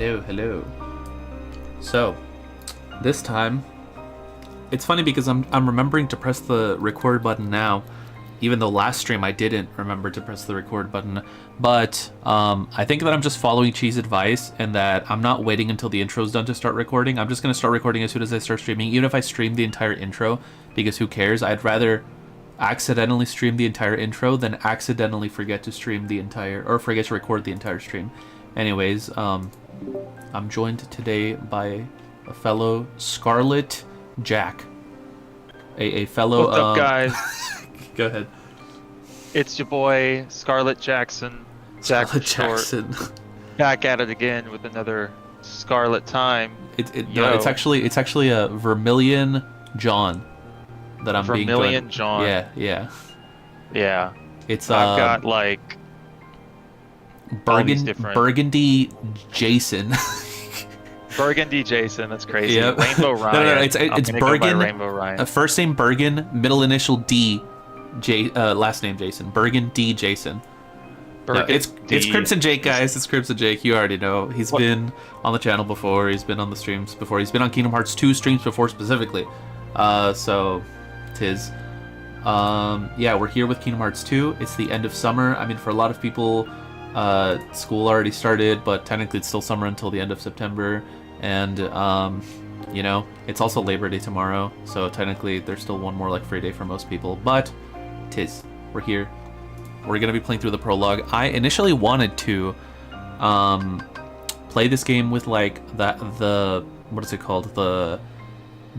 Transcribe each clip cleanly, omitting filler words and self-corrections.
Hello. So, this time, it's funny because I'm remembering to press the record button now, even though last stream I didn't remember to press the record button. But I think that I'm just following Cheese advice and that I'm not waiting until the intro's done to start recording. I'm just gonna start recording as soon as I start streaming, even if I stream the entire intro, because who cares? I'd rather accidentally stream the entire intro than accidentally forget to stream the entire, or forget to record the entire stream. Anyways, I'm joined today by a fellow Scarlet Jack. A fellow... What's up, guys? Go ahead. It's your boy, Scarlet Jackson. Scarlet Jackson. Back at it again with another Scarlet time. No, it's actually a Vermilion John that I'm being joined. Vermilion John. Yeah. It's I've got like Burgundy Jason. Burgundy Jason, that's crazy. Yep. Rainbow Ryan. No, it's Bergen. Rainbow Ryan. First name Bergen, middle initial D, last name Jason. Bergen D Jason. No, it's Crimson Jake, guys. It's Crimson Jake. You already know. He's been on the channel before. He's been on the streams before. He's been on Kingdom Hearts 2 streams before specifically. So, tis. Yeah, we're here with Kingdom Hearts 2. It's the end of summer. I mean, for a lot of people, school already started, but technically it's still summer until the end of September. And, you know, it's also Labor Day tomorrow. So technically there's still one more like free day for most people. But, tis. We're here. We're going to be playing through the prologue. I initially wanted to play this game with like the what is it called? The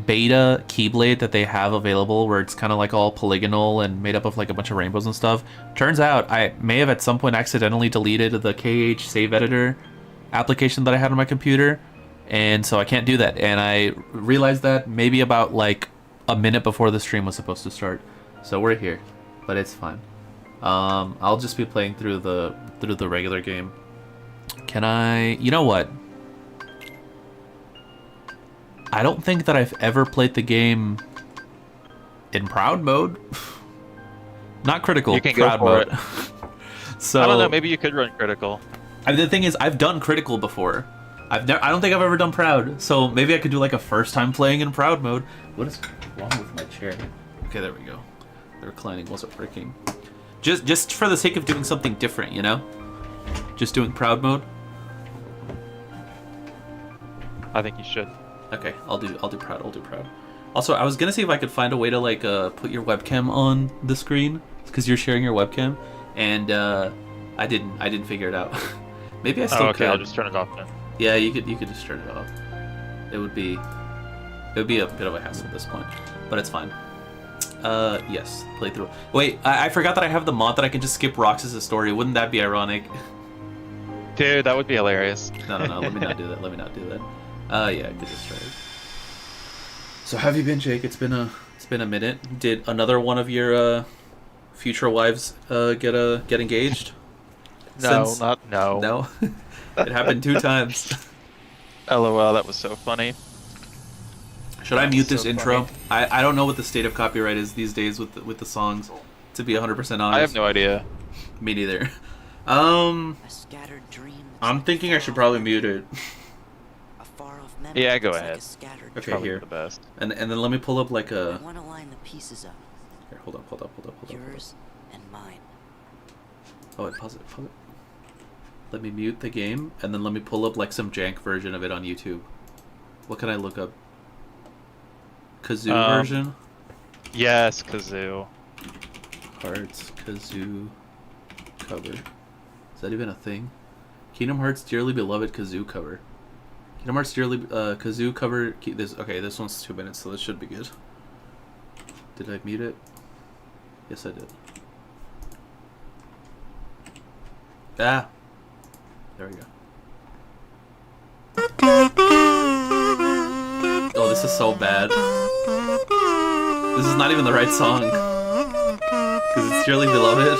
beta Keyblade that they have available, where it's kind of like all polygonal and made up of like a bunch of rainbows and stuff. Turns out I may have at some point accidentally deleted the KH save editor application that I had on my computer, and so I can't do that. And I realized that maybe about like a minute before the stream was supposed to start. So we're here, but it's fine. I'll just be playing through the regular game. Can I? You know what? I don't think that I've ever played the game in proud mode. Not critical. You can proud go for mode. it. So I don't know. Maybe you could run critical. The thing is, I've done critical before. I don't think I've ever done proud. So maybe I could do like a first time playing in proud mode. What is wrong with my chair? Okay, there we go. The reclining wasn't working. Just for the sake of doing something different, you know? Just doing proud mode. I think you should. Okay, I'll do proud. Also, I was gonna see if I could find a way to like put your webcam on the screen, because you're sharing your webcam, and I didn't figure it out. Maybe I still okay, could. I'll just turn it off then. Yeah, you could just turn it off. It would be a bit of a hassle at this point, but it's fine. Yes, playthrough. Wait, I forgot that I have the mod that I can just skip Roxas' story. Wouldn't that be ironic? Dude, that would be hilarious. No, let me not do that. Yeah, I could just try it. So how have you been, Jake? It's been a minute. Did another one of your future wives get engaged? No. No. It happened 2 times. LOL, that was so funny. Should I mute this intro? I don't know what the state of copyright is these days with the songs. To be 100% honest, I have no idea. Me neither. I'm thinking I should probably mute it. Yeah, go ahead. Okay, here. The best. And then let me pull up like a. I want to line the pieces up. Here, hold up. Yours and mine. Oh, wait, pause it. Let me mute the game, and then let me pull up like some jank version of it on YouTube. What can I look up? Kazoo version? Yes, Kazoo. Hearts Kazoo cover. Is that even a thing? Kingdom Hearts Dearly Beloved Kazoo cover. Kingdom Hearts Dearly Kazoo cover. This one's 2 minutes, so this should be good. Did I mute it? Yes, I did. Ah! There we go. Oh, this is so bad. This is not even the right song. Because it's Dearly Beloved.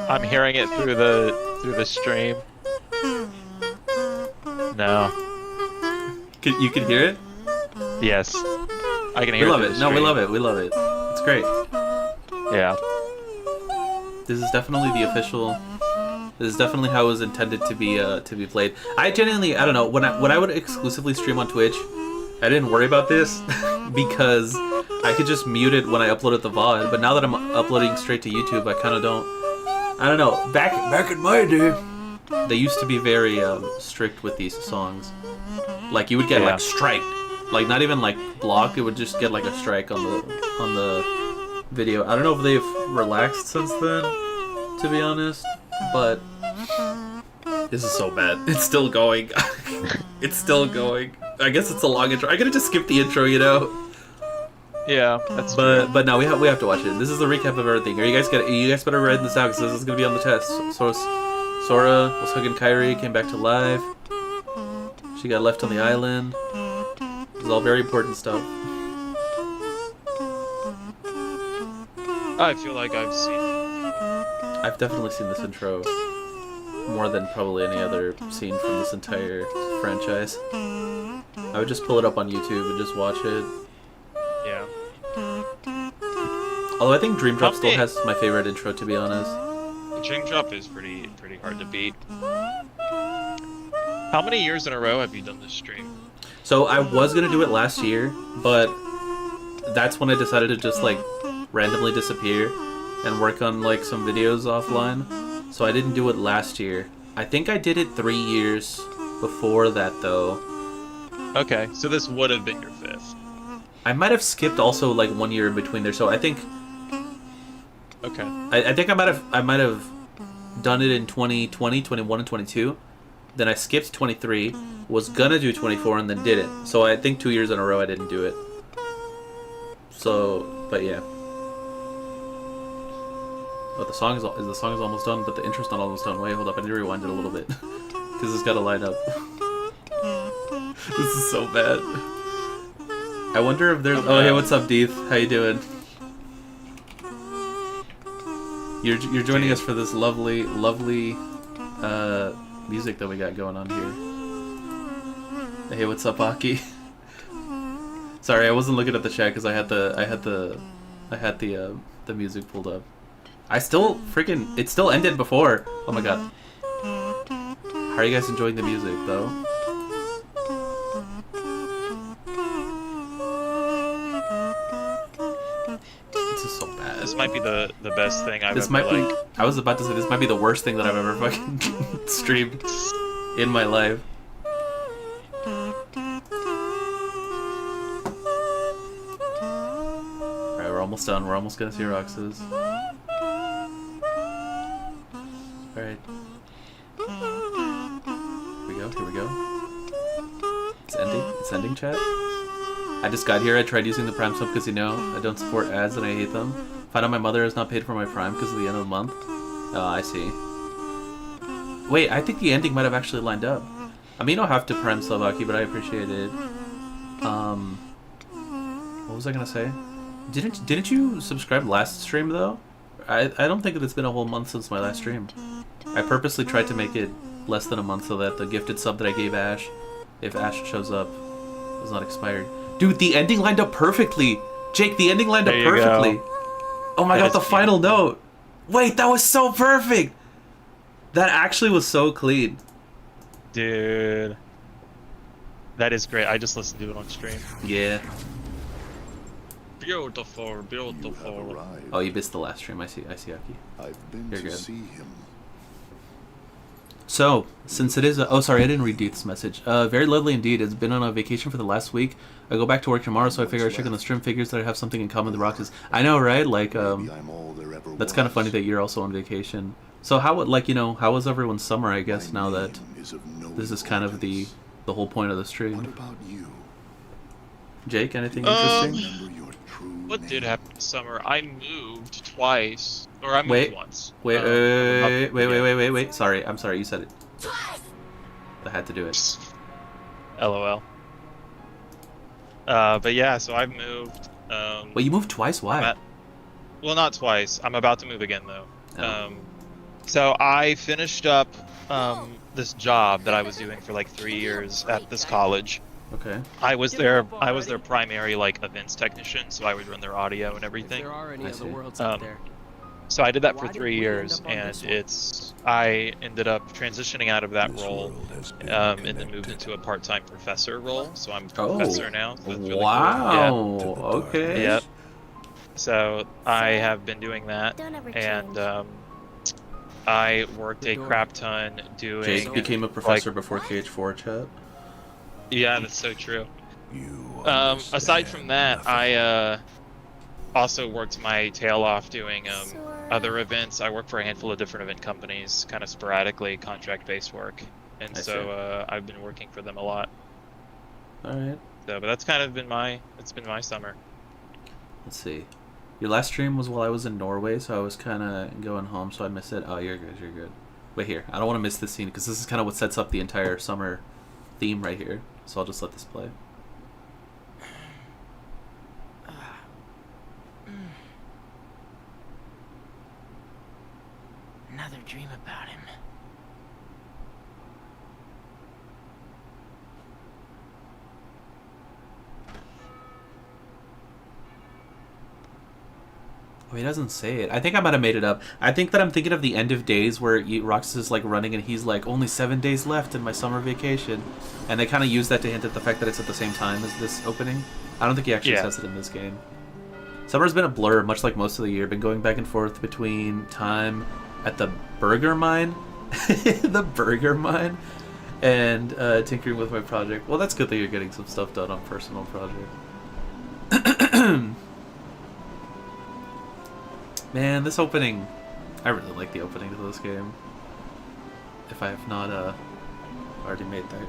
I'm hearing it through the stream. No. You can hear it? Yes. I can hear it. We love it. No, we love it. We love it. It's great. Yeah. This is definitely the official This is definitely how it was intended to be played. I genuinely, I don't know, when I would exclusively stream on Twitch, I didn't worry about this because I could just mute it when I uploaded the VOD. But now that I'm uploading straight to YouTube, I kind of don't. I don't know. Back in my day, they used to be very strict with these songs. Like you would get like strike, like not even like block. It would just get like a strike on the video. I don't know if they've relaxed since then, to be honest. But this is so bad. It's still going. It's still going. I guess it's a long intro. I could have just skipped the intro, you know. Yeah, that's but no, we have to watch it. This is the recap of everything. You guys better write this out because this is gonna be on the test. So Sora was hugging Kyrie, came back to life. She got left on the island. This is all very important stuff. I feel like I've definitely seen this intro more than probably any other scene from this entire franchise. I would just pull it up on YouTube and just watch it. Yeah. Although I think Dream Drop still has my favorite intro, to be honest. Dream Drop is pretty hard to beat. How many years in a row have you done this stream? So I was gonna do it last year, but that's when I decided to just like randomly disappear and work on like some videos offline. So I didn't do it last year. I think I did it 3 years before that though. Okay, so this would have been your 5th. I might have skipped also like 1 year in between there, so I think. Okay. I think I might have done it in 2020, 21, and 22. Then I skipped 23, was gonna do 24, and then didn't. So I think 2 years in a row I didn't do it. So, but yeah. But the song is almost done, but the intro's not almost done. Wait, hold up, I need to rewind it a little bit because it's gotta line up. This is so bad. I wonder if there's. Oh, hey, what's up, Deeth? How you doing? You're joining us for this lovely music that we got going on here. Hey, what's up, Aki? Sorry, I wasn't looking at the chat because I had the music pulled up. It still ended before. Oh my god. How are you guys enjoying the music though? This is so bad. This might be the best thing I've This ever might be. I was about to say this might be the worst thing that I've ever fucking streamed in my life. Alright, we're almost done. We're almost gonna see Roxas. Alright. Here we go. It's ending, chat. I just got here. I tried using the Prime sub because you know I don't support ads and I hate them. Found out my mother has not paid for my Prime because of the end of the month. Oh, I see. Wait, I think the ending might have actually lined up. I mean, you don't have to Prime sub, Aki, but I appreciate it. What was I gonna say? Didn't you subscribe last stream though? I don't think that it's been a whole month since my last stream. I purposely tried to make it less than a month so that the gifted sub that I gave Ash, if Ash shows up, is not expired. Dude, the ending lined up perfectly! Jake, the ending lined up perfectly! Go. Oh my god, the final note! Wait, that was so perfect! That actually was so clean. Dude. That is great. I just listened to it on stream. Yeah. Beautiful, beautiful. Oh, you missed the last stream. I see, Aki. I've been You're to good. see him. So, since it is oh sorry, I didn't read Deeth's message. Very lovely indeed. It's been on a vacation for the last week. I go back to work tomorrow, so I figure I check on the stream figures that I have something in common with the Roxas. I know, right? Like, that's kind of funny that you're also on vacation. So how, like, you know, how was everyone's summer, I guess, now that this is kind of the whole point of the stream? What about you? Jake, anything interesting? Remember your true What name? did happen this summer? I moved twice. Or I moved once. Wait. Sorry, I'm sorry, you said it. I had to do it. LOL. But yeah, so I've moved. Wait, you moved twice? Why? Well, not twice. I'm about to move again, though. Oh. So I finished up this job that I was doing for like 3 years at this college. Okay. I was their primary like events technician, so I would run their audio and everything. If there are any I other see. worlds out there. So I did that for Why did 3 we end years, up on and this one? I ended up transitioning out of that This role, world has been and then moved connected into a part-time professor role. So I'm a Oh, professor now. So that's really cool. wow. to the Okay. Yeah. darkness. So I have been doing that, Don't ever and change. I worked The a door. crap ton doing. Jake became a professor before KH4 chat. Yeah, that's so true. You Aside from that, I also worked my tail off doing other events. I work for a handful of different event companies, kind of sporadically, contract-based work, and I so I've been working for them a lot. All right. So, but that's kind of been my summer. Let's see. Your last stream was while I was in Norway, so I was kind of going home, so I missed it. Oh, you're good. You're good. Wait here. I don't want to miss this scene because this is kind of what sets up the entire summer theme right here. So I'll just let this play. Another dream about him. Oh, he doesn't say it. I think I might have made it up. I think that I'm thinking of the end of days where Roxas is like running and he's like, only 7 days left in my summer vacation. And they kind of use that to hint at the fact that it's at the same time as this opening. I don't think he actually says it in this game. Summer's been a blur, much like most of the year. Been going back and forth between time at the burger mine, the burger mine, and tinkering with my project. Well, that's good that you're getting some stuff done on personal project. Man, this opening, I really like the opening to this game. If I have not already made that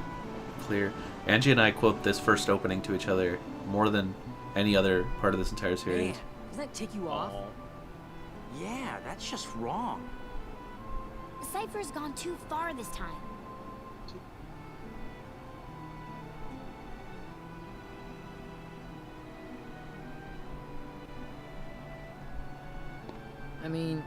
clear. Angie and I quote this first opening to each other more than any other part of this entire series. Man, does that tick you off? Yeah, that's just wrong. Cypher's gone too far this time. I mean,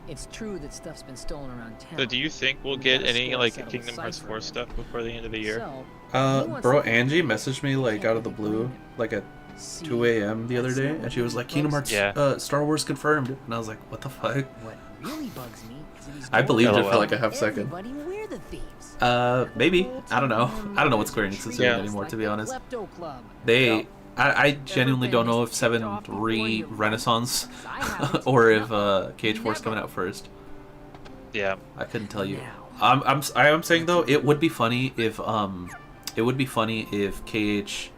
it's true that stuff's been stolen around town. So do you think we'll We get gotta any score like some Kingdom Hearts Cypher 4 stuff before the end of the year? So, he wants Bro, to- Angie messaged me like out of the blue, like at 2 a.m. the other day, and she was like, Kingdom Hearts Star Wars confirmed. And I was like, what the fuck? What really bugs me is that he's I believed it for LOL. like a half second. Everybody, we're the thieves. Maybe. I don't know. I don't know what Square Enix is doing Yeah. anymore, to be honest. Klepto Club. I genuinely don't know if 7-3 Renaissance or if KH4 is coming out first. Yeah. I couldn't tell you. Now. I am saying though, it would be funny if KH3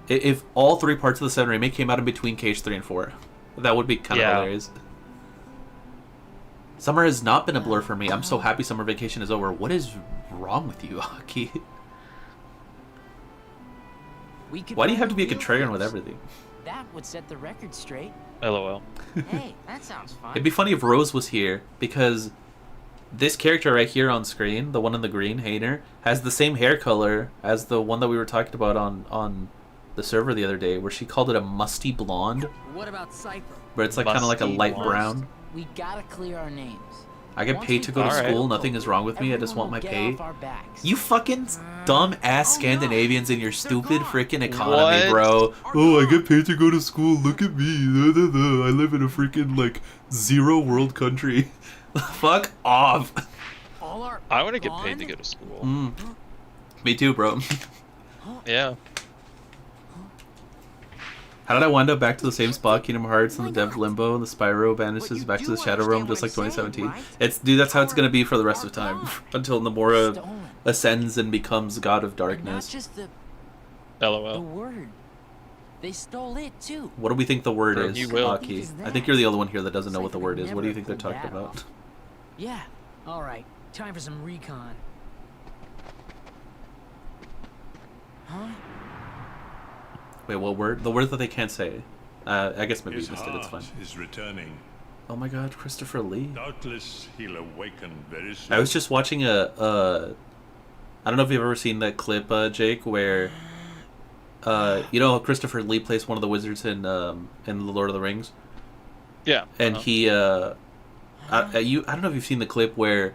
if all 3 parts of the 7 remake came out in between KH3 and 4. That would be kind of hilarious. Summer has not been a blur for me. I'm so happy summer vacation is over. What is wrong with you, Aki? Why do you have to be a contrarian with everything? That would set the record straight. LOL. Hey, that sounds fun. It'd be funny if Rose was here, because this character right here on screen, the one in the green, Hayner, has the same hair color as the one that we were talking about on the server the other day, where she called it a musty blonde, What about Cypher? but it's like kind of like a Musty light blonde. brown. We gotta clear our names. I get paid to go to Alright. school, nothing is wrong with me, I just want Everyone my will get pay. off our backs. You fucking dumb ass Scandinavians and your stupid freaking economy, What? bro. Oh, I get paid to go to school. Look at me. I live in a freaking like 0 world country. Fuck off. All our I want to get paid to gone? go to school. Me too, bro. Yeah. How did I wind up back to the same spot? Kingdom Hearts and the Dev Limbo and the Spyro banishes back to the Shadow Realm, just like 2017. It's dude, that's how it's gonna be for the rest of time until Nomura Stolen. ascends and becomes God of And not Darkness. just the LOL. word. They stole it too. What do we think the word Bro, is, you will. Aki? I think you're the only one here that doesn't know what the word is. What do you think they're talking about? Yeah. All right. Time for some recon. Huh? Wait, what word? The word that they can't say. I guess maybe you His missed it. It's fine. heart is returning. Oh my God, Christopher Lee. Doubtless he'll awaken very soon. I was just watching I don't know if you've ever seen that clip, Jake, where you know Christopher Lee plays one of the wizards in The Lord of the Rings, Yeah. and he I don't know if you've seen the clip where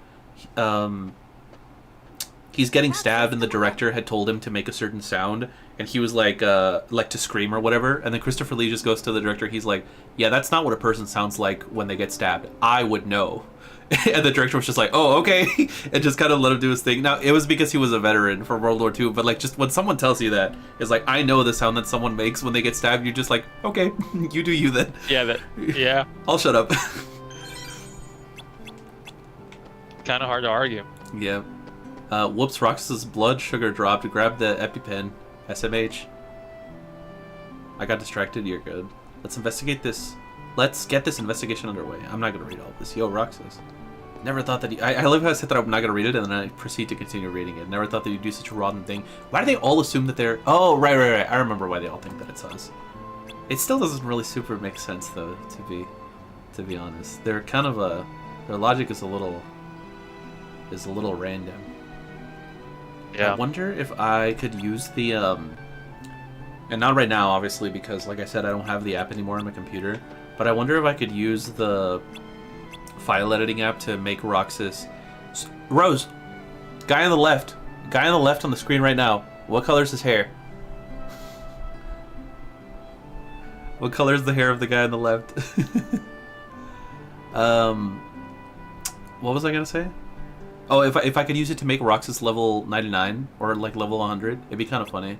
he's getting stabbed and the director had told him to make a certain sound and he was like to scream or whatever, and then Christopher Lee just goes to the director, he's like, yeah, that's not what a person sounds like when they get stabbed. I would know. And the director was just like, oh, okay, and just kind of let him do his thing. Now, it was because he was a veteran from World War II, but like, just when someone tells you that, it's like, I know the sound that someone makes when they get stabbed, you're just like, okay, you do you then. Yeah. I'll shut up. Kind of hard to argue. Yeah. Whoops, Roxas's blood sugar dropped. Grab the EpiPen. SMH. I got distracted. You're good. Let's investigate this. Let's get this investigation underway. I'm not going to read all of this. Yo, Roxas. Never thought that I love how I said that I'm not going to read it, and then I proceed to continue reading it. Never thought that you'd do such a rotten thing. Why do they all assume that they're... Oh, right. I remember why they all think that it's us. It still doesn't really super make sense, though, to be honest. They're kind of a... Their logic is a little random. Yeah. I wonder if I could use the and not right now, obviously, because like I said, I don't have the app anymore on my computer, but I wonder if I could use the file editing app to make Roxas... Rose, guy on the left on the screen right now, what color is his hair? What color is the hair of the guy on the left? What was I gonna say? Oh, if I could use it to make Roxas level 99 or like level 100, it'd be kind of funny.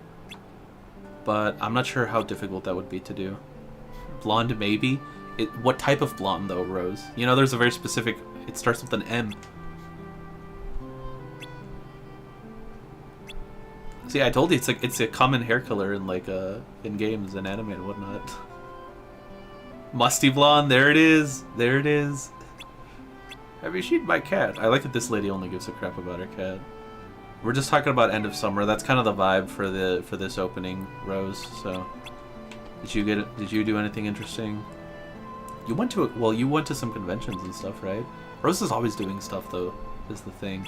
But I'm not sure how difficult that would be to do. Blonde, maybe. What type of blonde though, Rose? You know, there's a very specific. It starts with an M. See, I told you it's a common hair color in like in games and anime and whatnot. Musty blonde. There it is. There it is. Have you seen my cat? I like that this lady only gives a crap about her cat. We're just talking about end of summer. That's kind of the vibe for this opening, Rose. So, did you do anything interesting? You went to some conventions and stuff, right? Rose is always doing stuff though. Is the thing.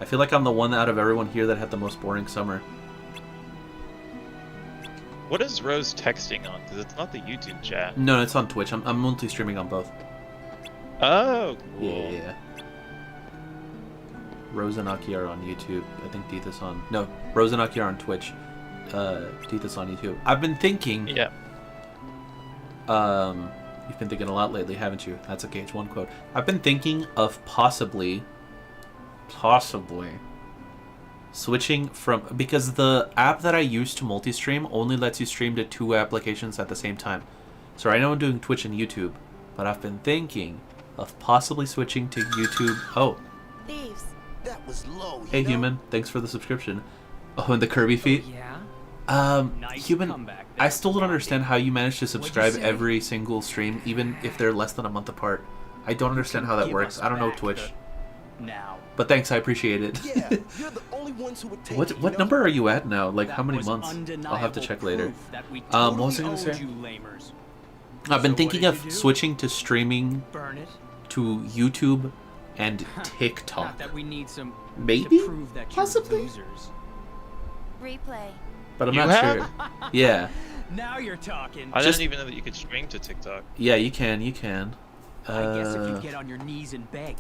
I feel like I'm the one out of everyone here that had the most boring summer. What is Rose texting on? Because it's not the YouTube chat. No, it's on Twitch. I'm multi-streaming on both. Oh, cool. Yeah. Rose and Aki are on YouTube. I think Deeth's on... No, Rose and Aki are on Twitch. Deeth's on YouTube. I've been thinking... Yeah. You've been thinking a lot lately, haven't you? That's a KH1 quote. I've been thinking of possibly switching from... Because the app that I use to multi-stream only lets you stream to 2 applications at the same time. So right now I'm doing Twitch and YouTube. But I've been thinking of possibly switching to YouTube. Oh. Thieves. That was low. Hey, Human. Thanks for the subscription. Oh, and the Kirby feet? Yeah? Human, I still don't understand how you manage to subscribe every single stream, even if they're less than a month apart. I don't understand how that works. I don't know Twitch. Now. But thanks, I appreciate it. Yeah, you're the only ones who would take What number are you at now? Like, how many months? I'll have to check later. What was I going to say? I've been thinking of switching to streaming to YouTube and TikTok. Not that we need some Maybe? to prove that you're Possibly? losers. Replay. But I'm You not have? sure. Yeah. Now you're talking. I Just- didn't even know that you could stream to TikTok. Yeah, you can. I guess if you get on your knees and beg,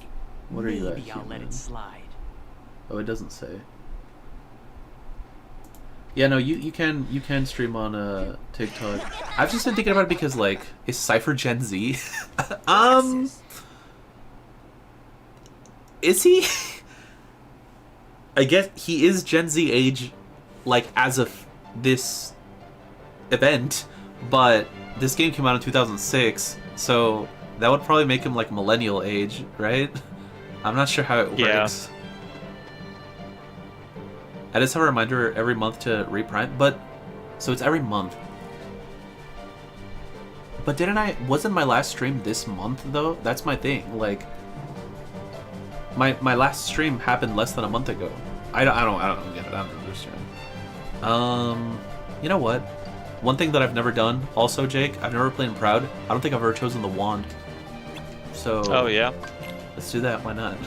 What are you at, maybe I'll let Human? it slide. Oh, it doesn't say. Yeah, no, you can stream on TikTok. I've just been thinking about it because like, is Cypher Gen Z? Is he? I guess he is Gen Z age, like as of this event, but this game came out in 2006, so that would probably make him like millennial age, right? I'm not sure how it works. Yeah. I just have a reminder every month to reprime, but so it's every month. But wasn't my last stream this month though? That's my thing. Like my last stream happened less than a month ago. I don't get it. I don't understand. You know what? One thing that I've never done, also, Jake, I've never played in Proud. I don't think I've ever chosen the wand. So Oh yeah. let's do that. Why not?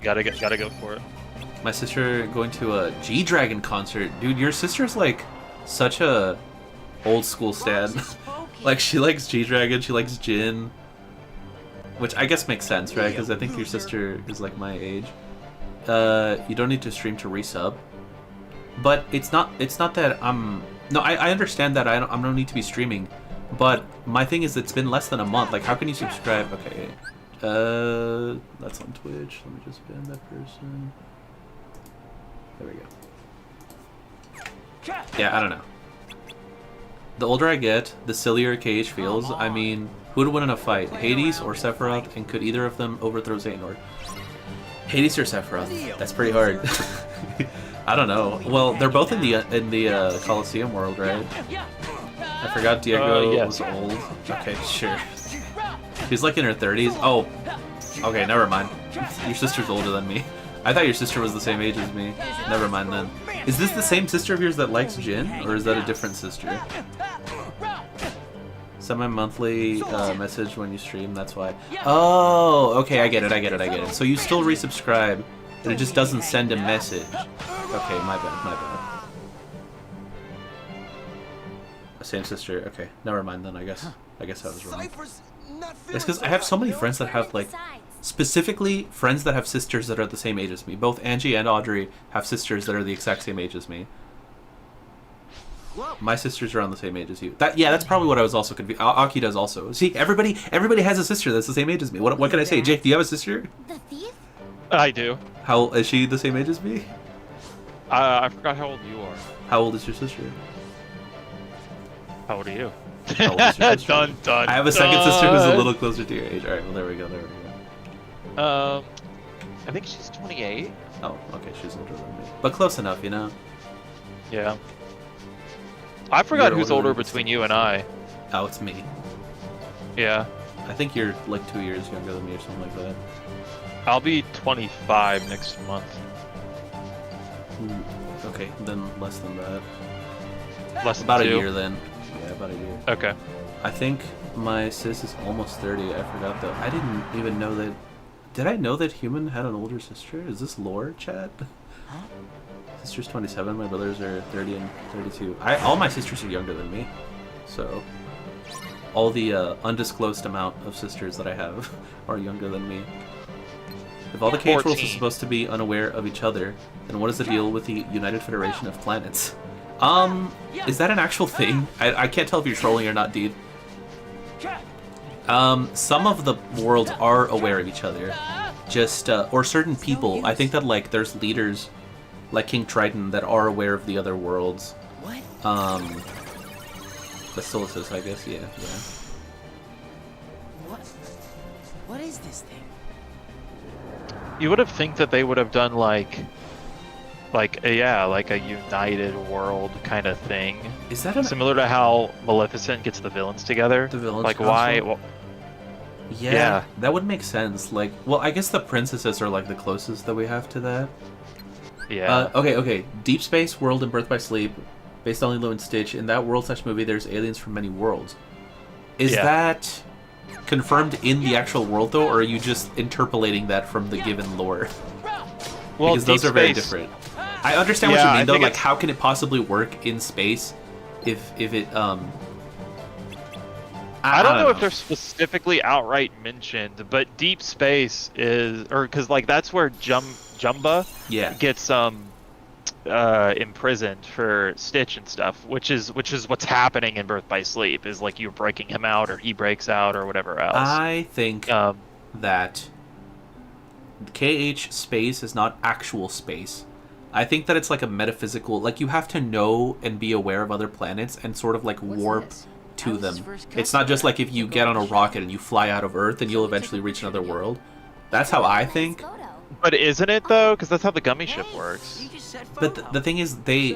Gotta go for it. My sister going to a G-Dragon concert. Dude, your sister's like such a old school stan. Like she likes G-Dragon, she likes Jin. Which I guess makes sense, right? Because I think your sister is like my age. you don't need to stream to resub. But it's not that I'm... No, I understand that I don't need to be streaming. But my thing is, it's been less than a month. Like, how can you subscribe? Okay. That's on Twitch. Let me just ban that person. There we go. Yeah, I don't know. The older I get, the sillier KH feels. I mean, who would win in a fight? Hades or Sephiroth? And could either of them overthrow Xehanort? Hades or Sephiroth? That's pretty hard. I don't know. Well, they're both in the Colosseum world, right? I forgot Diego was old. Okay, sure. She's like in her 30s. Oh, okay, never mind. Your sister's older than me. I thought your sister was the same age as me. Never mind then. Is this the same sister of yours that likes Jin, or is that a different sister? Semi-monthly message when you stream, that's why. Oh, okay, I get it. So you still resubscribe, but it just doesn't send a message. Okay, my bad. Same sister. Okay, never mind then. I guess I was wrong. It's because I have so many friends that have like, specifically friends that have sisters that are the same age as me. Both Angie and Audrey have sisters that are the exact same age as me. My sisters are around the same age as you. That's probably what I was also confused. Aki does also. See, everybody has a sister that's the same age as me. What can I say? Jake, do you have a sister? The thief? I do. How is she the same age as me? I forgot how old you are. How old is your sister? How old are you? How old is your sister? Dun, I have a second sister who's a little closer to your age. Alright, well there we go. I think she's 28. Oh, okay, she's older than me. But close enough, you know? Yeah. I forgot who's older between you and I. Oh, it's me. Yeah. I think you're like 2 years younger than me or something like that. I'll be 25 next month. Ooh, okay, then less than that. Less than About 2. a year then. Yeah, about a year. Okay. I think my sis is almost 30. I forgot though. I didn't even know that. Did I know that Human had an older sister? Is this lore, chat? Huh? Sister's 27. My brothers are 30 and 32. All my sisters are younger than me, so all the undisclosed amount of sisters that I have are younger than me. If all the KH worlds are supposed to be unaware of each other, then what is the deal with the United Federation of Planets? Is that an actual thing? I can't tell if you're trolling or not, dude. Some of the worlds are aware of each other. Just, or certain people. I think that, like, there's leaders, like King Triton, that are aware of the other worlds. What? Basilicus, I guess, yeah. What is this thing? You would have think that they would have done like a united world kind of thing. Is that similar to how Maleficent gets the villains together? The villains like council? why? Well, yeah, that would make sense. Like, well, I guess the princesses are like the closest that we have to that. Yeah. Okay. Deep Space World and Birth by Sleep, based on Lilo and Stitch. In that world/movie, there's aliens from many worlds. Is that confirmed in the actual world, though, or are you just interpolating that from the given lore? Well, because those are very different. I understand what you mean, though. Like, how can it possibly work in space if it I don't know if they're specifically outright mentioned, but deep space is, or because like that's where Jumba gets imprisoned for Stitch and stuff, which is what's happening in Birth by Sleep, is like you're breaking him out or he breaks out or whatever else. I think that KH space is not actual space. I think that it's like a metaphysical, like you have to know and be aware of other planets and sort of like warp to them. It's not just like if you get on a rocket and you fly out of Earth and you'll eventually reach another world. That's how I think. But isn't it though? Because that's how the gummy ship works. But the thing is, they're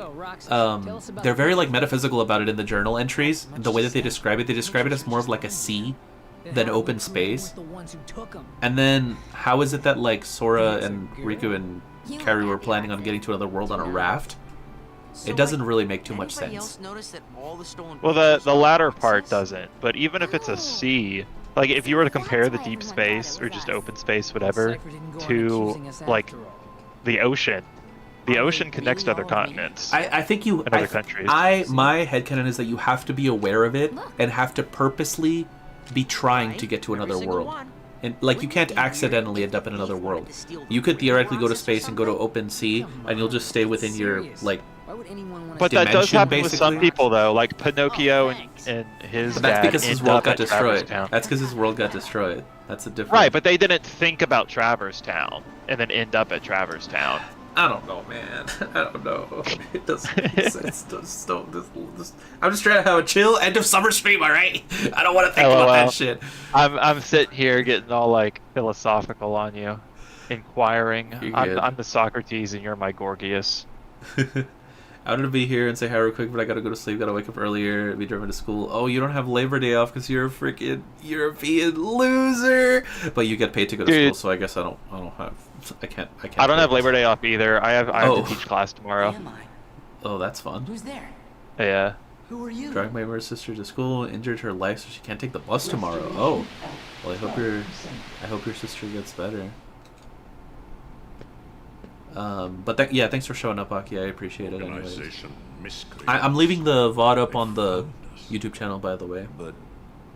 very like metaphysical about it in the journal entries. The way that they describe it as more of like a sea than open space. And then how is it that like Sora and Riku and Kairi were planning on getting to another world on a raft? It doesn't really make too much sense. Well, the latter part doesn't. But even if it's a sea, like if you were to compare the deep space or just open space, whatever, to like the ocean connects to other continents. I think you. And other countries. My headcanon is that you have to be aware of it and have to purposely be trying to get to another world. And like you can't accidentally end up in another world. You could theoretically go to space and go to open sea, and you'll just stay within your like. But that does dimension, happen with some basically. people though, like Pinocchio and his But that's dad because his end world up got at Traverse destroyed. Town. That's because his world got destroyed. That's a different. Right, but they didn't think about Traverse Town and then end up at Traverse Town. I don't know, man. I don't know. It doesn't make sense. I'm just trying to have a chill end of summer stream, all right? I don't want to think about that shit. I'm sitting here getting all like philosophical on you, inquiring. You're good. I'm the Socrates and you're my Gorgias. I wanted to be here and say hi real quick, but I gotta go to sleep. Gotta wake up earlier. Be driven to school. Oh, you don't have Labor Day off because you're a freaking European loser. But you get paid to go to school, so I guess I don't have. I can't. I don't have Labor Day off either. I have Oh. to teach class tomorrow. Oh, that's fun. Who's there? Yeah. Who are you? Driving my younger sister to school, injured her leg, so she can't take the bus tomorrow. Oh, well, I hope your sister gets better. But yeah, thanks for showing up, Aki. I appreciate it. Anyways. Organization miscreants. I'm leaving the VOD up on the YouTube channel, by the way. But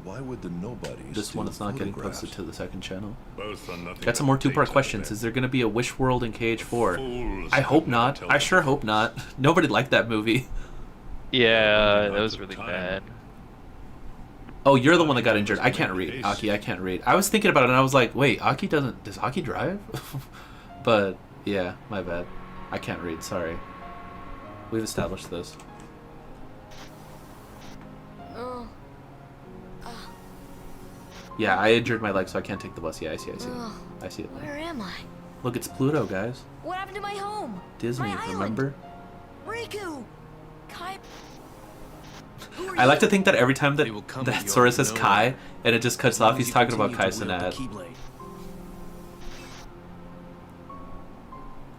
why would the nobodies This one steal is not getting photographs? posted to the second channel. Both are nothing Got some but more two-part data questions. then. Is there going to be a Wish World in KH4? Fools I hope could never not. tell I the sure hope not. Nobody liked that movie. Yeah, that was really bad. Oh, you're the one that got injured. I can't read, Aki. I can't read. I was thinking about it, and I was like, wait, does Aki drive? But, yeah, my bad. I can't read, sorry. We've established this. Yeah, I injured my leg, so I can't take the bus. Yeah, I see. I see it. Where am I? Look, it's Pluto, guys. What happened to my home? Disney, My island. remember? Riku! Kai... I like to think that every time that, They will come that to you Sora says unknown. Kai, and it just cuts off, he's talking about Kai Kai's Cenat.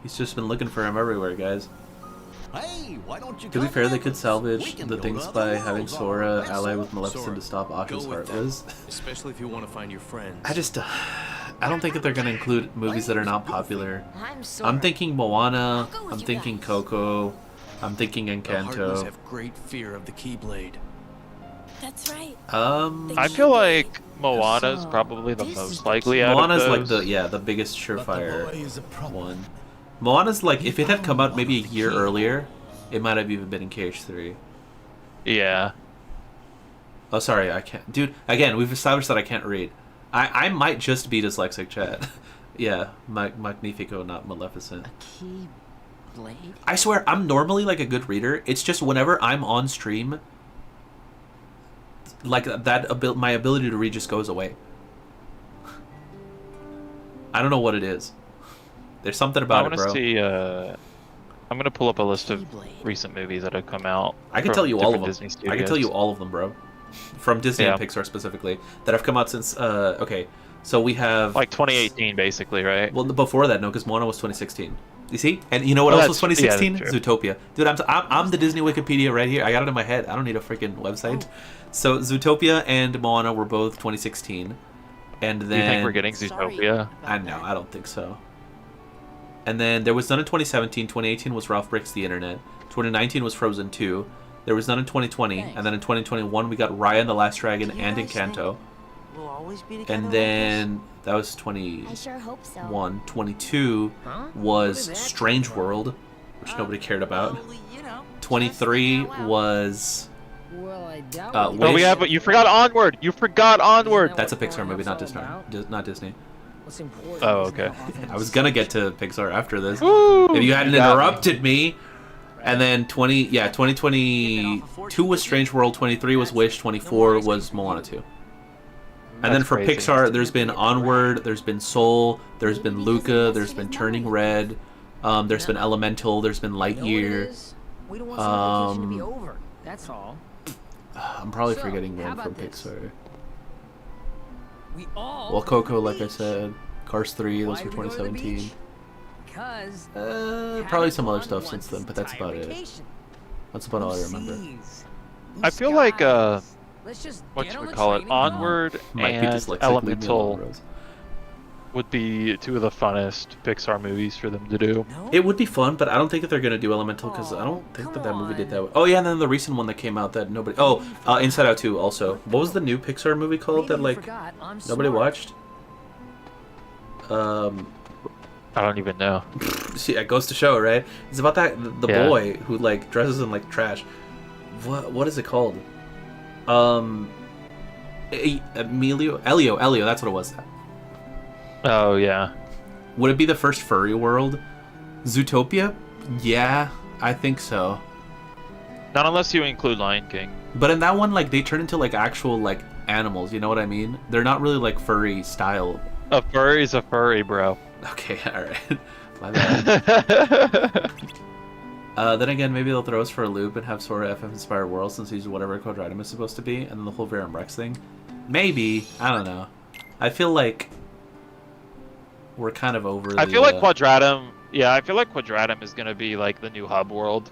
He's just been looking for him everywhere, guys. Hey, why don't you To be come fair, they with could us? salvage We can the go things to other by having worlds, Sora all right? ally with Sora, Maleficent to stop go Akka's with them. Heartless. Especially if you want to find your friends. I don't think that they're gonna include movies that are not popular. I'm Sora. I'm thinking Moana, I'll go with I'm you thinking guys. Coco, I'm thinking The Heartless Encanto. have great fear of the Keyblade. That's right. I feel like Moana is probably the most likely out Moana's of like those. the biggest But the boy surefire is a problem. one. Moana's like, if it had come out maybe a year earlier, it might have even been in KH3. Yeah. Oh, sorry, I can't. Dude, again, we've established that I can't read. I might just be dyslexic, chat. Yeah, Magnifico, not Maleficent. Keyblade? I swear, I'm normally like a good reader. It's just whenever I'm on stream, like that, my ability to read just goes away. I don't know what it is. There's something I about want it, to bro. see. I'm gonna pull up a list of recent movies that have come out. I can from tell you all of different them. Disney I can tell you studios. all of them, bro. From Disney and Yeah. Pixar specifically that have come out since. Okay, so we have Like 2018, basically, right? well before that, no, because Moana was 2016. You see, and you know what Oh, else was that's- yeah, 2016? that's true. Zootopia, dude. I'm the Disney Wikipedia right here. I got it in my head. I don't need a freaking website. So Zootopia and Moana were both 2016, and then Do you think we're getting Zootopia? I know, I don't think so. And then there was none in 2017. 2018 was Ralph Breaks the Internet. 2019 was Frozen 2. There was none in 2020, and then in 2021 we got Raya and the Last Dragon and Encanto. We'll always be together And like then that was I 21. sure hope so. 22 Huh? was What is that? Strange World, which nobody cared about. Well, you know, 23 just- was Well, I doubt Uh, it. Oh, we Wish- have. You forgot Onward. You forgot Onward. that's a What Pixar growing movie, not up's Disney. all about? Not Disney. What's important Oh, is okay. how often I was we gonna see get to Pixar after this. Woo! If you hadn't got me. interrupted me. And then 2022 was Strange World, 23 was Wish, 24 was Moana 2. And then That's for crazy. Pixar, there's been Onward, there's been Soul, there's been Luca, there's been Turning Red, there's been Elemental, there's been You know what it Lightyear. is? We don't want summer vacation to be Um, over. That's all. I'm probably So, forgetting how one about from this? Pixar. We all Well, go to Coco, the like I beach. said, Cars 3, those Why were did we go to the 2017. beach? Because Probably some other stuff since then, but that's about it. That's about all I remember. I feel like Let's just what get should on we the call it? train and- Onward Might be and dyslexic, leave me alone, Elemental Rose. would be two of the funnest Pixar movies for them to do. No? It would be fun, but I don't think that they're gonna do Elemental because I don't think that movie did that. Oh yeah, and then the recent one that came out that nobody. Oh, Inside Out 2 also. What was the new Pixar movie called Maybe that you like forgot I'm nobody smart. watched? I don't even know. See, it goes to show, right? It's about the Yeah. boy who like dresses in like trash. What is it called? Elio, that's what it was. Oh yeah. Would it be the first furry world? Zootopia? Yeah, I think so. Not unless you include Lion King. But in that one, like, they turn into like actual like animals. You know what I mean? They're not really like furry style. A furry's a furry, bro. Okay, all right. My bad. Then again, maybe they'll throw us for a loop and have Sora FF inspired world since he's whatever Quadratum is supposed to be, and then the whole Verum Rex thing. Maybe, I don't know. I feel like we're kind of over. I feel like Quadratum. Yeah, I feel like Quadratum is gonna be like the new hub world,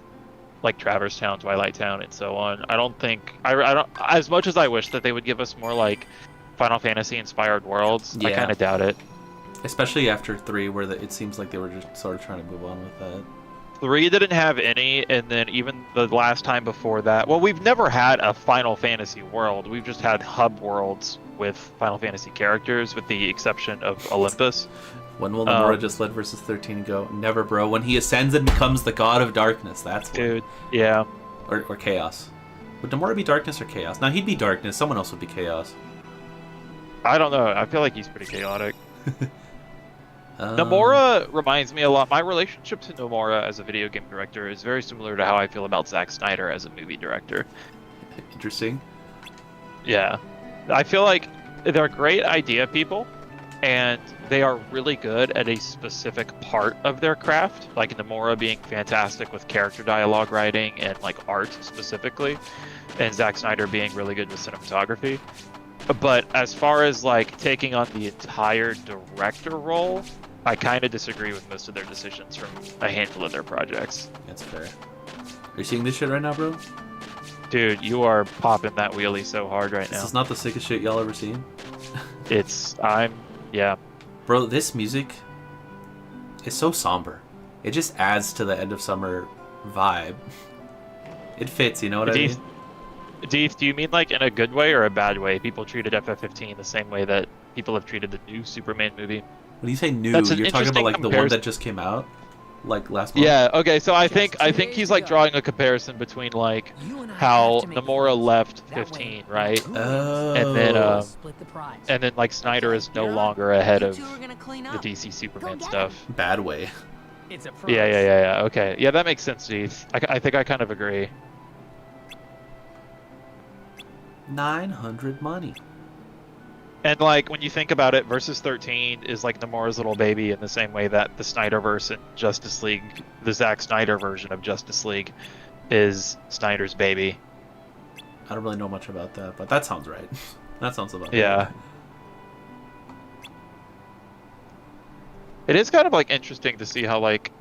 like Traverse Town, Twilight Town, and so on. I don't think I don't. As much as I wish that they would give us more like Final Fantasy inspired worlds, I Yeah. kind of doubt it. Especially after 3, where it seems like they were just sort of trying to move on with that. 3 didn't have any, and then even the last time before that, well, we've never had a Final Fantasy world. We've just had hub worlds with Final Fantasy characters, with the exception of Olympus. When will Nomura just let versus 13 go? Never, bro. When he ascends and becomes the god of darkness, that's when. Dude, yeah. Or chaos. Would Nomura be darkness or chaos? Now, he'd be darkness. Someone else would be chaos. I don't know. I feel like he's pretty chaotic. Nomura reminds me a lot. My relationship to Nomura as a video game director is very similar to how I feel about Zack Snyder as a movie director. Interesting. Yeah. I feel like they're great idea people, and they are really good at a specific part of their craft, like Nomura being fantastic with character dialogue writing and like art specifically, and Zack Snyder being really good with cinematography. But as far as like taking on the entire director role, I kind of disagree with most of their decisions from a handful of their projects. That's fair. Are you seeing this shit right now, bro? Dude, you are popping that wheelie so hard right This now. is not the sickest shit y'all ever seen. Yeah. Bro, this music is so somber. It just adds to the end of summer vibe. It fits, you know what I mean? Deeth, do you mean like in a good way or a bad way? People treated FF15 the same way that people have treated the new Superman movie. When you say new, That's an you're talking about interesting like the one comparison. that just came out, like last month. Yeah. Okay. So I think he's like drawing a comparison between like how Nomura left 15, right? Oh. And then Split the prize. and then like Snyder is no longer ahead of You two are gonna clean the up. DC Superman get stuff. Bad way. It's a prize. Yeah. Okay. Yeah, that makes sense, Deeth. I think I kind of agree. 900 money. And like when you think about it, Versus 13 is like Nomura's little baby in the same way that the Snyderverse and Justice League, the Zack Snyder version of Justice League, is Snyder's baby. I don't really know much about that, but that sounds right. That sounds about Yeah. right. It is kind of like interesting to see how like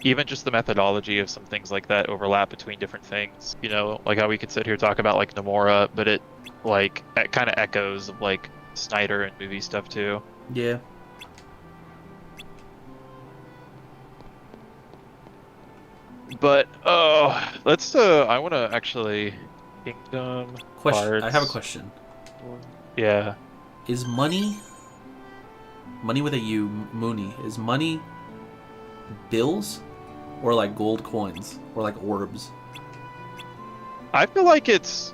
even just the methodology of some things like that overlap between different things. You know, like how we could sit here talk about like Nomura, but it kind of echoes of like Snyder and movie stuff too. Yeah. But let's I want to actually Kingdom Question. Hearts. I have a question. Yeah. Is money with a U, Mooney, is money bills or like gold coins or like orbs? I feel like it's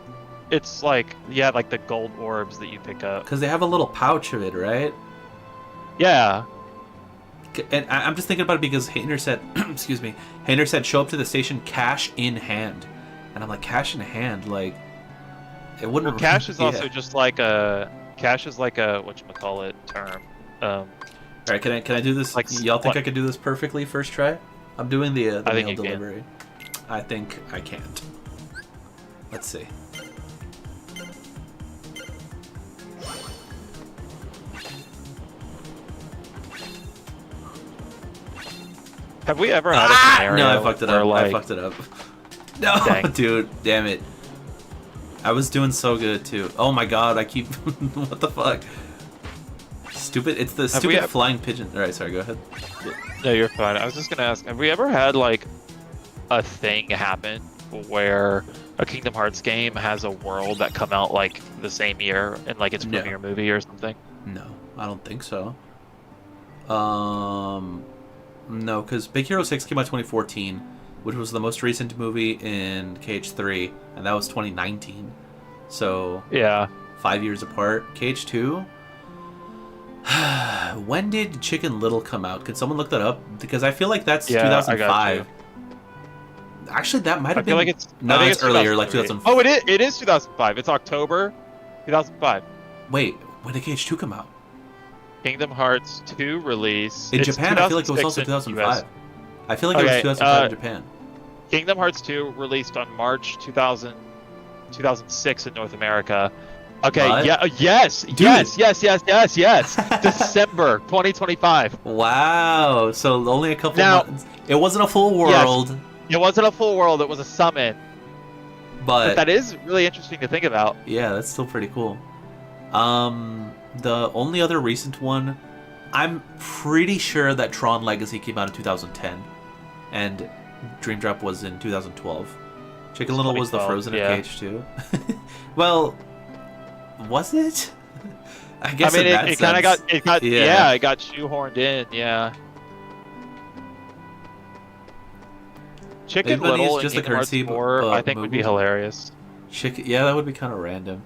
like like the gold orbs that you pick up. Because they have a little pouch of it, right? Yeah. And I'm just thinking about it because Hayner said, excuse me, Hayner said show up to the station cash in hand, and I'm like, cash in hand, like it wouldn't. Well, cash is yeah. also just like a whatchamacallit term. All right, can I do this? Like, Y'all think what? I could do this perfectly first try? I'm doing the I think mail you can. delivery. I think I can't. Let's see. Have we ever had a scenario No, I fucked it where, up. like, I fucked it up. No, Dang. dude, damn it. I was doing so good too. Oh my god, I keep. What the fuck? Stupid. It's the we stupid ev- flying pigeon. All right, sorry. Go ahead. No, you're fine. I was just gonna ask, have we ever had like a thing happen where a Kingdom Hearts game has a world that come out like the same year in like its No. premiere movie or something? No, I don't think so. No, because Big Hero 6 came out 2014, which was the most recent movie in KH3, and that was 2019. So Yeah. 5 years apart. KH2. When did Chicken Little come out? Could someone look that up? Because I feel like that's Yeah, 2005. Actually, that might I have feel been. like it's. No, I think it's earlier, like 2003. 2005. Oh, it is 2005. It's October 2005. Wait, when did KH2 come out? Kingdom Hearts 2 release. In It's Japan, I feel like it was 2006 also in 2005. US. I feel like it was Okay, 2005 in Japan. Kingdom Hearts 2 released on March 2006 in North America. Okay, What? yeah, yes, Dude. yes. December 2025. Wow. So only a couple Now- months. It wasn't a full world, It wasn't a full world, it was a summon. But but that is really interesting to think about. yeah, that's still pretty cool. The only other recent one, I'm pretty sure that Tron Legacy came out in 2010, and Dream Drop was in 2012. Chicken Little was the 2012, Frozen yeah. of KH2. Well, was it? I guess I mean, in that it kind of sense. got it got shoehorned in, yeah. Chicken Maybe money is Little and just the Kingdom Hearts currency, 4, but I think would be Moogle. hilarious. Yeah, that would be kind of random.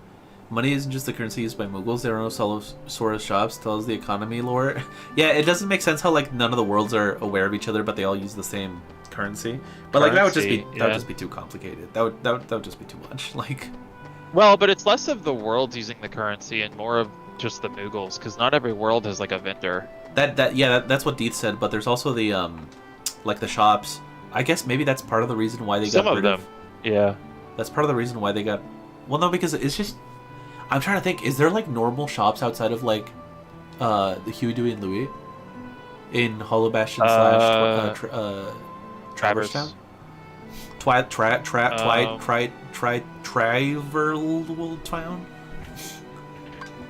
Money isn't just the currency used by Mughals. There are no Soros shops. Tells the economy lore. Yeah, it doesn't make sense how like none of the worlds are aware of each other, but they all use the same currency. But like that would just be too complicated. That would just be too much. Like, Well, but it's less of the worlds using the currency and more of just the Mughals, because not every world has like a vendor. that's what Deeth said. But there's also the like the shops. I guess maybe that's part of the reason why they Some got of rid them, yeah. That's part of the reason why they got. Well, no, because it's just. I'm trying to think. Is there like normal shops outside of like, the Huey, Dewey, and Louie, in Hollow Bastion slash Traverse Town? Triverl Town?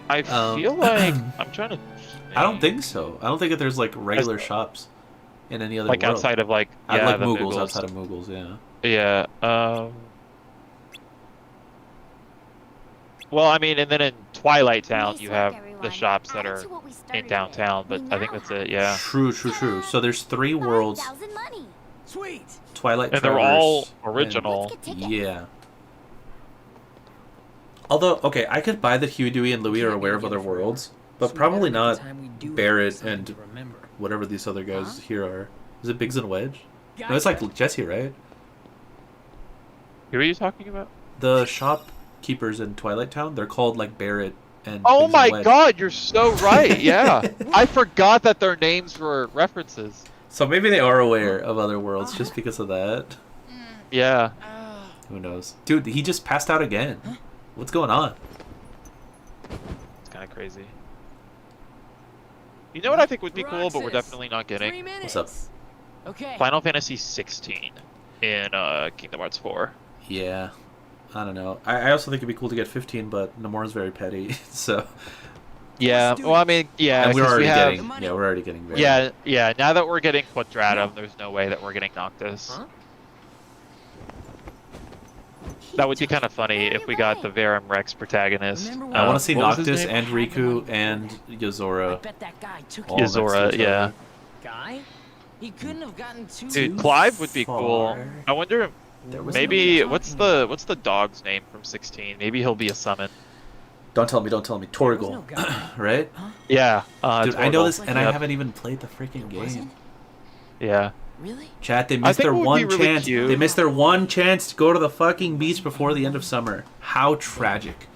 I feel like I'm trying to. I don't think so. I don't think that there's like regular shops in any other like world. outside of like I'd like the Mughals Mughals. outside of Mughals, yeah. Yeah. Well, I mean, and then in Twilight Town Nice you work, have the everyone. shops that Add are to what we in started downtown, with. but We I think now that's it. have Yeah. True. So there's 3 worlds: 5,000 money. Sweet. Twilight, And they're all Traverse, and- original. Let's get tickets. Yeah. Although, okay, I could buy that Huey, Dewey, and Louie are aware of other worlds, but probably not Barrett and whatever these other guys here are. Is it Biggs and Wedge? No, it's like Jesse, right? Who are you talking about? The shopkeepers in Twilight Town, they're called like Barrett and Oh Biggs my and Wedge. God, you're so right. Yeah, I forgot that their names were references. So maybe they are aware of other worlds just because of that. Yeah. Who knows? Dude, he just passed out again. What's going on? It's kind of crazy. You know what I think would be cool, but we're definitely not 3 getting? minutes. What's up? Okay. Final Fantasy 16 in Kingdom Hearts 4. Yeah. I don't know. I also think it'd be cool to get 15, but Nomura's very petty, so... Yeah, well, I mean, yeah, And we're 'cause already we have, getting... Yeah, we're already getting very... yeah. Now that we're getting Quadratum, there's no way that we're getting Noctis. Huh? That would be kind of funny if we got the Verum Rex protagonist. Remember when- I want to see what was his Noctis name? and Riku and I Yozora. bet that guy took all it. next to Yozora, each yeah. other. Guy? He couldn't have gotten too. Dude, Clive would be cool. far. I wonder, There was maybe no- what's the dog's name from 16? Maybe he'll be a summon. Don't tell me. There was no Torgal, guy. right? Yeah, Dude, I know Torgal. this, and I Yep. haven't even played the freaking game. wasn't? Yeah. Really? Chat, they I missed think their it would one be really chance. cute. They missed their one chance to go to the fucking beach before the end of summer. How tragic.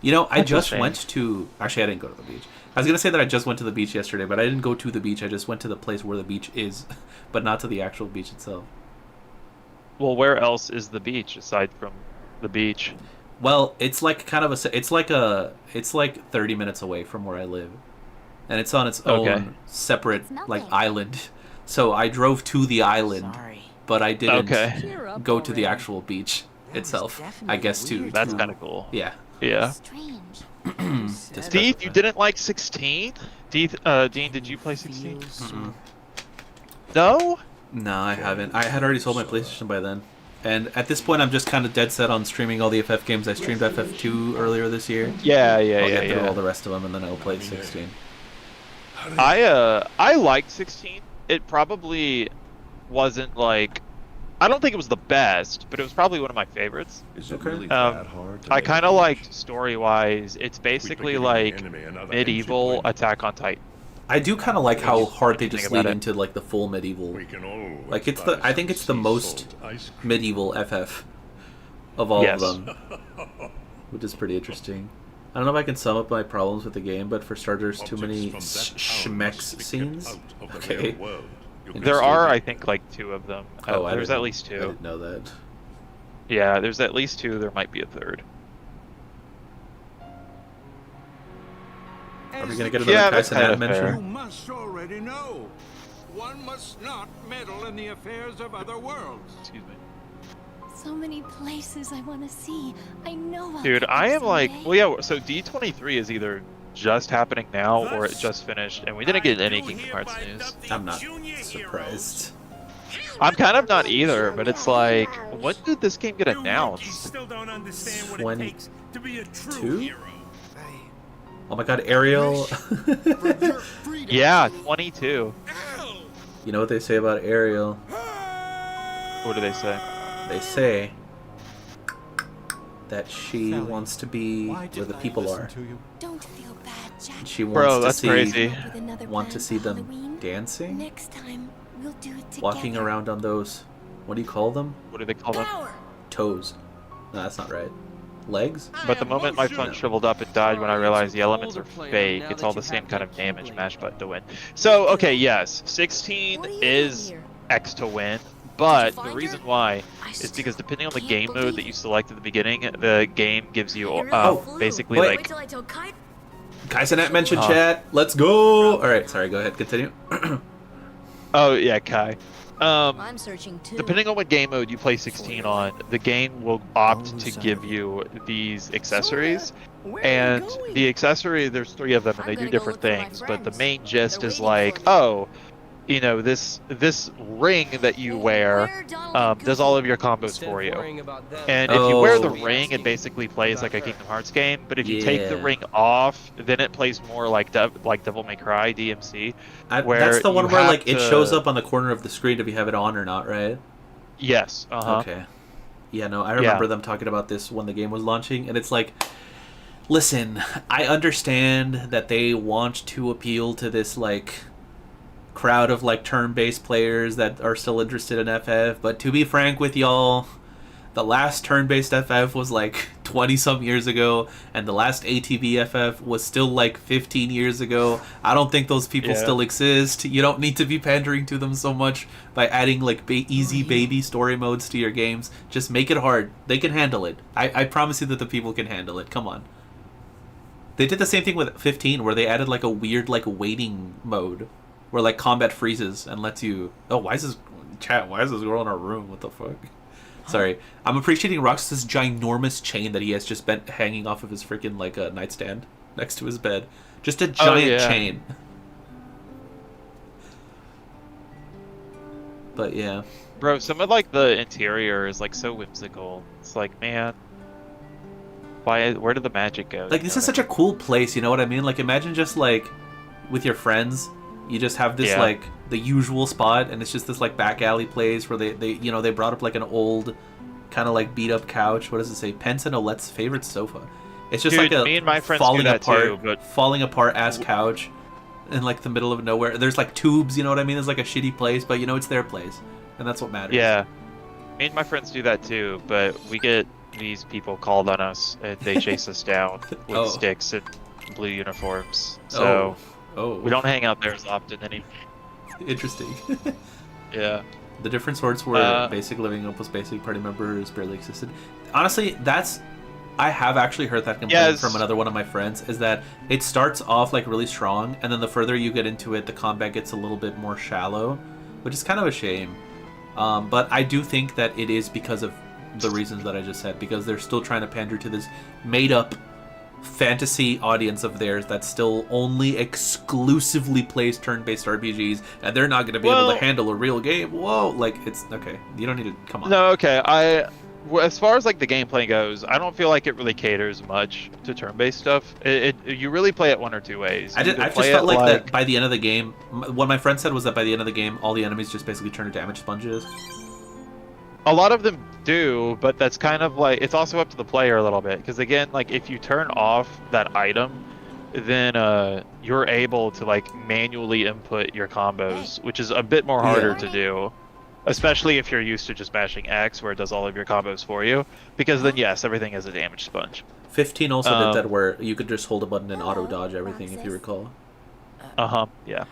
You know, I That's a just shame. went to... Actually, I didn't go to the beach. I was going to say that I just went to the beach yesterday, but I didn't go to the beach. I just went to the place where the beach is, but not to the actual beach itself. Well, where else is the beach aside from the beach? Well, it's like kind of a... It's like 30 minutes away from where I live. And it's on its Okay. own separate, It's like, melting. island. So I drove to the island, Sorry. but I didn't Okay. Cheer up go to the already. actual beach That was itself. I definitely guess to... weird. That's to- kind of cool. Yeah. Yeah. Strange. Just- Steve, you didn't like 16? Dean, did you play 16? Feels Mm-mm. No? No, I haven't. I had already sold my PlayStation by then. And at this point, I'm just kind of dead set on streaming all the FF games. I streamed FF2 earlier this year. Yeah, I'll get through all the rest of them, and then I'll play 16. I liked 16. It probably wasn't like, I don't think it was the best, but it was probably one of my favorites. Is it really that hard? I kind of liked story-wise. It's basically like medieval Attack on Titan. I do kind of like how hard they just lead into like the full medieval. Like it's I think it's the most medieval FF of all of them, which is pretty interesting. I don't know if I can sum up my problems with the game, but for starters, too many schmecks scenes. Okay. There are, I think, like 2 of them. There's at least 2. I didn't know that. Yeah, there's at least 2. There might be a third. Are we gonna get another Kaisenat mention? You must already know. One must not meddle in the affairs of other worlds. Excuse me. So many places I want to see. I know. Dude, I am like, well, yeah. So D23 is either just happening now or it just finished, and we didn't get any Kingdom Hearts news. I'm not surprised. I'm kind of not either, but it's like, when did this game get announced? 22? Oh my god, Ariel. Yeah, 22. You know what they say about Ariel? What do they say? They say that she wants to be where the people are. Don't feel bad, Jack. She wants Bro, to that's see, crazy. Want to see them dancing, Next time we'll do it together. walking around on those. What do you call them? What do they call them? Toes. No, that's not right. Legs? But the moment my phone shriveled up and died when I realized the elements are fake, it's all the same kind of damage, mash button to win. So, okay, yes, 16 is X to win, but the reason why is because depending on the game mode that you select at the beginning, the game gives you basically like... Kaisenat mentioned chat. Let's go! Alright, sorry, go ahead, continue. Oh, yeah, Kai. I'm searching too. Depending on what game mode you play 16 on, the game will opt to give you these accessories. And the accessory, there's 3 of them, and they do different things. But the main gist is like, oh, you know, this ring that you wear does all of your combos for you. And if you wear the ring, it basically plays like a Kingdom Hearts game. But if you take the ring off, then it plays more like Devil May Cry, DMC. That's the one where like it shows up on the corner of the screen if you have it on or not, right? Yes. Okay. Yeah, no, I remember them talking about this when the game was launching, and it's like, listen, I understand that they want to appeal to this like crowd of like turn-based players that are still interested in FF, but to be frank with y'all, the last turn-based FF was like 20-some years ago, and the last ATV FF was still like 15 years ago. I don't think those people still exist. You don't need to be pandering to them so much by adding like easy baby story modes to your games. Just make it hard. They can handle it. I promise you that the people can handle it. Come on. They did the same thing with 15, where they added like a weird like waiting mode where like combat freezes and lets you... Oh, why is this girl in our room? What the fuck? Sorry. I'm appreciating Roxas' ginormous chain that he has just been hanging off of his freaking like nightstand next to his bed. Just a giant chain. But yeah. Bro, some of like the interior is like so whimsical. It's like, man, where did the magic go? Like, this is such a cool place, you know what I mean? Like, imagine just like with your friends, you just have this like the usual spot, and it's just this like back alley place where they brought up like an old kind of like beat up couch. What does it say? Pence and Olette's favorite sofa. It's just like a me and my friends falling do that apart, too, but falling apart ass couch in like the middle of nowhere. There's like tubes, you know what I mean? It's like a shitty place, but you know it's their place, and that's what matters. Yeah, me and my friends do that too, but we get these people called on us, and they chase us down with sticks and blue uniforms. So. We don't hang out there as often anymore. Interesting. Yeah. The different sorts were basic living up with basic party members barely existed. Honestly, I have actually heard that complaint from another one of my friends, is that it starts off like really strong, and then the further you get into it, the combat gets a little bit more shallow, which is kind of a shame. But I do think that it is because of the reasons that I just said, because they're still trying to pander to this made-up fantasy audience of theirs that still only exclusively plays turn-based RPGs, and they're not going to be able to handle a real game. Whoa, like, it's okay. You don't need to come on. No, okay. as far as like the gameplay goes, I don't feel like it really caters much to turn-based stuff. You really play it one or two ways. I just felt like that by the end of the game. What my friend said was that by the end of the game, all the enemies just basically turn to damage sponges. A lot of them do, but that's kind of like, it's also up to the player a little bit. Because again, like if you turn off that item, then you're able to like manually input your combos, which is a bit more harder to do. Especially if you're used to just mashing X, where it does all of your combos for you. Because then, yes, everything is a damage sponge. 15 also did that where you could just hold a button and auto-dodge everything, if you recall. Uh-huh, yeah.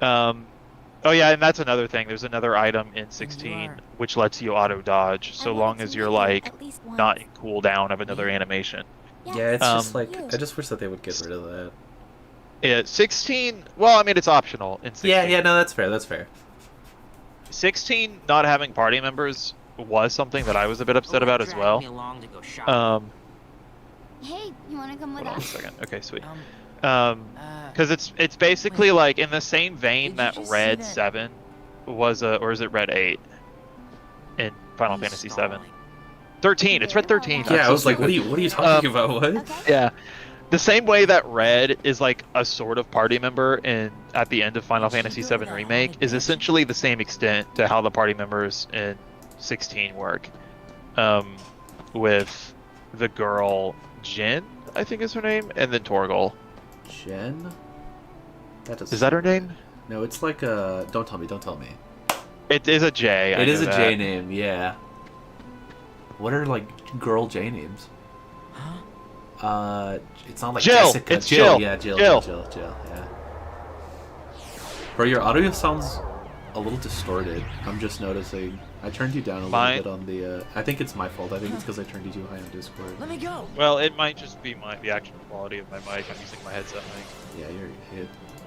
Oh yeah, and that's another thing. There's another item in 16 which lets you auto-dodge, so long as you're, like, not in cooldown of another animation. Yeah, it's just like, I just wish that they would get rid of that. Yeah, 16, well, I mean, it's optional in 16. Yeah, no, that's fair, that's fair. 16 not having party members was something that I was a bit upset about as well. Hey, you wanna come with Hold on a us? second. Okay, sweet. Because it's basically like in the same vein that Red 7 was or is it Red 8 in Final Fantasy 7? 13. It's Red 13. Yeah, I was like, what are you talking about? What? Okay. Yeah. The same way that Red is like a sort of party member at the end of Final Fantasy VII Remake is essentially the same extent to how the party members in 16 work. With the girl Jin, I think is her name, and then Torgal. Jen? Is that her name? No, it's like a... Don't tell me. It is a J. It is a J name, yeah. What are like girl J names? It's not like Jill. Jessica. It's Jill. Yeah, Jill. Jill. Yeah. Bro, your audio sounds a little distorted. I'm just noticing. I turned you down a little bit on the. I think it's my fault. I think it's because I turned you too high on Discord. Let me go. Well, it might just be the actual quality of my mic. I'm using my headset mic. Yeah,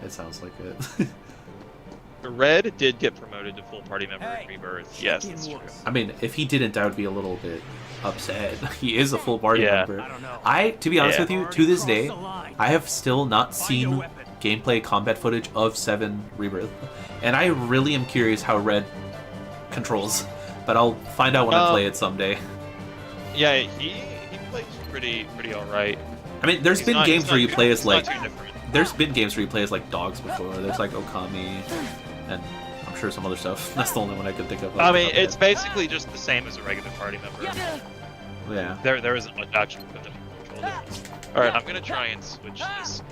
it sounds like it. Red did get promoted to full party member in Rebirth. Yes, that's true. I mean, if he didn't, I would be a little bit upset. He is a full party member. To be honest with you, to this day, I have still not seen gameplay combat footage of 7 Rebirth, and I really am curious how Red controls. But I'll find out when I play it someday. Yeah, he plays pretty alright. I mean, there's been games where you play as like. There's been games where you play as like dogs before. There's like Okami, and I'm sure some other stuff. That's the only one I could think of. I mean, it's basically just the same as a regular party member. Yeah. There isn't much actual control difference. All right, I'm gonna try and switch this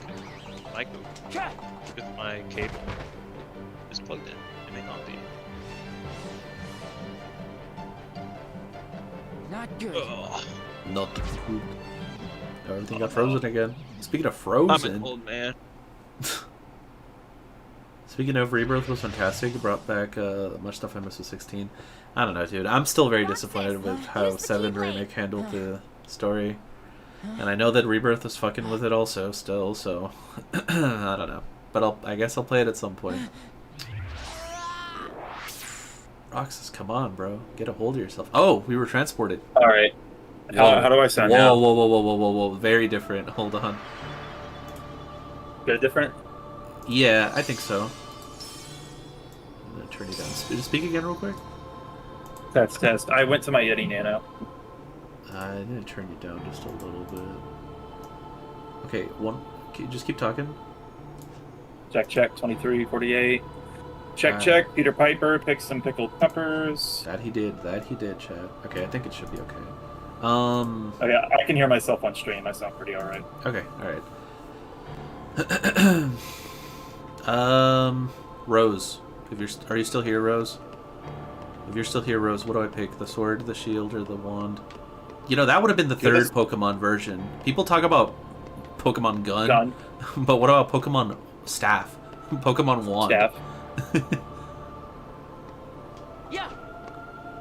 mic with my cable. It's plugged in. It may not be. Not good. Ugh. Not good. Everything got frozen again. Speaking of frozen, I'm an old man. Speaking of, Rebirth was fantastic. It brought back much stuff I missed with 16. I don't know, dude. I'm still very disappointed with how 7 Remake handled the story. And I know that Rebirth was fucking with it also, still, so... I don't know. But I guess I'll play it at some point. Roxas, come on, bro. Get a hold of yourself. Oh, we were transported. Alright. How do I sound now? Whoa. Very different. Hold on. Bit different? Yeah, I think so. I'm gonna turn you down. Speak again real quick. Test. I went to my Yeti Nano. I'm gonna turn you down just a little bit. Okay, just keep talking. Check. 2348. Check. Peter Piper picks some pickled peppers. That he did, chat. Okay, I think it should be okay. Oh yeah, I can hear myself on stream. I sound pretty alright. Okay, alright. Rose. Are you still here, Rose? If you're still here, Rose, what do I pick? The sword, the shield, or the wand? You know, that would have been the third Pokemon version. People talk about Pokemon Gun. But what about Pokemon Staff? Pokemon Wand? Staff. Yeah.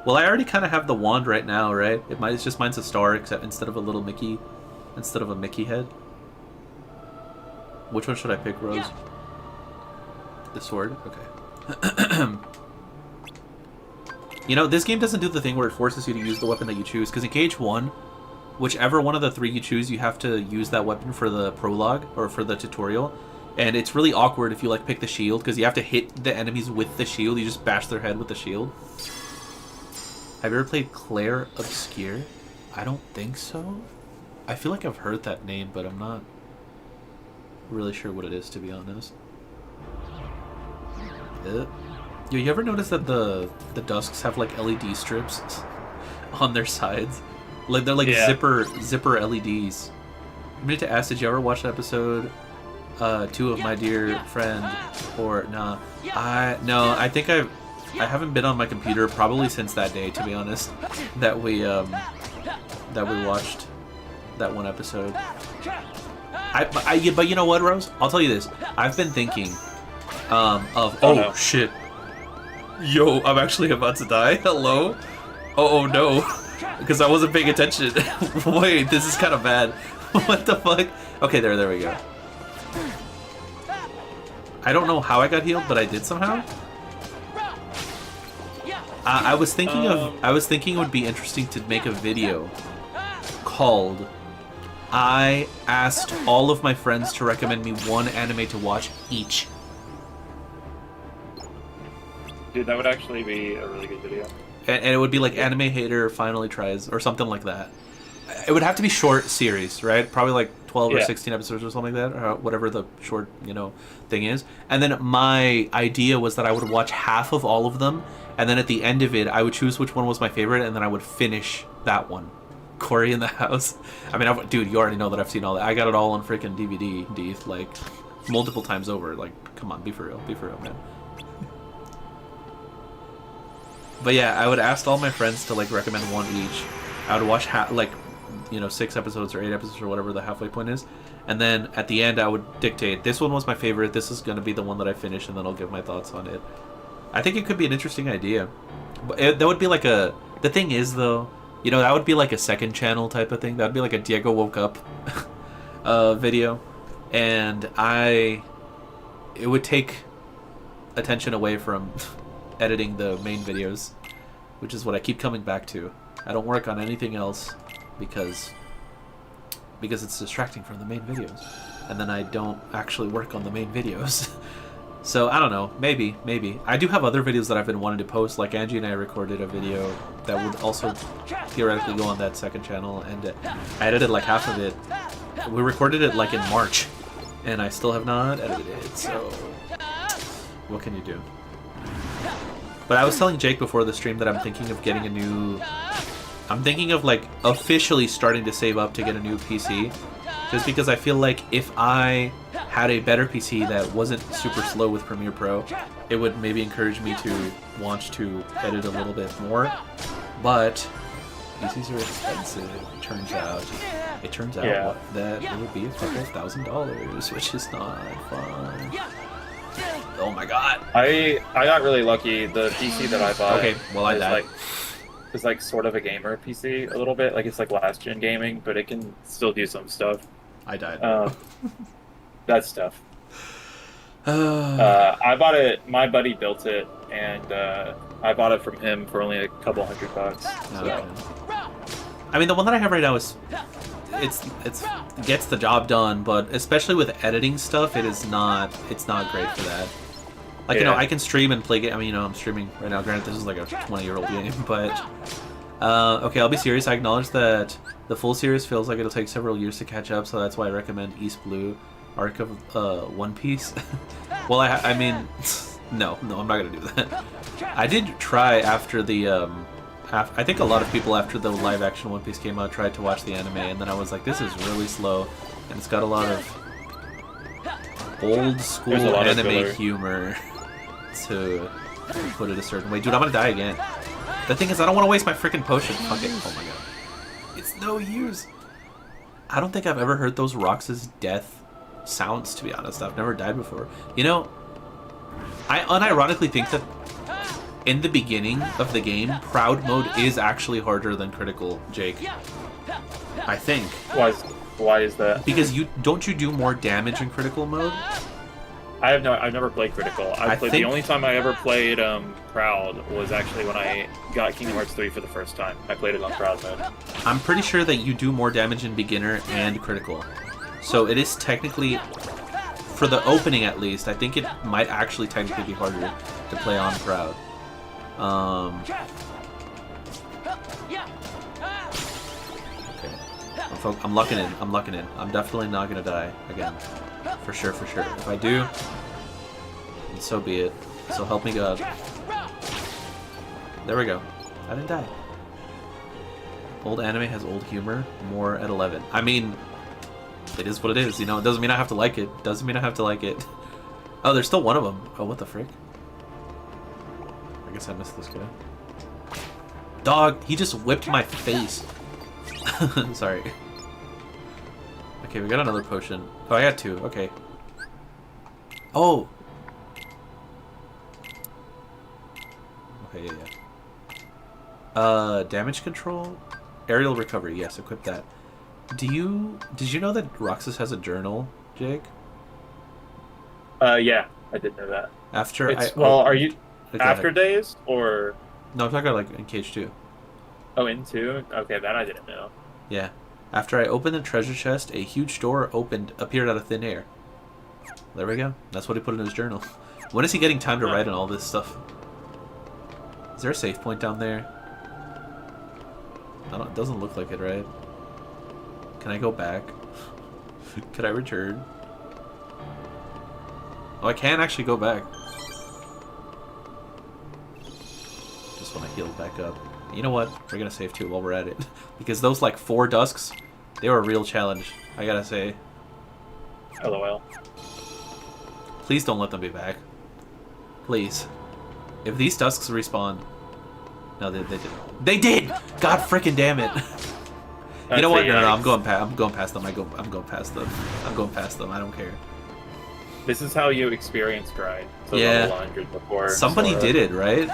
Well, I already kind of have the wand right now, right? It's just mine's a star, except instead of a little Mickey, instead of a Mickey head. Which one should I pick, Rose? Yeah. The sword? Okay. You know, this game doesn't do the thing where it forces you to use the weapon that you choose, because in KH1, whichever one of the 3 you choose, you have to use that weapon for the prologue, or for the tutorial. And it's really awkward if you, like, pick the shield, because you have to hit the enemies with the shield. You just bash their head with the shield. Have you ever played Claire Obscure? I don't think so. I feel like I've heard that name, but I'm not really sure what it is, to be honest. Yo, you ever notice that the Dusks have like LED strips on their sides? Like they're like zipper LEDs. I meant to ask, did you ever watch the episode 2 of My Dear Friend? Or nah? I think I haven't been on my computer probably since that day, to be honest. That we watched that one episode. But you know what, Rose? I'll tell you this. I've been thinking no. Shit. Yo, I'm actually about to die. Hello? Oh no. Because I wasn't paying attention. Wait, this is kind of bad. What the fuck? Okay, there we go. I don't know how I got healed, but I did somehow. I was thinking it would be interesting to make a video called I asked all of my friends to recommend me one anime to watch each. Dude, that would actually be a really good video. And it would be like Anime Hater Finally Tries or something like that. It would have to be short series, right? Probably like 12 or 16 episodes or something like that, or whatever the short, thing is. And then my idea was that I would watch half of all of them, and then at the end of it, I would choose which one was my favorite, and then I would finish that one. Corey in the House. I mean, dude, you already know that I've seen all that. I got it all on freaking DVD, Deeth, like, multiple times over. Like, come on, be for real, man. But yeah, I would ask all my friends to like recommend one each. I would watch 6 episodes or 8 episodes or whatever the halfway point is, and then at the end I would dictate, this one was my favorite, this is going to be the one that I finish, and then I'll give my thoughts on it. I think it could be an interesting idea. But that would be like the thing is though, that would be like a second channel type of thing. That would be like a Diego Woke Up video, and it would take attention away from editing the main videos, which is what I keep coming back to. I don't work on anything else because it's distracting from the main videos, and then I don't actually work on the main videos. So I don't know, maybe I do have other videos that I've been wanting to post. Like Angie and I recorded a video that would also theoretically go on that second channel, and I edited like half of it. We recorded it like in March, and I still have not edited it, so what can you do? But I was telling Jake before the stream that I'm thinking of getting I'm thinking of like officially starting to save up to get a new PC, just because I feel like if I had a better PC that wasn't super slow with Premiere Pro, it would maybe encourage me to want to edit a little bit more. But PCs are expensive, it turns out. That it would be a couple $1,000s, which is not fun. Oh my god. I got really lucky. The PC that I bought I died. It's like sort of a gamer PC a little bit. Like it's like last gen gaming, but it can still do some stuff. I died. That stuff. I bought it. My buddy built it, and I bought it from him for only a couple $100. So. Okay. I mean, the one that I have right now is it gets the job done, but especially with editing stuff, it's not great for that. Like, I can stream and play game. I mean, I'm streaming right now. Granted, this is like a 20-year-old game, but okay, I'll be serious. I acknowledge that the full series feels like it'll take several years to catch up, so that's why I recommend East Blue Arc of One Piece. Well, I mean, no, I'm not gonna do that. I did try after the I think a lot of people after the live-action One Piece came out tried to watch the anime, and then I was like, this is really slow, and it's got a lot of old school anime humor to put it a certain way. Dude, I'm gonna die again. The thing is, I don't want to waste my freaking potion. Fuck it. Oh my god. It's no use. I don't think I've ever heard those Rox's death sounds, to be honest. I've never died before. I unironically think that in the beginning of the game, Proud Mode is actually harder than Critical, Jake. I think. Why is that? Because you do more damage in Critical Mode? I've never played Critical. The only time I ever played Proud was actually when I got Kingdom Hearts 3 for the first time. I played it on Proud Mode. I'm pretty sure that you do more damage in Beginner and Critical. So it is technically, for the opening at least, I think it might actually technically be harder to play on Proud. Okay. I'm lucking in. I'm lucking in. I'm definitely not gonna die again. For sure, for sure. If I do, then so be it. So help me God. There we go. I didn't die. Old anime has old humor. More at 11. I mean, it is what it is. You know, it doesn't mean I have to like it. Doesn't mean I have to like it. Oh, there's still one of them. Oh, what the frick? I guess I missed this guy. Dog, he just whipped my face. Sorry. Okay, we got another potion. Oh, I got 2. Okay. Oh! Okay, yeah. Damage control? Aerial recovery, yes, equip that. Did you know that Roxas has a journal, Jake? Yeah, I did know that. After are you okay, after days or? No, I'm talking about like in Cage 2. Oh, in 2? Okay, that I didn't know. Yeah. After I opened the treasure chest, a huge door appeared out of thin air. There we go. That's what he put in his journal. When is he getting time to write on all this stuff? Is there a save point down there? It doesn't look like it, right? Can I go back? Can I return? Oh, I can actually go back. Just when I healed back up. You know what? We're gonna save too while we're at it. Because those like 4 dusks, they were a real challenge, I gotta say. LOL. Please don't let them be back. Please. If these dusks respawn... No, they didn't. They did! God freaking damn it! You know what? No, I'm going past them. I'm going past them. I'm going past them. I don't care. This is how you experience grind. So yeah. level 100 before. Somebody did it, right?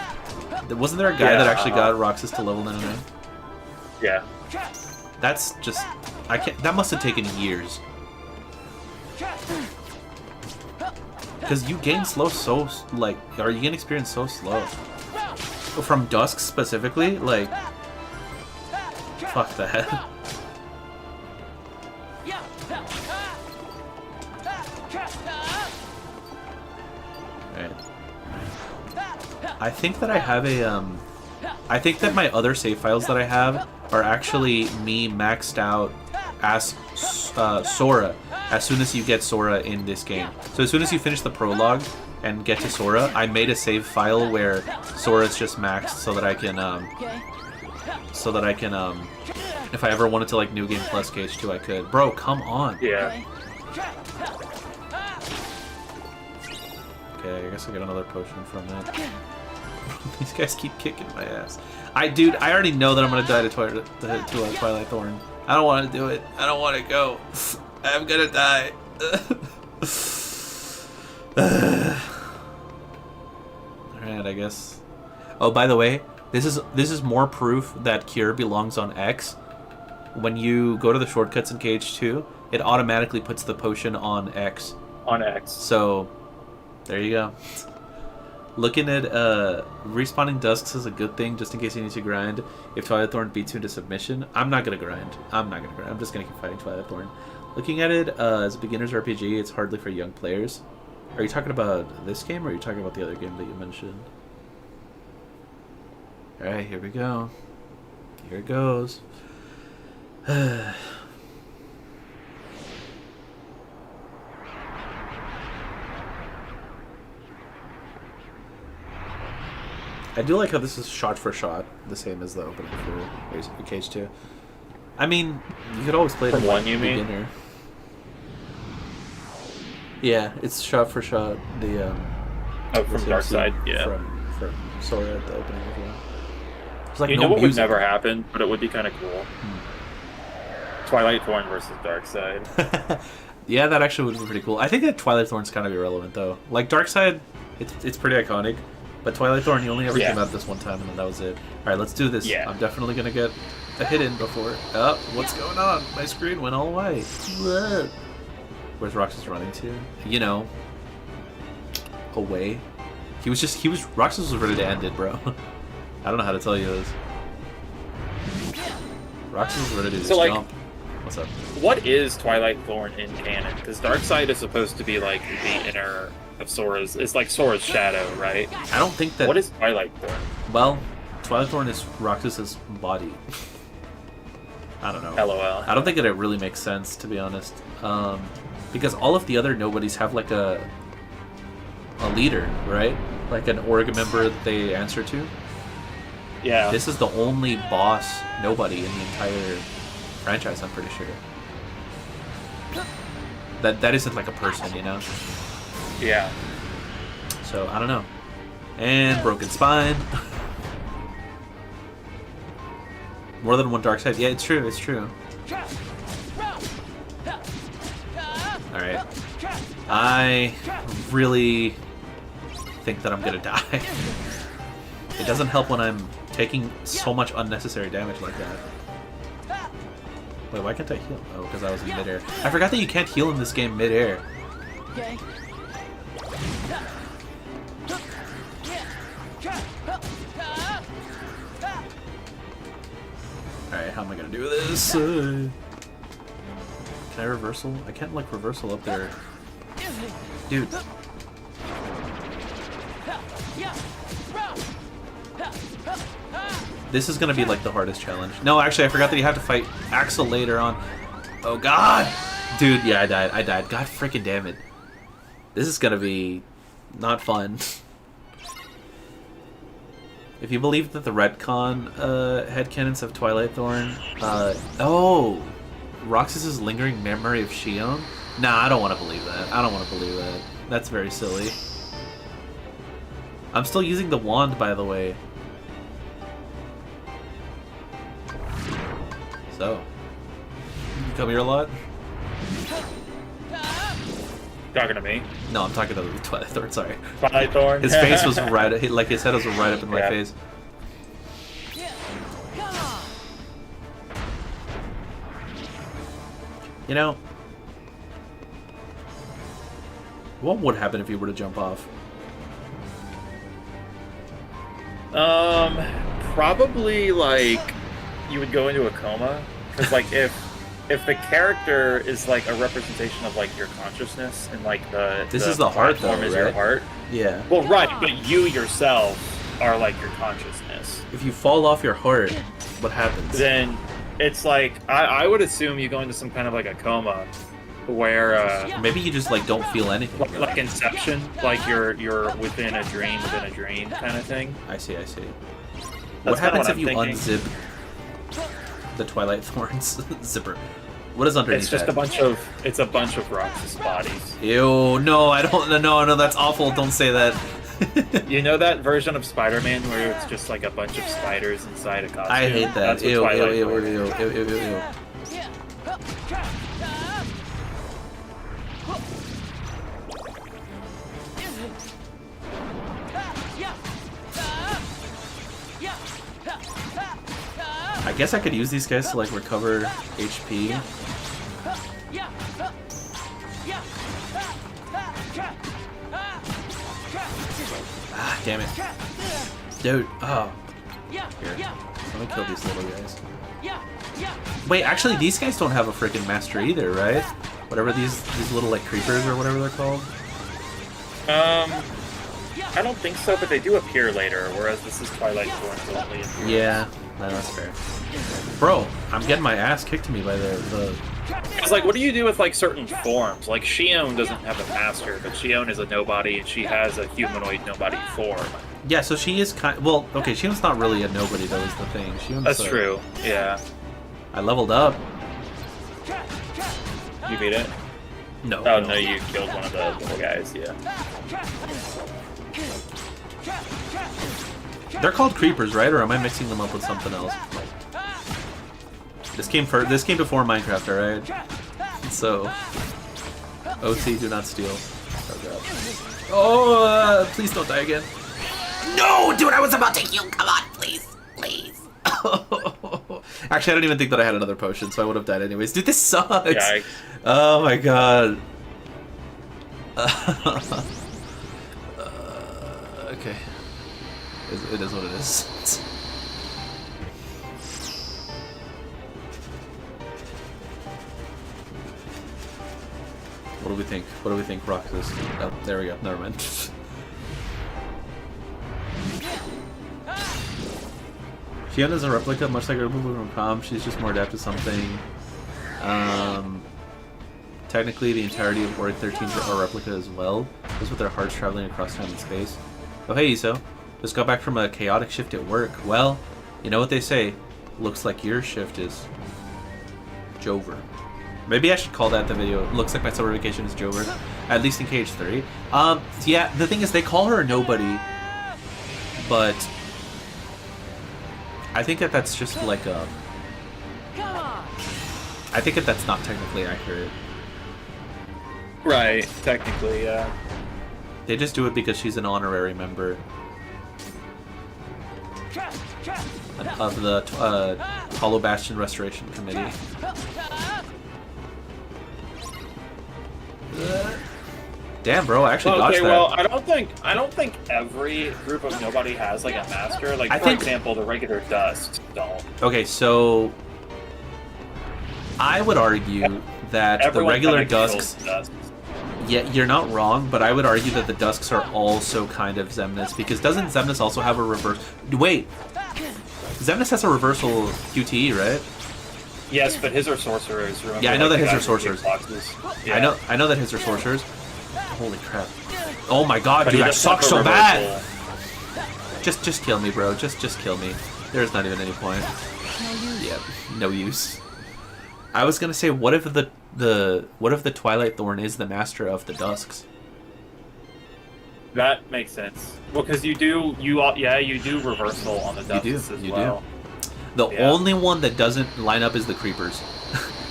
Wasn't there a guy that actually got Roxas to level 99? Yeah. That's just... I can't... That must have taken years. Because you gain slow so... Like... Or you gain experience so slow. From Dusk specifically? Like... Fuck that. Alright. I think that I have a, I think that my other save files that I have are actually me maxed out as Sora as soon as you get Sora in this game. So as soon as you finish the prologue and get to Sora, I made a save file where Sora's just maxed so that I can, if I ever wanted to like New Game Plus Cage 2, I could. Bro, come on. Yeah. Okay, I guess I get another potion from that. These guys keep kicking my ass. Dude, I already know that I'm gonna die to Twilight Thorn. I don't want to do it. I don't want to go. I'm gonna die. Alright, I guess. Oh, by the way, this is more proof that Cure belongs on X. When you go to the shortcuts in Cage 2, it automatically puts the potion on X. On X. So, there you go. Looking at respawning Dusks is a good thing, just in case you need to grind. If Twilight Thorn beats you into submission, I'm not gonna grind. I'm just gonna keep fighting Twilight Thorn. Looking at it as a beginner's RPG, it's hardly for young players. Are you talking about this game, or are you talking about the other game that you mentioned? Alright, here we go. Here it goes. I do like how this is shot for shot, the same as the opening for Cage 2. I mean, you could always play it from in one, you mean? beginner. Yeah, it's shot for shot. The from Dark Side, yeah. From Sora at the opening of one. It's like you no know what music. would never happen, but it would be kind of cool. Twilight Thorn versus Dark Side. Yeah, that actually would be pretty cool. I think that Twilight Thorn's kind of irrelevant though. Like Dark Side, it's pretty iconic. But Twilight Thorn, he only ever came out this one time, and then that was it. Alright, let's do this. Yeah. I'm definitely going to get a hit in before... Oh, what's going on? My screen went all white. Where's Roxas running to? You know. Away. Roxas was ready to end it, bro. I don't know how to tell you this. Roxas was ready to just jump. What's up? What is Twilight Thorn in canon? Because Dark Side is supposed to be like the inner... of Sora's. It's like Sora's shadow, right? I don't think that... What is Twilight Thorn? Well, Twilight Thorn is Roxas's body. I don't know. LOL. I don't think that it really makes sense, to be honest. Because all of the other nobodies have like a leader, right? Like an org member that they answer to. Yeah. This is the only boss nobody in the entire franchise, I'm pretty sure. That isn't like a person, you know? Yeah. So, I don't know. And broken spine. More than one dark side. Yeah, it's true, it's true. Alright. I really think that I'm gonna die. It doesn't help when I'm taking so much unnecessary damage like that. Wait, why can't I heal? Oh, because I was in midair. I forgot that you can't heal in this game midair. Okay. Alright, how am I gonna do this? Can I reversal? I can't like reversal up there. Dude. This is gonna be like the hardest challenge. No, actually I forgot that you have to fight Axel later on. Oh god! Dude, yeah, I died. God freaking damn it. This is gonna be not fun. If you believe that the retcon headcanons of Twilight Thorn, oh, Roxas's lingering memory of Shion? Nah, I don't want to believe that. I don't want to believe that. That's very silly. I'm still using the wand, by the way. So, you come here a lot? Talking to me. No, I'm talking to the Twilight Thorn, sorry. Twilight Thorn. His face was right, like his head was right up in my face. You know, what would happen if you were to jump off? Probably like you would go into a coma, because like if the character is like a representation of like your consciousness and like this is the heart though, is right? your heart. Yeah. Well, right, but you yourself are like your consciousness. If you fall off your heart, what happens? Then it's like I would assume you go into some kind of like a coma, where maybe you just like don't feel anything. like Inception, like you're within a dream kind of thing. I see. That's What happens if I'm you thinking. unzip the Twilight Thorn's zipper? What is underneath It's just that? it's a bunch of Roxas bodies. Ew, no, I don't, no, that's awful, don't say that. You know that version of Spider-Man where it's just like a bunch of spiders inside a costume? I hate that. That's what Ew. Twilight Thorn is. I guess I could use these guys to like recover HP. Ah, damn it. Dude, oh. Here, let me kill these little guys. Wait, actually these guys don't have a freaking master either, right? Whatever these little like creepers or whatever they're called. I don't think so, but they do appear later, whereas this is Twilight Thorn only appears. Yeah, no, that's fair. Bro, I'm getting my ass kicked to me by the... It's like, what do you do with like certain forms? Like Shion doesn't have a master, but Shion is a nobody, and she has a humanoid nobody form. Yeah, so she is kind. Well, okay, Shion's not really a nobody though. Is the thing. Shion's That's true. Yeah. I leveled up. You beat it? No. Oh no, you killed one of the little guys. Yeah. They're called creepers, right? Or am I mixing them up with something else? This came before Minecraft, alright? So, OT, do not steal. Oh god. Oh, please don't die again. No, dude, I was about to heal. Come on, please, please. Actually, I don't even think that I had another potion, so I would have died anyways. Dude, this sucks. Yikes. Oh my god. Okay. It is what it is. What do we think? What do we think Roxas? Oh, there we go. Never mind. Fiona's a replica, much like her from Com. She's just more adept at something. Technically, the entirety of Warrior 13 are a replica as well, just with their hearts traveling across time and space. Oh, hey, Iso. Just got back from a chaotic shift at work. Well, you know what they say. Looks like your shift is Jover. Maybe I should call that the video. Looks like my summer vacation is Jover. At least in KH3. Yeah, the thing is, they call her a nobody, but I think that that's just like a... I think that that's not technically accurate. Right, technically, yeah. They just do it because she's an honorary member of the Hollow Bastion Restoration Committee. Damn, bro, I actually dodged that. Well, I don't think every group of nobody has like a master. Like, for example, the regular Dust don't. Okay, so I would argue that the regular Dusks. Yeah, you're not wrong, but I would argue that the Dusks are also kind of Xemnas, because doesn't Xemnas also have a reverse... Wait! Xemnas has a reversal QTE, right? Yes, but his are sorcerers. Remember, yeah, I know like, that his are sorcerers. Yeah. I know that his are sorcerers. Holy crap. Oh my god, dude, I suck so bad! Just kill me, bro. Just kill me. There's not even any point. Yeah, no use. I was gonna say, what if the Twilight Thorn is the master of the Dusks? That makes sense. Well, because you do reversal on the Dusks as well. The only one that doesn't line up is the Creepers.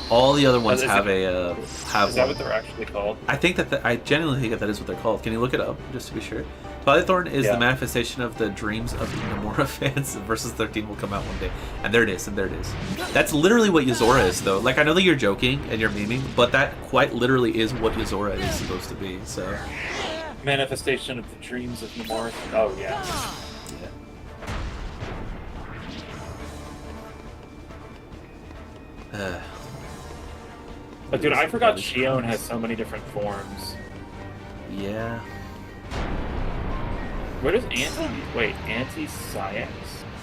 All the other ones have a have. Is that what they're actually called? I think that I genuinely think that is what they're called. Can you look it up just to be sure? Twilight Thorn is the manifestation of the dreams of the Nomura fans. Versus 13 will come out one day, and there it is, and there it is. That's literally what Yozora is, though. Like, I know that you're joking and you're memeing, but that quite literally is what Yozora is supposed to be. So, manifestation of the dreams of Nomura. Oh yeah. But dude, I forgot Shion has so many different forms. Yeah. Where does Anti-Science?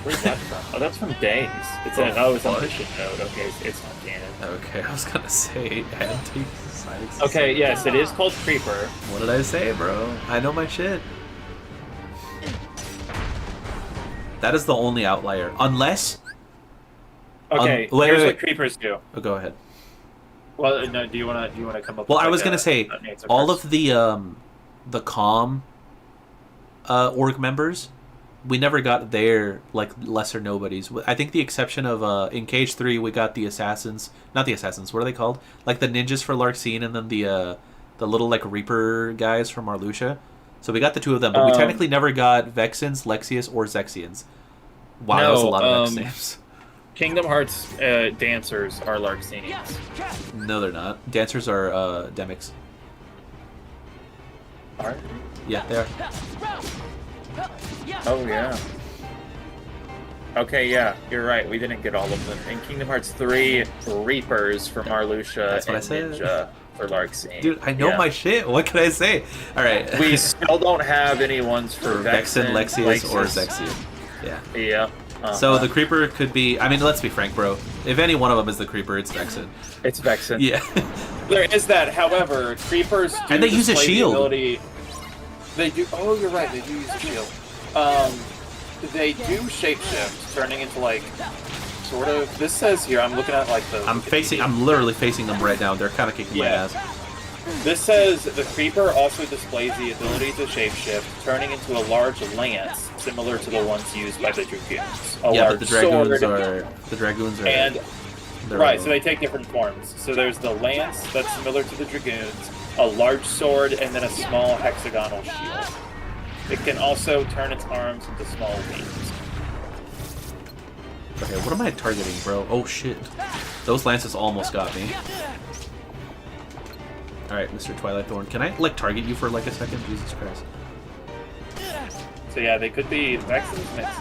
Where's that from? Oh, that's from Days. It's on Mission Node. Okay, it's not canon. Okay, I was gonna say Anti-Science. Okay, yes, it is called Creeper. What did I say, bro? I know my shit. That is the only outlier. Unless... Okay, here's what Creepers do. Oh, go ahead. Well, no, do you wanna come up? Well, with I was gonna say all of the Calm org members, we never got their like lesser nobodies. I think the exception of in Cage 3 we got the assassins, not the assassins. What are they called? Like the ninjas for Larxene, and then the little like Reaper guys from Marluxia. So we got the two of them, but we technically never got Vexens, Lexius, or Zexians. Wow, that was a lot of Vex names. Kingdom Hearts dancers are Larxenians. No, they're not. Dancers are Demics. Are they? Yeah, they are. Oh, yeah. Okay, yeah, you're right. We didn't get all of them. In Kingdom Hearts 3, Reapers for Marluxia and Ninja for Larxene. Dude, I know my shit. What can I say? All right. We still don't have any ones for Vexen, Lexius, or Zexian. Yeah. Yeah. So the Creeper could be... I mean, let's be frank, bro. If any one of them is the Creeper, it's Vexen. It's Vexen. Yeah. There is that. However, Creepers do and they use a shield. They do... Oh, you're right. They do use a shield. They do shapeshift, turning into, like, sort of... This says here, I'm looking at, like, the... I'm literally facing them right now. They're kind of kicking my ass. This says the Creeper also displays the ability to shapeshift, turning into a large lance, similar to the ones used by the Dragoons. But the Dragoons are... And, right, so they take different forms. So there's the lance, that's similar to the Dragoons, a large sword, and then a small hexagonal shield. It can also turn its arms into small wings. Okay, what am I targeting, bro? Oh, shit. Those lances almost got me. Alright, Mr. Twilight Thorn. Can I, like, target you for, like, a second? Jesus Christ. So, yeah, they could be Vexens mixed.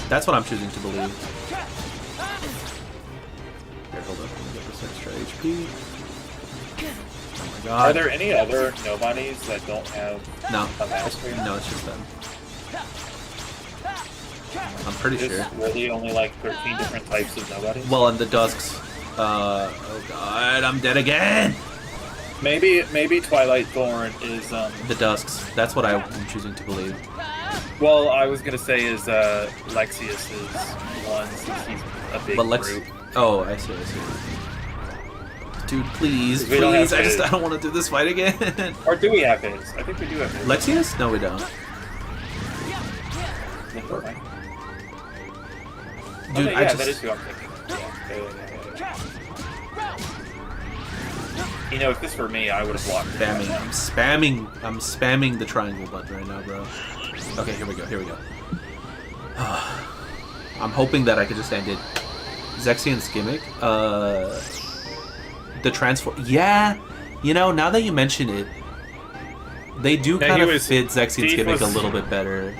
That's what I'm choosing to believe. Here, hold up. Let me get this extra HP. Oh my god. Are there any other nobodies that don't have no. a mastery? No, it's just them. I'm pretty sure. There's really only like 13 different types of nobodies. Well, and the Dusks. Oh god, I'm dead again! Maybe Twilight Thorn is The Dusks. That's what I'm choosing to believe. well, I was gonna say is Lexius's one since he's a big group. Oh, I see. Dude, please. We don't have I his. don't want to do this fight again. Or do we have his? I think we do have his. Lexius? No, we don't. Dude, Okay, I yeah, just... that is who I'm thinking. Yeah. You know, if this were me, I would have blocked it. I'm spamming the triangle button right now, bro. Okay, here we go. I'm hoping that I could just end it. Zexian's gimmick? The transform... Yeah! You know, now that you mention it, they do kind of fit Zexian's gimmick a little bit better.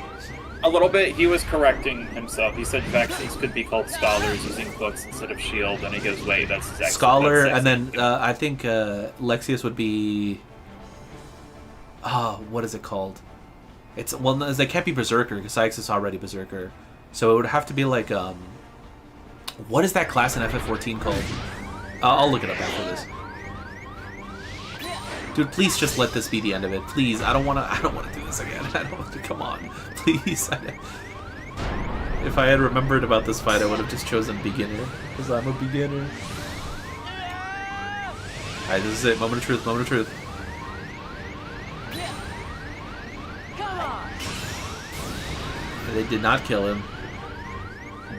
A little bit. He was correcting himself. He said Vexians could be called scholars using books instead of shield, and he goes, wait, that's Zexian. Scholar, and then I think Lexius would be... what is it called? Well, they can't be Berserker, because Sykes is already Berserker. So it would have to be like, what is that class in FF14 called? I'll look it up after this. Dude, please just let this be the end of it. Please, I don't want to do this again. I don't want to, come on. Please. If I had remembered about this fight, I would have just chosen beginner, because I'm a beginner. Alright, this is it. Moment of truth. They did not kill him.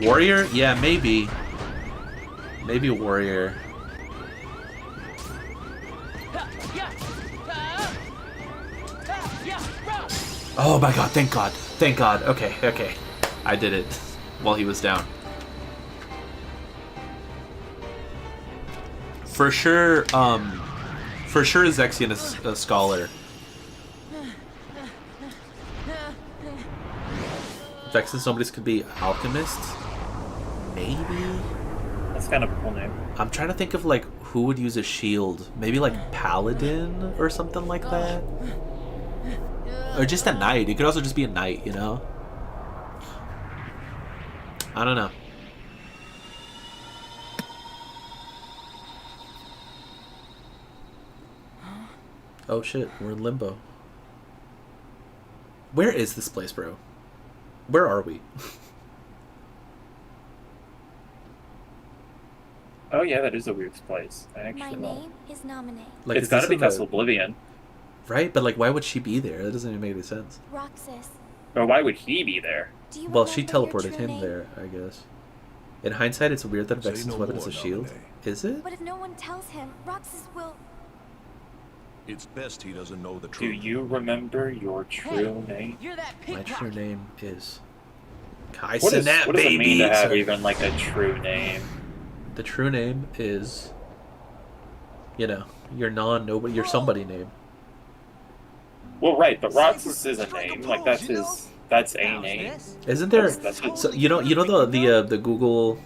Warrior? Yeah, maybe. Maybe warrior. Oh my god, thank god. Okay. I did it while he was down. For sure Zexian is a scholar. Vex and somebody's could be alchemists? Maybe? That's kind of a cool name. I'm trying to think of like who would use a shield. Maybe like paladin or something like that? Or just a knight. It could also just be a knight, you know? I don't know. Oh shit, we're in limbo. Where is this place, bro? Where are we? Oh yeah, that is a weird place. My name is Nominee. Like, it's gotta be Castle Oblivion. Right? But like, why would she be there? That doesn't even make any sense. Roxas. Or why would he be there? Well, she teleported him there, I guess. In hindsight, it's weird that Vex's weapon is a shield. Is it? But if no one tells him, Roxas will... It's best he doesn't know the Do truth. you remember your true name? My true name is... What does it mean to have even like a true name? The true name is... You know, your somebody name. Well, right, but Roxas is a name. Like that's a name. Isn't there? That's so, you know the Google,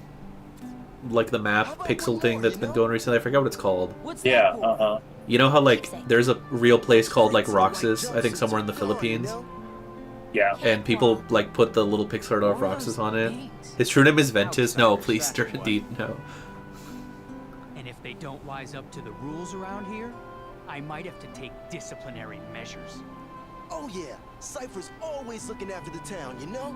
like the map pixel thing that's been going recently. I forgot what it's called. Yeah. You know how like there's a real place called like Roxas, I think somewhere in the Philippines. Yeah. And people like put the little pixel art of Roxas on it. His true name is Ventus. No, please, indeed, no. And if they don't wise up to the rules around here, I might have to take disciplinary measures. Oh yeah, Cypher's always looking after the town, you know?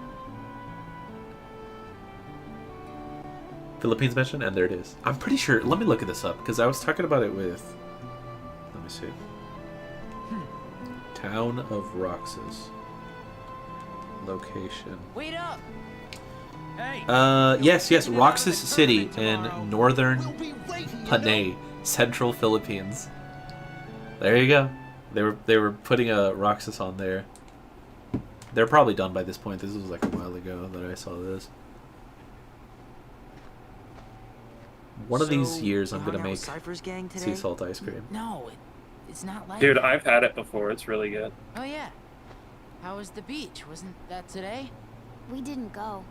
Philippines mention, and there it is. I'm pretty sure. Let me look at this up because I was talking about it with. Let me see. Town of Roxas. Location. Wait up. Hey. Yes, Roxas City in northern Panay, central Philippines. There you go. They were putting a Roxas on there. They're probably done by this point. This was like a while ago that I saw this. One of these years, I'm gonna make sea salt ice cream. No, it's not like. Dude, I've had it before. It's really good. Oh yeah. How was the beach? Wasn't that today? We didn't go.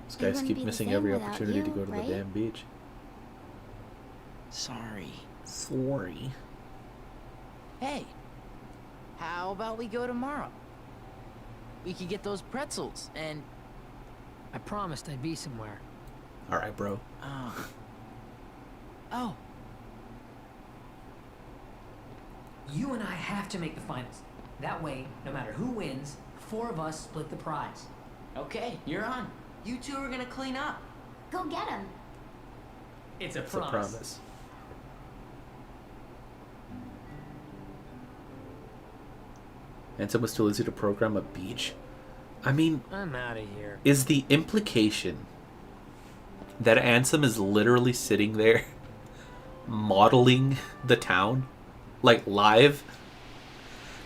These guys keep missing every opportunity to go to right? the damn beach. Sorry. Hey, how about we go tomorrow? We could get those pretzels and I promised I'd be somewhere. All right, bro. Oh. You and I have to make the finals. That way, no matter who wins, 4 of us split the prize. Okay, you're on. You 2 are gonna clean up. Go get him. It's a It's a promise. Ansem was too lazy to program a beach. I mean, I'm out of here. is the implication that Ansem is literally sitting there modeling the town, like live?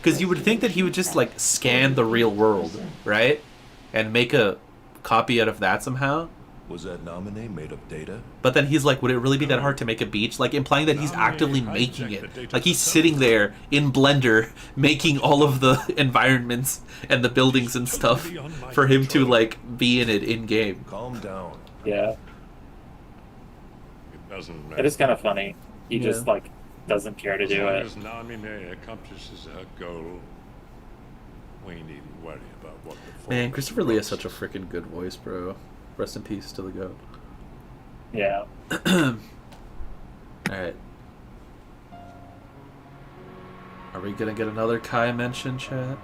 Because you would think that he would just like scan the real world, right? And make a copy out of that somehow. Was that nominee made of data? But then he's like, would it really be that hard to make a beach? Like implying that he's actively making it. Like he's sitting there in Blender making all of the environments and the buildings and stuff for him to like be in it in game. Calm down. Yeah. It doesn't matter. It is kind of funny. He just like doesn't care to do it. As long as nominee accomplishes her goal, we needn't worry about what the Man, Christopher Lee has such a freaking good voice, bro. Rest in peace to the goat. Yeah. Alright. Are we gonna get another Kai mention, chat?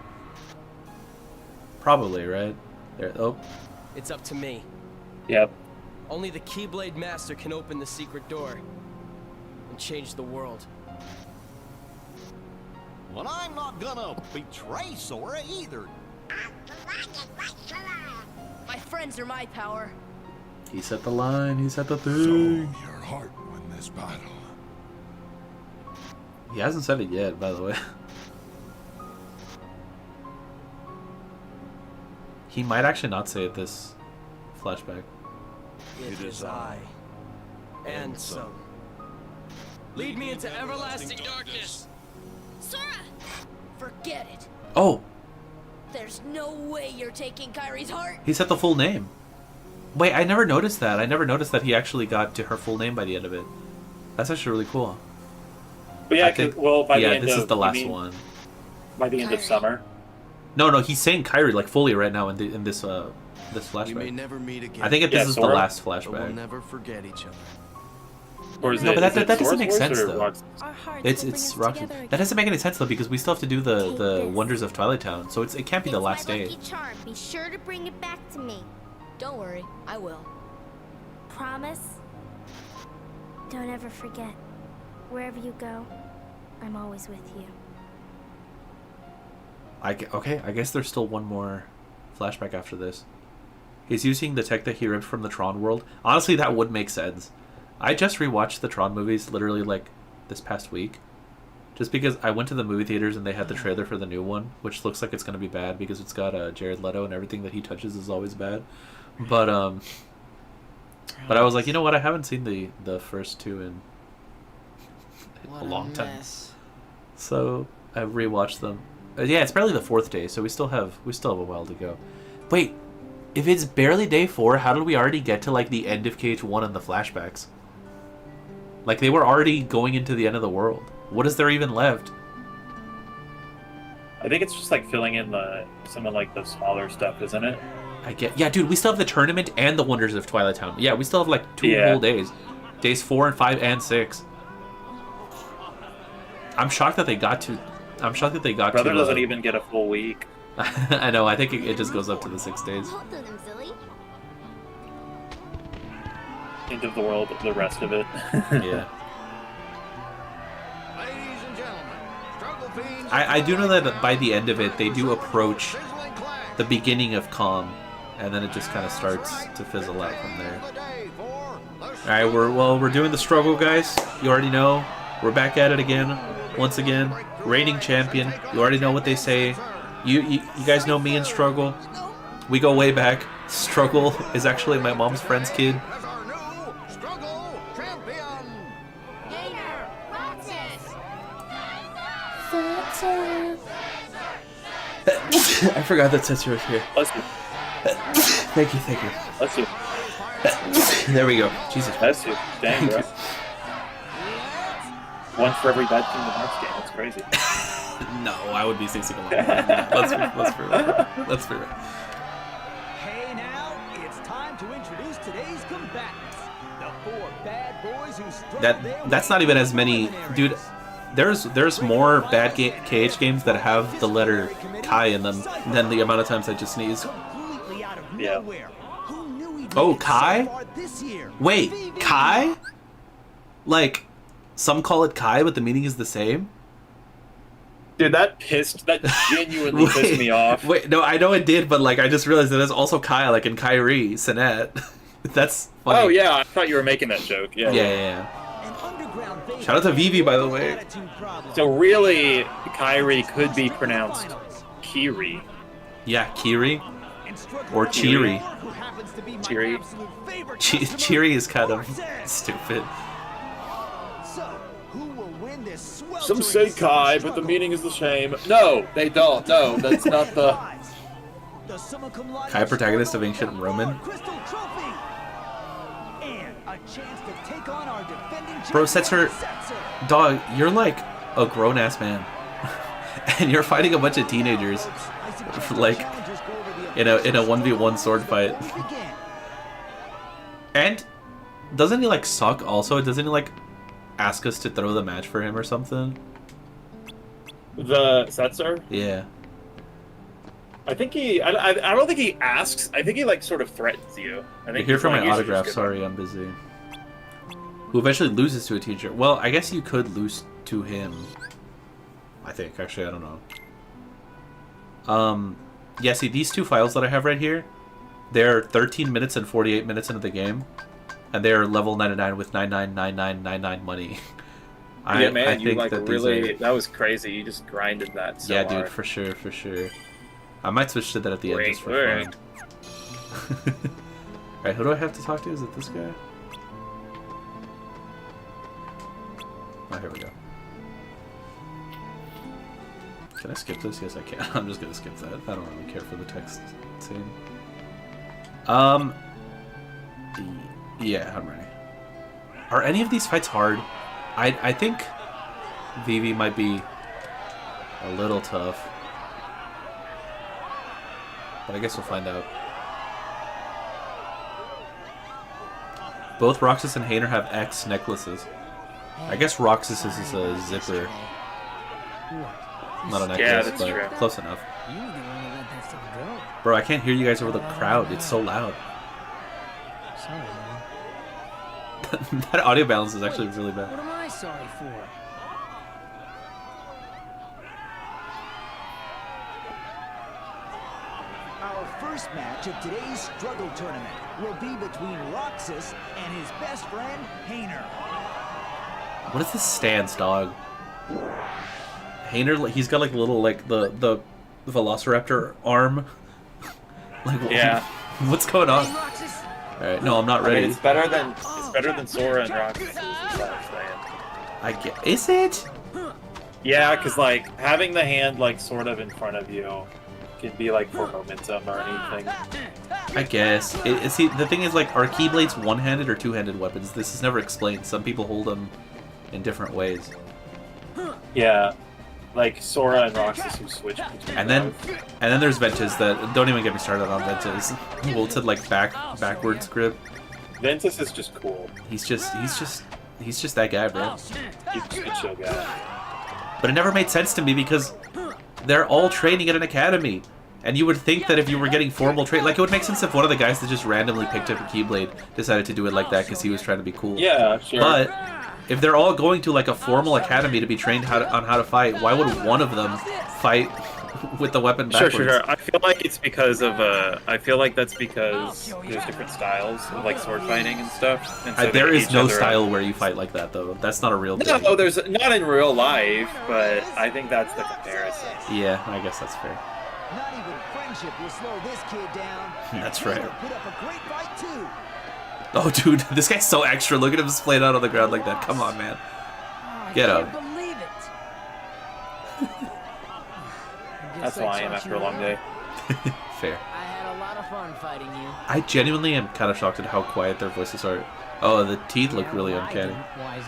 Probably, right? There. Oh. It's up to me. Yep. Only the Keyblade Master can open the secret door and change the world. Well, I'm not gonna betray Sora either. My friends are my power. He set the line, he set the So thing. your heart won this battle. He hasn't said it yet, by the way. He might actually not say it this flashback. It is I, and some. Lead me into everlasting darkness. Sora! Forget it. Oh! There's no way you're taking Kyrie's heart. He said the full name. Wait, I never noticed that. I never noticed that he actually got to her full name by the end of it. That's actually really cool. But yeah, well, by the end this of, is the last you mean one. By the end of summer. No, he's saying Kyrie like fully right now in this flashback. We may never meet again. I think this is the Sora? last But we'll flashback. never forget each other. Or is No, it, but is that it doesn't Sora's make voice sense or though. Roxas? Our hearts It's will bring us Rocky. together That again. doesn't make any sense though because we still have to do the Take this. wonders of Twilight Town, so it can't be the It's last my day. lucky charm. Be sure to bring it back to me. Don't worry, I will. Promise? Don't ever forget. Wherever you go, I'm always with you. Okay, I guess there's still one more flashback after this. He's using the tech that he ripped from the Tron world. Honestly, that would make sense. I just rewatched the Tron movies literally like this past week. Just because I went to the movie theaters and they had the trailer for the new one, which looks like it's going to be bad because it's got Jared Leto and everything that he touches is always bad. But I was like, you know what? I haven't seen the first two in a long time. So I rewatched them. Yeah, it's barely the 4th day, so we still have a while to go. Wait, if it's barely day 4, how did we already get to like the end of KH1 and the flashbacks? Like they were already going into the end of the world. What is there even left? I think it's just like filling in some of like the smaller stuff, isn't it? Yeah, dude, we still have the tournament and the Wonders of Twilight Town. Yeah, we still have like 2 whole days. Days 4 and 5 and 6. I'm shocked that they got to. Brother doesn't even get a full week. I know. I think it just goes up to the 6 days. Both of them, silly. End of the world, the rest of it. Yeah. Ladies and gentlemen, Struggle Fiends. I do know that by the end of it, they do approach the beginning of Calm, and then it just kind of starts to fizzle out from there. All right, we're doing the struggle, guys. You already know. We're back at it again. Once again, reigning champion. You already know what they say. You guys know me and Struggle. We go way back. Struggle is actually my mom's friend's kid. As our new Struggle Champion. Gator, Roxas. I forgot that Setsu was here. Bless you. Thank you. Bless you. There we go. Jesus. Bless you. Dang, bro. One for every bad Kingdom Hearts game. That's crazy. No, I would be singing along. Let's be real. Hey now, it's time That's not even as many, dude. There's more bad KH games that have the letter Kai in them than the amount of times I just sneeze. Yeah. Oh, Kai? Wait, Kai? Like, some call it Kai, but the meaning is the same? Dude, that genuinely pissed me off. Wait, no, I know it did, but like I just realized that there's also Kai, like in Kyrie, Sinet. That's funny. Oh yeah, I thought you were making that joke. Yeah. Shout out to Vivi, by the way. So really, Kyrie could be pronounced Kiri. Yeah, Kiri. Or Cheery. Cheery. Cheery is kind of stupid. Some say Kai, but the meaning is the same. No, they don't. No, that's not the... Kai, protagonist of Ancient Roman. Bro, Setzer, dog, you're like a grown-ass man. And you're fighting a bunch of teenagers. Like, in a 1v1 sword fight. And doesn't he like suck also? Doesn't he like ask us to throw the match for him or something? The Setzer? Yeah. I think he... I don't think he asks. I think he like sort of threatens you. I think You're here for my autograph. Sorry, I'm busy. Who eventually loses to a teacher. Well, I guess you could lose to him. I think. Actually, I don't know. Yeah, see, these two files that I have right here, they're 13 minutes and 48 minutes into the game. And they're level 99 with 999999 money. Yeah, man, I think like really... That was crazy. You just grinded that so yeah, dude, hard. for sure, for sure. I might switch to that at the end just for fun. Alright, who do I have to talk to? Is it this guy? Oh, here we go. Can I skip this? Yes, I can. I'm just gonna skip that. I don't really care for the text scene. Yeah, I'm ready. Are any of these fights hard? I think Vivi might be a little tough. But I guess we'll find out. Both Roxas and Hayner have X necklaces. I guess Roxas is a zipper. Not a necklace, but true. Close enough. Bro, I can't hear you guys over the crowd. It's so loud. Sorry, man. That audio balance is actually really bad. What am I sorry for? Our first match of today's struggle tournament will be between Roxas and his best friend, Hayner. What is this stance, dog? Hayner, he's got like a little, like, the Velociraptor arm. Like, yeah. What's going on? Alright, no, I'm not ready. I mean, it's better than Sora and Roxas. I get. Is it? Yeah, because like having the hand like sort of in front of you can be like for momentum or anything. I guess. See, the thing is, like, are Keyblades one-handed or two-handed weapons? This is never explained. Some people hold them in different ways. Yeah. Like Sora and Roxas who switch between and then there's Ventus that don't even get me started on Ventus. Wilted like backwards grip. Ventus is just cool. He's just that guy, bro. He's just a chill guy. But it never made sense to me because they're all training at an academy. And you would think that if you were getting formal training, like, it would make sense if one of the guys that just randomly picked up a Keyblade decided to do it like that because he was trying to be cool. Yeah, sure. But if they're all going to like a formal academy to be trained on how to fight, why would one of them fight with the weapon backwards? Sure. I feel like it's because of I feel like that's because there's different styles of like sword fighting and stuff. And so there is no style where you fight like that, though. That's not a real thing. No, there's not in real life, but I think that's the comparison. Yeah, I guess that's fair. Not even friendship will slow this kid down. That's right. Put up a great fight too. Oh, dude, this guy's so extra. Look at him splayed out on the ground like that. Come on, man. Get up. I can't believe it. That's how I am after a long day. Fair. I had a lot of fun fighting you. I genuinely am kind of shocked at how quiet their voices are. Oh, the teeth look really uncanny. Wise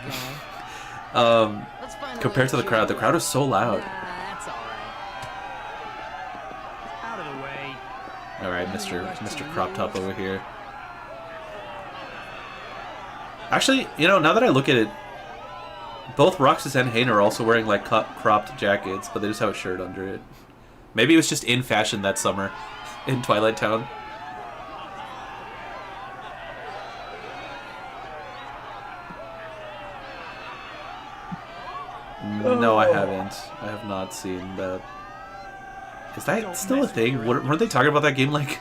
guy. Compared to the crowd is so loud. That's all right. Out of the way. All right, Mr. Crop Top over here. Actually, you know, now that I look at it, both Roxas and Hayne are also wearing like cropped jackets, but they just have a shirt under it. Maybe it was just in fashion that summer in Twilight Town. No, I haven't. I have not seen that. Is that still a thing? Weren't they talking about that game like...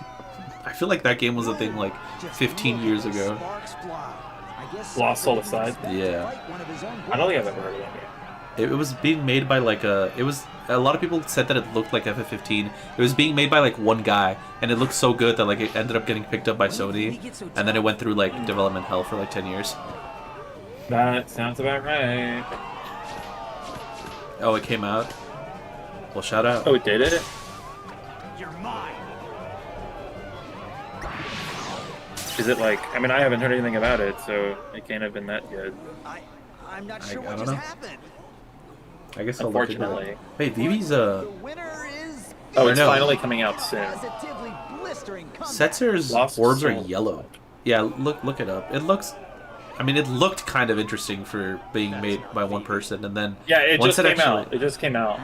I feel like that game was a thing like 15 years ago. Lost Soul Aside? Yeah. I don't think I've ever heard of that game. It was being made by like a... It was... A lot of people said that it looked like FF15. It was being made by like one guy, and it looked so good that like it ended up getting picked up by Sony, and then it went through like development hell for like 10 years. That sounds about right. Oh, it came out? Well, shout out. Oh, it did it? You're mine. Is it like... I mean, I haven't heard anything about it, so it can't have been that good. I'm not sure I what don't just know. happened. I guess I'll look at Unfortunately. it. Wait, Vivi's The winner is Oh, it's no. finally coming out soon. positively blistering comeback. Setzer's Lost orbs are Soul. yellow. Yeah, look it up. It looks... I mean, it looked kind of interesting for being made by one person, and then... Yeah, it once just came actually- out. It just came out.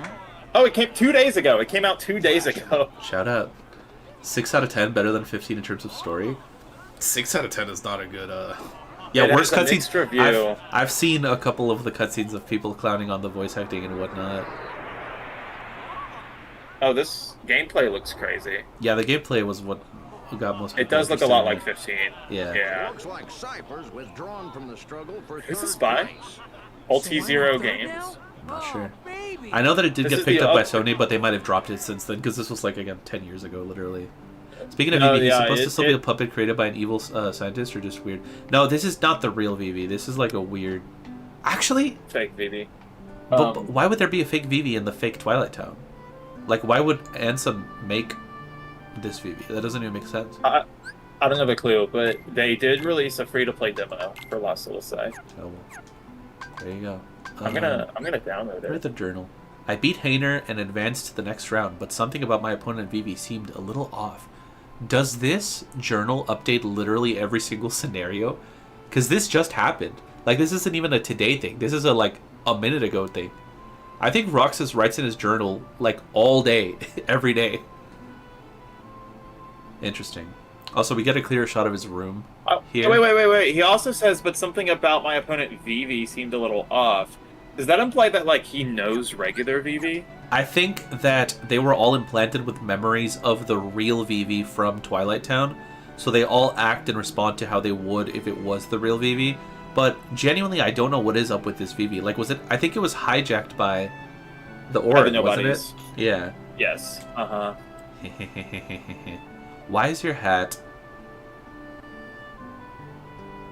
Oh, it came 2 days ago. It came out 2 days ago. Shout out. 6 out of 10, better than 15 in terms of story. 6 out of 10 is not a good, Yeah, It worst has a cutscenes. mixed review. I've seen a couple of the cutscenes of people clowning on the voice acting and whatnot. Oh, this gameplay looks crazy. Yeah, the gameplay was what got most people It does look a lot like interested 15. Yeah. Yeah. Looks like Cypher's withdrawn from the struggle for Who's the third spy? place. Ulti-Zero Games. I'm not sure. I know that it did This get is picked the up by up- Sony, but they might have dropped it since then, because this was like, again, 10 years ago, literally. Speaking of Oh, Vivi, he's yeah, supposed to it- still be a puppet created by an evil scientist, or just weird? No, this is not the real Vivi. This is like a weird... Actually, Fake Vivi. but why would there be a fake Vivi in the fake Twilight Town? Like, why would Ansem make this Vivi? That doesn't even make sense. I don't have a clue, but they did release a free-to-play demo for Lost Soul Aside. Oh, well. There you go. I'm gonna download Read it. the journal. I beat Hayner and advanced to the next round, but something about my opponent Vivi seemed a little off. Does this journal update literally every single scenario? Because this just happened. Like, this isn't even a today thing. This is a, like, a minute ago thing. I think Roxas writes in his journal, like, all day, every day. Interesting. Also, we get a clearer shot of his room here. Wait. He also says, but something about my opponent Vivi seemed a little off. Does that imply that, like, he knows regular Vivi? I think that they were all implanted with memories of the real Vivi from Twilight Town, so they all act and respond to how they would if it was the real Vivi. But genuinely, I don't know what is up with this Vivi. Like, was it? I think it was hijacked by the Orb, wasn't it? Yeah. Yes. Uh-huh. Why is your hat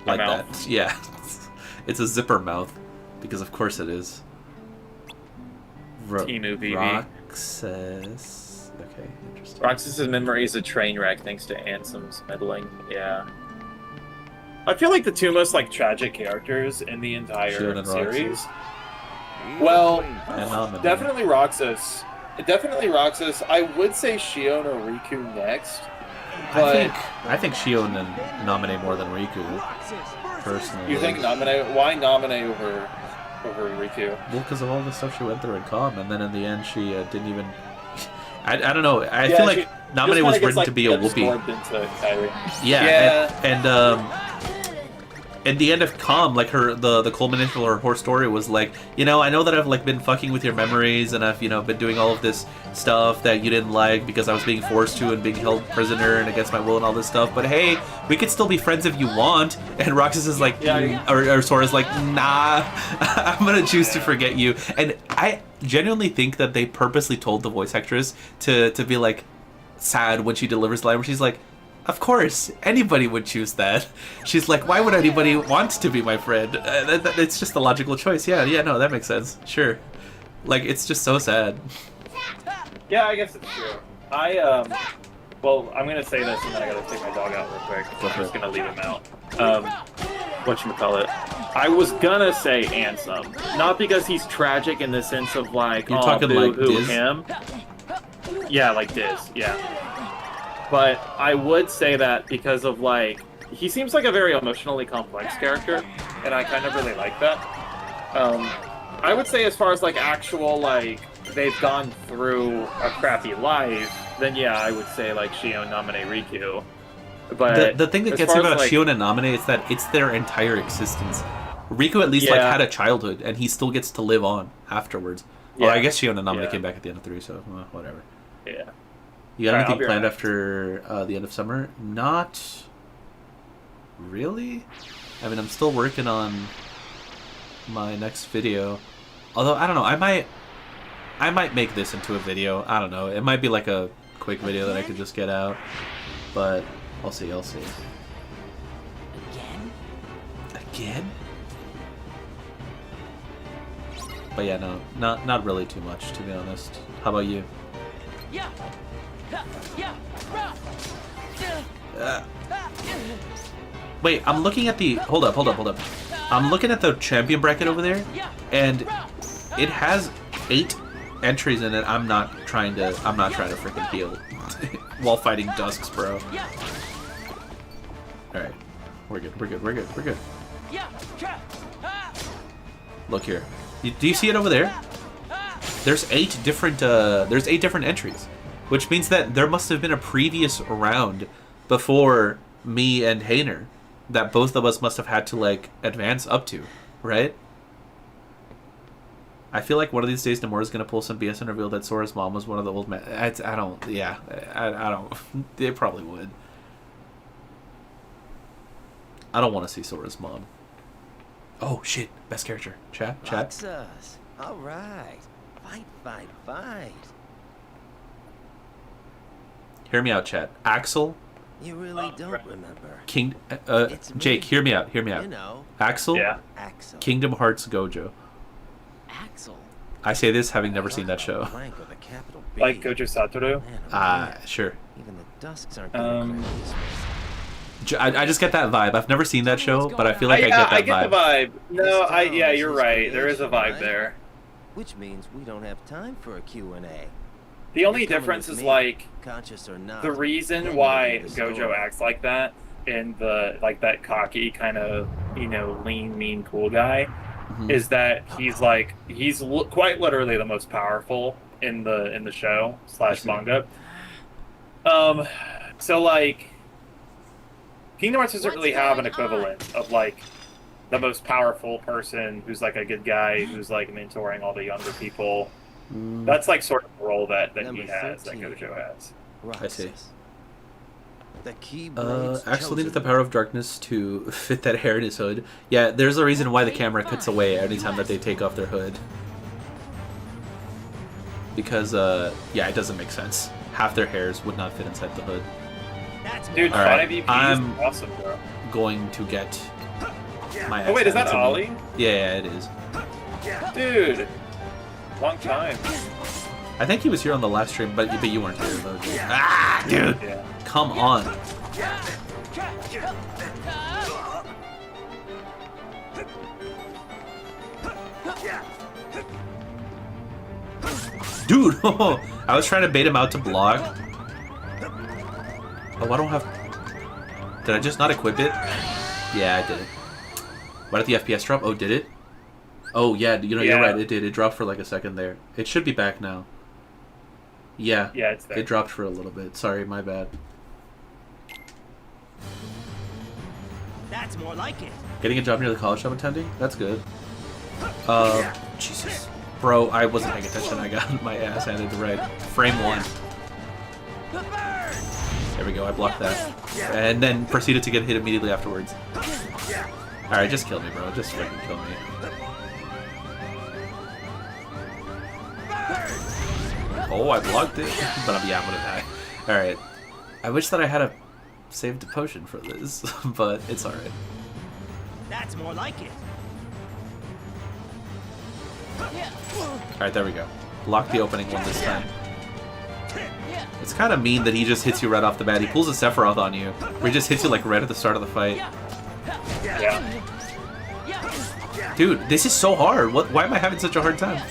like mouth? that? Yeah. It's a zipper mouth, because of course it is. Timu Vivi. Roxas. Okay, interesting. Roxas's memory is a train wreck thanks to Ansem's meddling. Yeah. I feel like the two most, like, tragic characters in the entire Shion and series. Roxas. Well, And Naminé. definitely Roxas. Definitely Roxas. I would say Shion or Riku next. But I think Shion and Naminé more than Riku, personally. you think Naminé? Why Naminé over Riku? Well, because of all the stuff she went through in Com, and then in the end she didn't even... I don't know. I feel like Naminé was written to be a whoopee. Yeah. And in the end of Com, like the culmination of her whole story was like, you know, I know that I've like been fucking with your memories, and I've, you know, been doing all of this stuff that you didn't like because I was being forced to and being held prisoner and against my will and all this stuff. But hey, we could still be friends if you want. And Roxas is like, or Sora's like, nah, I'm gonna choose to forget you. And I genuinely think that they purposely told the voice actress to be like sad when she delivers the line where she's like, of course, anybody would choose that. She's like, why would anybody want to be my friend? It's just a logical choice. Yeah, no, that makes sense. Sure. Like, it's just so sad. Yeah, I guess it's true. Well, I'm gonna say this and then I gotta take my dog out real quick. I'm just gonna leave him out. Whatchamacallit? I was gonna say Ansem. Not because he's tragic in the sense of like, You're talking like Diz? him. Yeah, like Diz, yeah. But I would say that because of like he seems like a very emotionally complex character, and I kind of really like that. I would say as far as like actual like they've gone through a crappy life, then yeah, I would say like Shion, Namine, Riku. But the thing that gets me about like, Shion and Namine is that it's their entire existence. Riku at least like had a childhood, and he still gets to live on afterwards. Yeah. Well, I guess Shion and Namine came back at the end of 3, so whatever. Yeah. You got anything planned after the end of summer? Not really. I mean, I'm still working on my next video. Although I don't know, I might make this into a video. I don't know. It might be like a quick video that I could just get out, but I'll see. Again? But yeah, no, not really too much, to be honest. How about you? Wait, I'm looking at the... Hold up. I'm looking at the champion bracket over there, and it has 8 entries in it. I'm not trying to freaking heal while fighting Dusks, bro. Alright. We're good. Look here. Do you see it over there? There's 8 different entries, which means that there must have been a previous round before me and Hainer that both of us must have had to like advance up to, right? I feel like one of these days Nomura's gonna pull some BS and reveal that Sora's mom was one of the old men. I don't. They probably would. I don't want to see Sora's mom. Oh shit! Best character. Chat. Roxas. All right. Fight. Hear me out, chat. Axel. You really don't remember. Jake, hear me out. You know. Axel. Yeah. Axel. Kingdom Hearts Gojo. Axel. I say this having never seen that show. Like Gojo Satoru? Sure. Even the Dusks aren't I just get that vibe. I've never seen that show, but I feel like I get that vibe. I get the vibe. No, you're right. There is a vibe there. Which means we don't have time for a Q&A. The only difference is like the reason why Gojo acts like that and the like that cocky kind of lean, mean, cool guy is that he's quite literally the most powerful in the show / manga. So like Kingdom Hearts doesn't really have an equivalent of like the most powerful person who's like a good guy who's like mentoring all the younger people. That's like sort of the role that he has, that Gojo has. I see. Axel needed the power of darkness to fit that hair in his hood. Yeah, there's a reason why the camera cuts away anytime that they take off their hood. Because, yeah, it doesn't make sense. Half their hairs would not fit inside the hood. Dude, right, 5 EP I'm is awesome, bro. going to get my ass Oh wait, is that handed to Ollie? me. Yeah, it is. Dude, long time. I think he was here on the last stream, but you weren't here though. Dude. Ah, dude, come on. Dude, I was trying to bait him out to block. Oh, I don't have... Did I just not equip it? Yeah, I did it. Why did the FPS drop? Oh, did it? Oh, yeah, you're right, it did. It dropped for like a second there. It should be back now. Yeah, it's there. It dropped for a little bit. Sorry, my bad. That's more like it. Getting a job near the college I'm attending? That's good. Jesus. Bro, I wasn't paying attention. I got my ass handed to right. Frame 1. There we go, I blocked that. And then proceeded to get hit immediately afterwards. Alright, just kill me, bro. Just freaking kill me. Oh, I blocked it. But I'm gonna die. Alright. I wish that I had a saved potion for this, but it's alright. That's more like it. Alright, there we go. Lock the opening one this time. It's kind of mean that he just hits you right off the bat. He pulls a Sephiroth on you, where he just hits you like right at the start of the fight. Yeah. Dude, this is so hard. Why am I having such a hard time?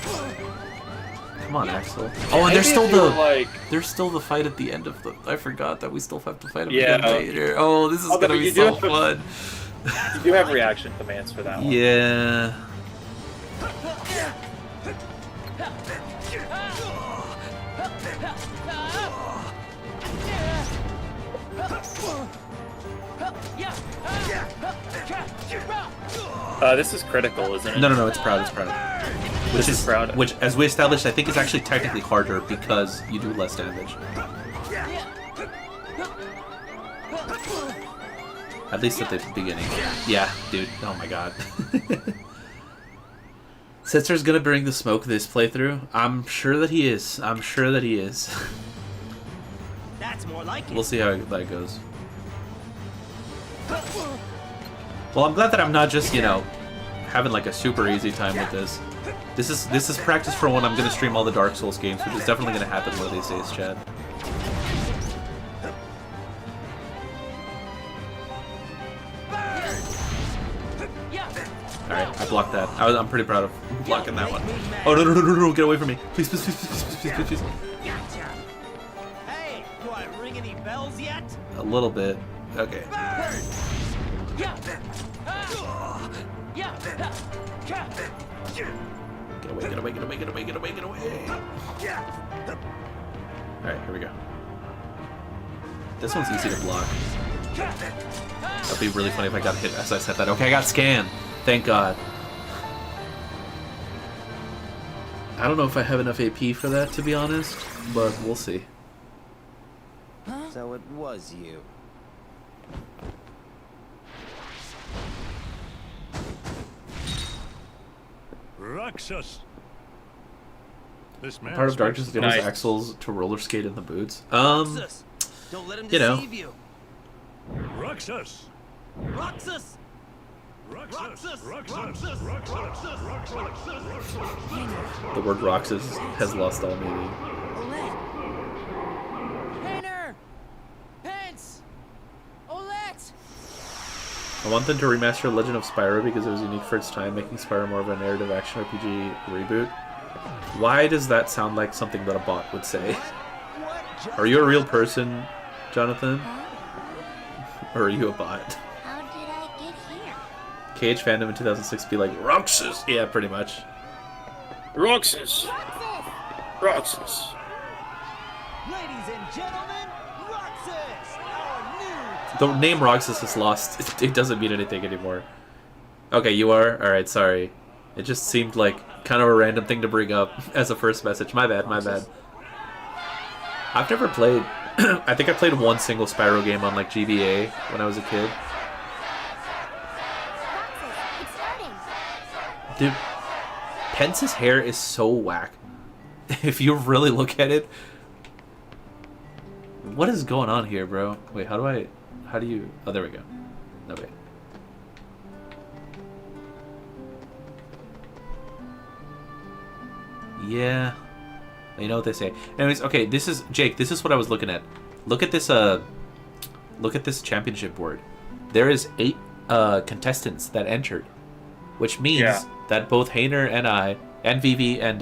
Come Come on, Axel. Oh, and there's still the fight at the end of the. I forgot that we still have to fight him again later. Oh, this is gonna be so fun. You do have reaction commands for that one. Yeah. This is critical, isn't it? No, it's proud. It's proud. Which is proud. Which, as we established, I think is actually technically harder because you do less damage. At least at the beginning. Yeah, dude. Oh my god. Sister's gonna bring the smoke this playthrough. I'm sure that he is. I'm sure that he is. That's more like it. We'll see how that goes. Well, I'm glad that I'm not just, you know, having like a super easy time with this. This is practice for when I'm gonna stream all the Dark Souls games, which is definitely gonna happen one of these days, Chad. Alright, I blocked that. I'm pretty proud of blocking that one. Oh, no, get away from me. Please. Hey, do I ring any bells yet? A little bit. Okay. Get away. Alright, here we go. This one's easy to block. That'd be really funny if I got hit as I said that. Okay, I got scanned. Thank God. I don't know if I have enough AP for that, to be honest, but we'll see. So it was you. Roxas. This man Part of Darkness is Nice. Axles to roller skate in the boots. Don't let him You know. deceive you. Roxas. Roxas! Roxas. The word Roxas has lost all meaning. Painter! Pence! Olette! I want them to remaster Legend of Spyro because it was unique for its time, making Spyro more of a narrative action RPG reboot. Why does that sound like something that a bot would say? Are you a real person, Jonathan? Or are you a bot? How did I get here? KH fandom in 2006 be like, Roxas! Yeah, pretty much. Roxas. Ladies and gentlemen, Roxas, our new... The name Roxas is lost. It doesn't mean anything anymore. Okay, you are? Alright, sorry. It just seemed like kind of a random thing to bring up as a first message. My bad. I've never played... I think I played one single Spyro game on like GBA when I was a kid. It's starting. Dude, Pence's hair is so whack. If you really look at it... What is going on here, bro? Wait, how do you... Oh, there we go. Okay. Yeah. You know what they say. Anyways, okay, this is... Jake, this is what I was looking at. Look at this, championship board. There is 8 contestants that entered. Which means that both Hayner and I, and Vivi and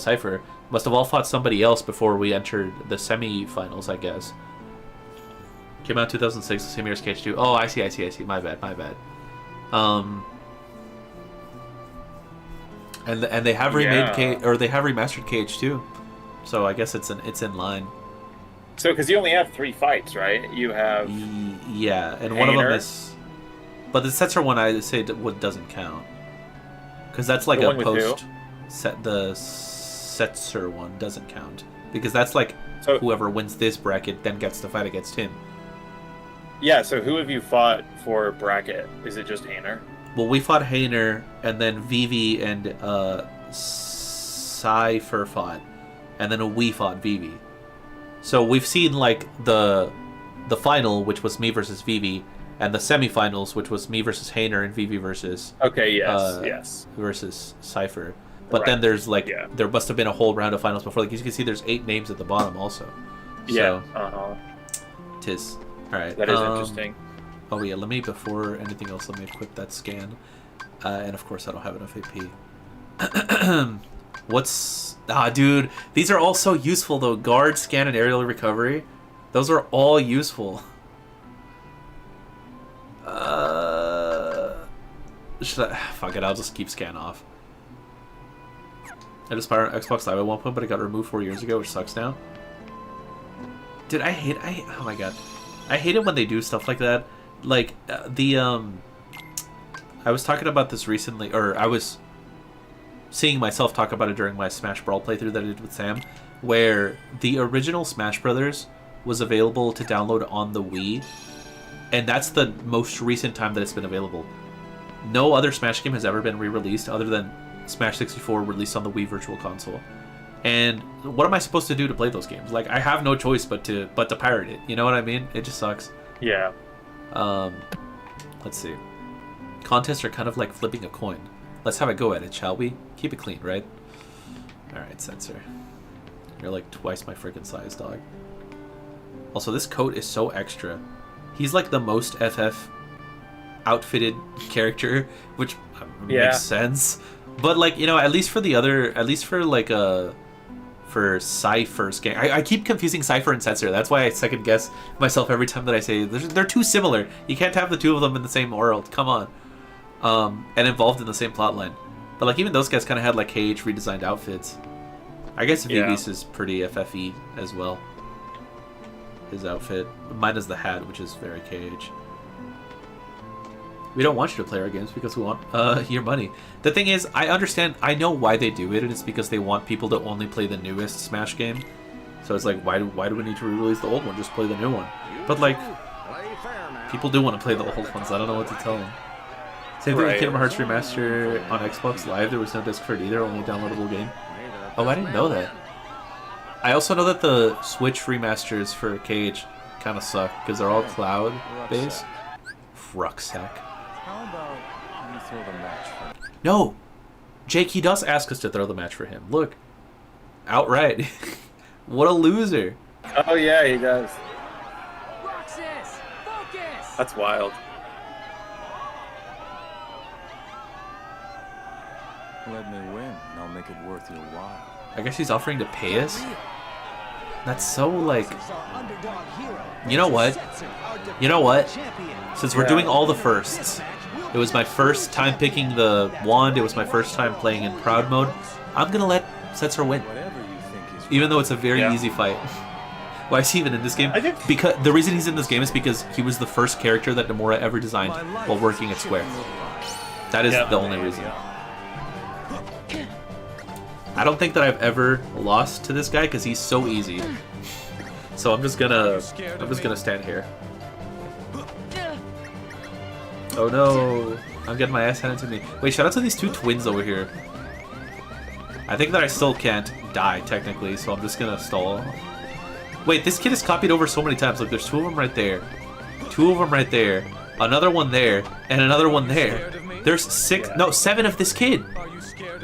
Cypher, must have all fought somebody else before we entered the semi-finals, I guess. Came out 2006, the same year as KH2. Oh, I see. My bad. And they have remade they have remastered KH2, so I guess it's in line. So, because you only have 3 fights, right? You have yeah, and one of them is, but the Setzer one I say doesn't count, because that's like a post set. The Setzer one doesn't count because that's like whoever wins this bracket then gets to fight against him. Yeah. So who have you fought for bracket? Is it just Hayner? Well, we fought Hayner, and then Vivi and Cypher fought, and then we fought Vivi. So we've seen like the final, which was me versus Vivi, and the semifinals, which was me versus Hayner and Vivi versus versus Cypher. But then there's like there must have been a whole round of finals before. Like you can see, there's 8 names at the bottom also. So, tis all right. That is interesting. Oh yeah, before anything else, let me equip that scan. And of course I don't have enough AP. What's... Ah, dude. These are all so useful, though. Guard, scan, and aerial recovery. Those are all useful. Should I... Fuck it, I'll just keep scan off. I just bought Xbox Live at one point, but it got removed 4 years ago, which sucks now. Dude, oh my god. I hate it when they do stuff like that. Like, I was talking about this recently, or I was seeing myself talk about it during my Smash Brawl playthrough that I did with Sam, where the original Smash Brothers was available to download on the Wii, and that's the most recent time that it's been available. No other Smash game has ever been re-released other than Smash 64 released on the Wii Virtual Console. And what am I supposed to do to play those games? Like, I have no choice but to pirate it. You know what I mean? It just sucks. Yeah. Let's see. Contests are kind of like flipping a coin. Let's have a go at it, shall we? Keep it clean, right? Alright, Censor. You're like twice my freaking size, dog. Also, this coat is so extra. He's like the most FF outfitted character, which makes sense. But like, you know, at least for Cypher's game, I keep confusing Cypher and Censor. That's why I second guess myself every time that I say they're too similar. You can't have the two of them in the same world. Come on. And involved in the same plotline. But like, even those guys kind of had like KH redesigned outfits. I guess Vivi's is pretty FFE as well. His outfit. Mine is the hat, which is very KH. We don't want you to play our games because we want your money. The thing is, I understand, I know why they do it, and it's because they want people to only play the newest Smash game. So it's like, why do we need to re-release the old one? Just play the new one. But like, people do want to play the old ones. I don't know what to tell them. Same thing with Kingdom Hearts Remaster on Xbox Live. There was no disc for it either, only a downloadable game. Oh, I didn't know that. I also know that the Switch remasters for KH kind of suck because they're all cloud-based. Rucksack. How about you throw the match for him? No! Jake, he does ask us to throw the match for him. Look. Outright. What a loser. Oh, yeah, he does. Roxas, focus! That's wild. Let me win, and I'll make it worth your while. I guess he's offering to pay us? That's so, like... You know what? You know what? Since we're doing all the firsts, it was my first time picking the wand, it was my first time playing in Proud mode, I'm gonna let Setzer win. Even though it's a very easy fight. Why is he even in this game? Because the reason he's in this game is because he was the first character that Nomura ever designed while working at Square. That is the only reason. I don't think that I've ever lost to this guy because he's so easy. So I'm just gonna stand here. Oh no, I'm getting my ass handed to me. Wait, shout out to these two twins over here. I think that I still can't die technically, so I'm just gonna stall. Wait, this kid is copied over so many times. Look, there's two of them right there. Two of them right there. Another one there, and another one there. There's seven of this kid.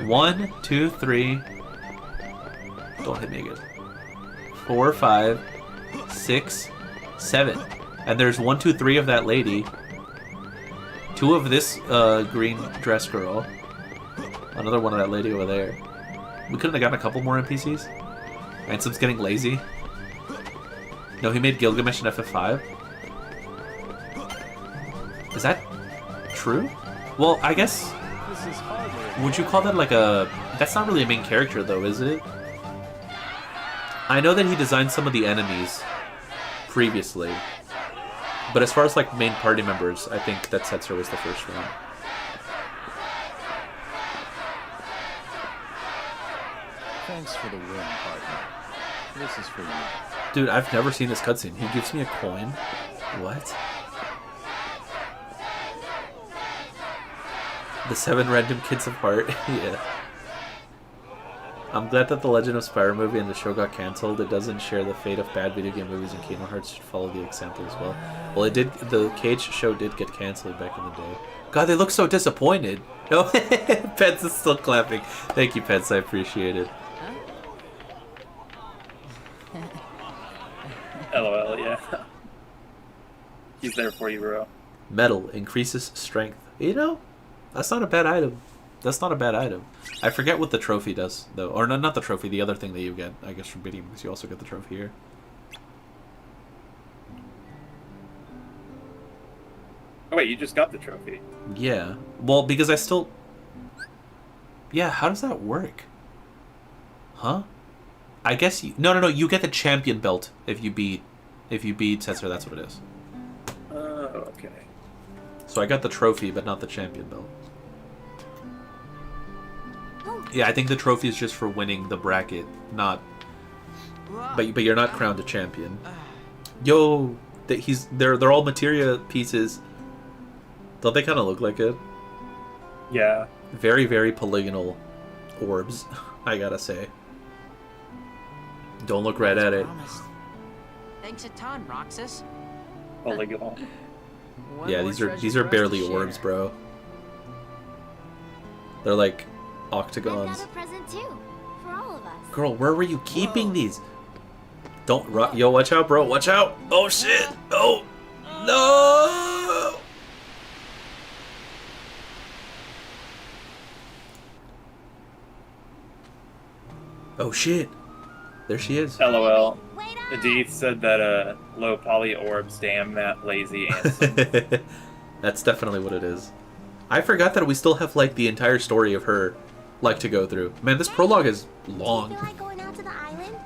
1, 2, 3. Don't hit me again. 4, 5, 6, 7. And there's 1, 2, 3 of that lady. 2 of this green dress girl. Another one of that lady over there. We couldn't have gotten a couple more NPCs. Ransom's getting lazy. No, he made Gilgamesh in FF5. Is that true? Well, I guess... Would you call that like a... That's not really a main character though, is it? I know that he designed some of the enemies previously. But as far as like main party members, I think that Setzer was the first one. Thanks for the win, partner. This is for you. Dude, I've never seen this cutscene. He gives me a coin? What? The 7 random kids apart? Yeah. I'm glad that the Legend of Spyro movie and the show got cancelled. It doesn't share the fate of bad video game movies, and Kingdom Hearts should follow the example as well. Well, it did. The Cage show did get cancelled back in the day. God, they look so disappointed. No, Pence is still clapping. Thank you, Pence. I appreciate it. LOL, yeah. He's there for you, bro. Metal increases strength. You know, that's not a bad item. That's not a bad item. I forget what the trophy does, though. Or no, not the trophy, the other thing that you get, I guess, from beating, because you also get the trophy here. Oh, wait, you just got the trophy. Yeah. Well, because I still... Yeah, how does that work? Huh? I guess you... No, you get the champion belt if you beat Setzer, that's what it is. Oh, okay. So I got the trophy, but not the champion belt. Yeah, I think the trophy is just for winning the bracket, not... But you're not crowned a champion. Yo, they're all materia pieces. Don't they kind of look like it? Yeah. Very, very polygonal orbs, I gotta say. Don't look right at it. Thanks a ton, Roxas. Polygonal. Yeah, these are barely orbs, bro. They're like octagons. I've got a present too, for all of us. Girl, where were you keeping these? Don't rock. Yo, watch out, bro. Watch out. Oh, shit. Oh, no. Oh, shit. There she is. LOL. Adith said that low poly orbs, damn that lazy answer. That's definitely what it is. I forgot that we still have like the entire story of her like to go through. Man, this prologue is long. Do you feel like going out to the island?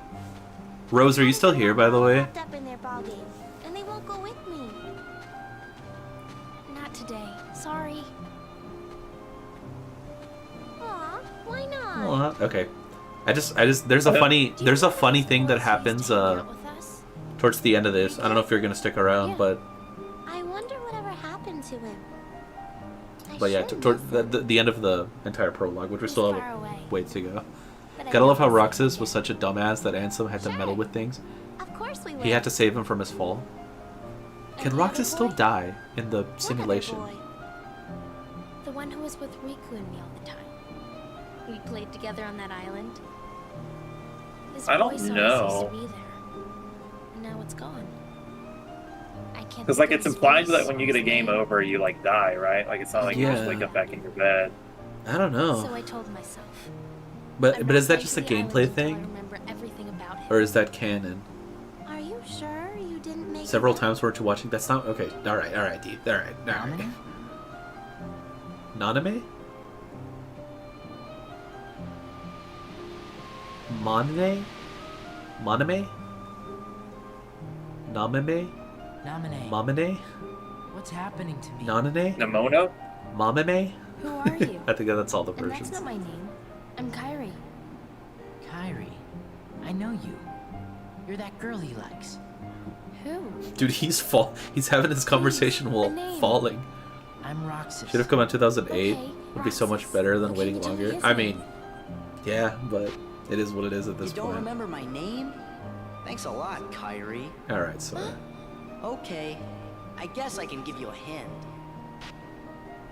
Rose, are you still here, by the way? Wrapped up in their ball game, and they won't go with me. Not today. Sorry. Aw, why not? Okay. I just there's a funny thing that happens towards the end of this. I don't know if you're gonna stick around, but I wonder whatever happened to him. but yeah, toward the end of the entire prologue, which we still have a ways to go. Gotta love how Roxas was such a dumbass that Ansem had to meddle with things. Of course we will. He had to save him from his fall. Can Roxas still die in the simulation? The one who was with Riku and me all the time. We played together on that island. His I don't voice always know. used to be there. And now it's gone. I can't. Because like it's implied that when you get a game over, you like die, right? Like it's not like you just wake up back in your bed. I don't know. So I told myself. But is that just a gameplay thing? Remember everything about him. Or is that canon? Are you sure you didn't make Several times weren't you watching? That's not okay. All right, Dee. All right. Naname? Moname? Moname? Namame? Namine. Mamane? What's happening to me? Nanane? Namono? Mamame? Who are you? I think that's all the And versions. that's not my name. I'm Kairi. Kairi. I know you. You're that girl he likes. Who? Dude, he's having his conversation while falling. I'm Roxas. Should have come out 2008. Okay, Would be so much better than waiting you tell me longer. his I name. mean, yeah, but it is what it is at this You don't point. remember my name? Thanks a lot, Kyrie. Alright, sorry. Okay, I guess I can give you a hint.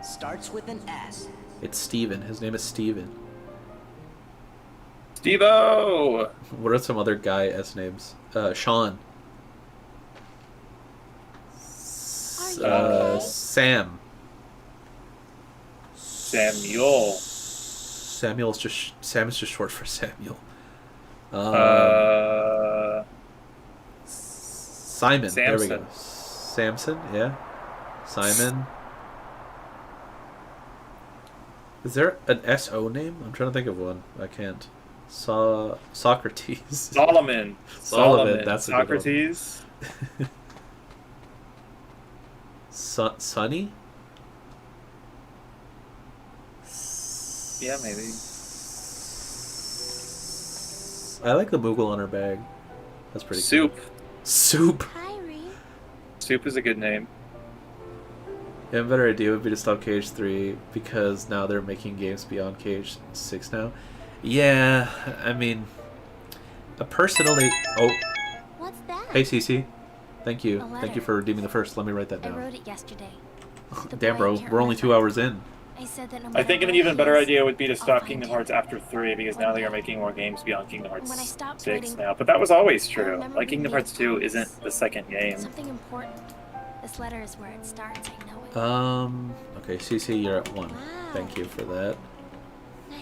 Starts with an S. It's Steven. His name is Steven. Steve-O! What are some other guy S names? Sean. Sam. Samuel. Sam is just short for Samuel. Simon. Samson. There we go. Samson, yeah. Simon. Is there an SO name? I'm trying to think of one. I can't. Socrates. Solomon. That's Socrates. Sonny? Yeah, maybe. I like the Moogle on her bag. That's pretty Soup. cool. Soup. Soup is a good name. Yeah, a better idea would be to stop Cage 3 because now they're making games beyond Cage 6 now. Yeah, I mean, personally... Oh. What's that? Hey, Cece. Thank you. A letter. Thank you for redeeming the first. Let me write that I down. wrote it yesterday. The Damn, boy I bro. can't We're only remember. 2 hours in. I said that no I matter think an where even he better is, idea would be to I'll stop find Kingdom him. Hearts after 3 because now they are making more games beyond Kingdom Hearts When I stopped 6 waiting, now. But that was always I true. remember Like Kingdom reading Hearts 2 his isn't the second game. Something important. This letter is where it starts. I know it. Okay, Cece, you're at 1. Thank you for that.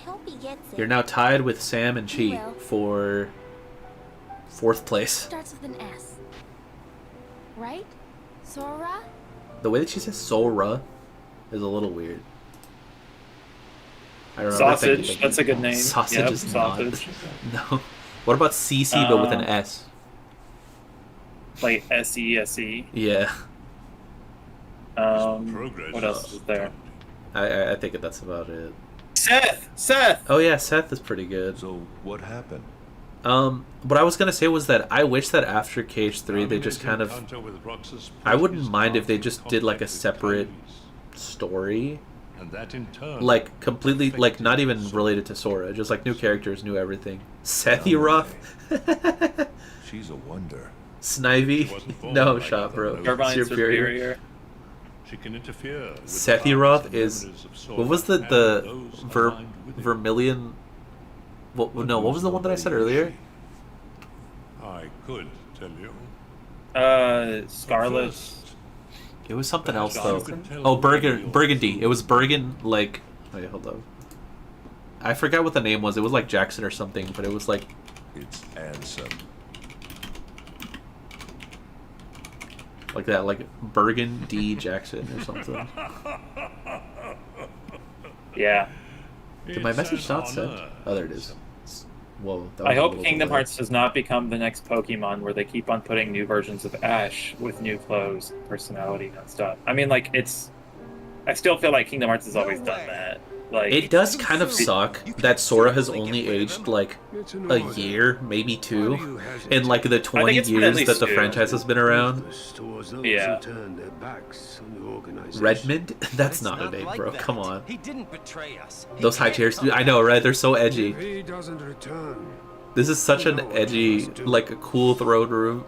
hope he gets it. You're now tied with Sam and He Chi will. for 4th place. Starts with an S. Right? Sora? The way that she says Sora is a little weird. I remember Sausage, that's a good name. Sausage Yep, is sausage. not. No. What about CC but with an S? Like SESE. Yeah. What else is there? I think that's about it. Seth! Oh yeah, Seth is pretty good. So what happened? What I was gonna say was that I wish that after KH3 they just kind of... I wouldn't mind if they just did like a separate story. And that in turn, like completely, like not even related to Sora, just like new characters, new everything. Sephiroth. She's a wonder. Snivy. No shot, bro. Turbine Superior. She can interfere. Sephiroth is... What was the Vermilion... What was the one that I said earlier? I could tell you. Scarlet. It was something else though. Oh, Burgundy. It was like... Wait, hold up. I forgot what the name was. It was like Jackson or something, but it was like... It's Ansem. Like that, like Burgundy Jackson or something. Yeah. Did my message not send? Oh, there it is. Whoa. That was I a hope little Kingdom delay. Hearts does not become the next Pokemon where they keep on putting new versions of Ash with new clothes, personality, and stuff. I mean, like, I still feel like Kingdom Hearts has always done that. Like, It does kind of suck that Sora has only aged like a year, maybe 2, in like the 20 it's been at years least that the 2. franchise has been around. Yeah. Redmond? That's not a name, bro. Come on. He didn't betray us. Those high chairs, I know, right? They're so edgy. He doesn't return, This is such an edgy, like a cool throne room.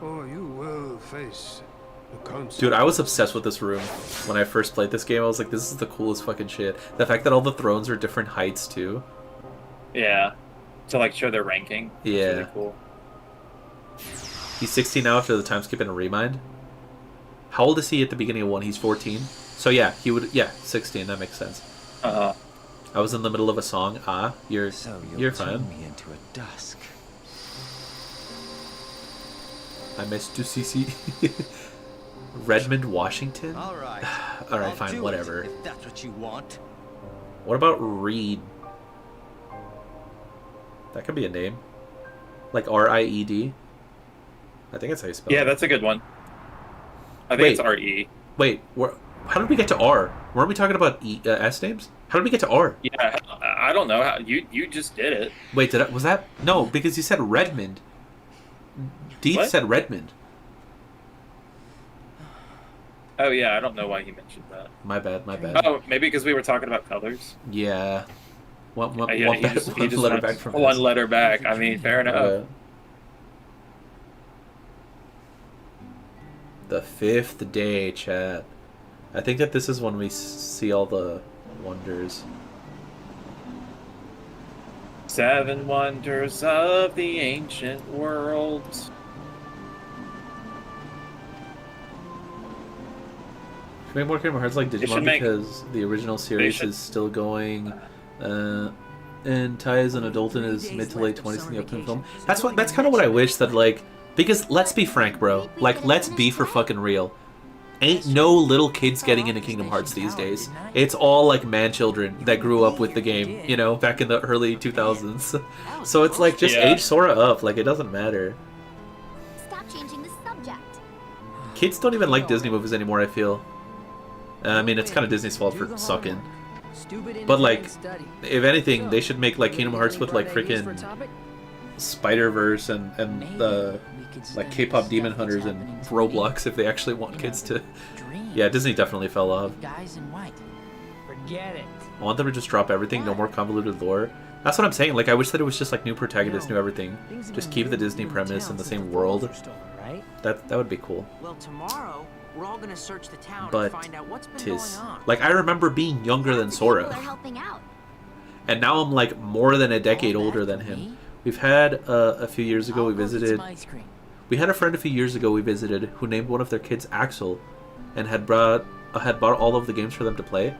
or you will face the consequences. Dude, I was obsessed with this room when I first played this game. I was like, this is the coolest fucking shit. The fact that all the thrones are different heights too. yeah. To, like, show their ranking. It's Yeah. really cool. He's 16 now after the time skip and a remind. How old is he at the beginning of 1? He's 14. So yeah, he would 16. That makes sense. I was in the middle of a song. You're fine. Me into a dusk. I missed to CC. Redmond, Washington. All right. All right, I'll fine, do whatever. it, if that's what you want. What about Reed? That could be a name. Like R-I-E-D. I think that's how you spell it. Yeah, that's a good one. I think it's R-E. Wait, how did we get to R? Weren't we talking about S names? How did we get to R? Yeah, I don't know how you just did it. Wait, was that no? Because you said Redmond. Deeth What? said Redmond. Oh yeah, I don't know why he mentioned that. My bad. Oh, maybe because we were talking about colors. Yeah. One Yeah, he just letter went back from one S. letter back. I mean, fair enough. The 5th day, chat. I think that this is when we see all the wonders. 7 wonders of the ancient world. Should we make more Kingdom Hearts like Digimon because the original series should- is still going, and Ty is an adult in his mid to late 20s in the upcoming film. That's kind of what I wish that like, because let's be frank, bro. Like, let's be for fucking real. Ain't no little kids getting into Kingdom Hearts these days. It's all like man children that grew up with the game, you know, back in the early 2000s. So it's like just age Sora up, like it doesn't matter. Stop changing the subject. Kids don't even like Disney movies anymore, I feel. I mean, it's kind of Disney's fault for sucking. But like, if anything, they should make like Kingdom Hearts with like freaking Spider-Verse and like K-pop Demon Hunters and Roblox if they actually want kids to. Yeah, Disney definitely fell off. Guys in white. Forget it. I want them to just drop everything, no more convoluted lore. That's what I'm saying. Like, I wish that it was just like new protagonists, new everything. Just keep the Disney premise in the same world. That would be cool. Well, tomorrow we're all gonna search the town But and find out what's been tis going on. like I remember being younger than Sora, Helping out. and now I'm like more than a decade older than him. We've had a few years ago we visited. We had a friend a few years ago we visited who named one of their kids Axel, and had bought all of the games for them to play.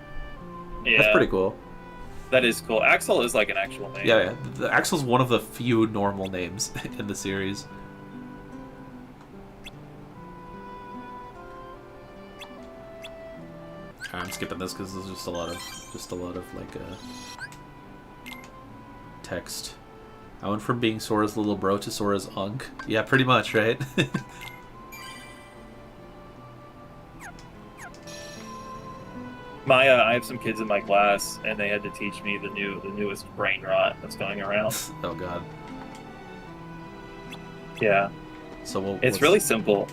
Yeah. That's pretty cool. That is cool. Axel is like an actual name. Yeah. Axel's one of the few normal names in the series. I'm skipping this because there's just a lot of like text. I went from being Sora's little bro to Sora's unk. Yeah, pretty much, right? I have some kids in my class, and they had to teach me the newest brain rot that's going around. Oh God. Yeah. So it's really simple.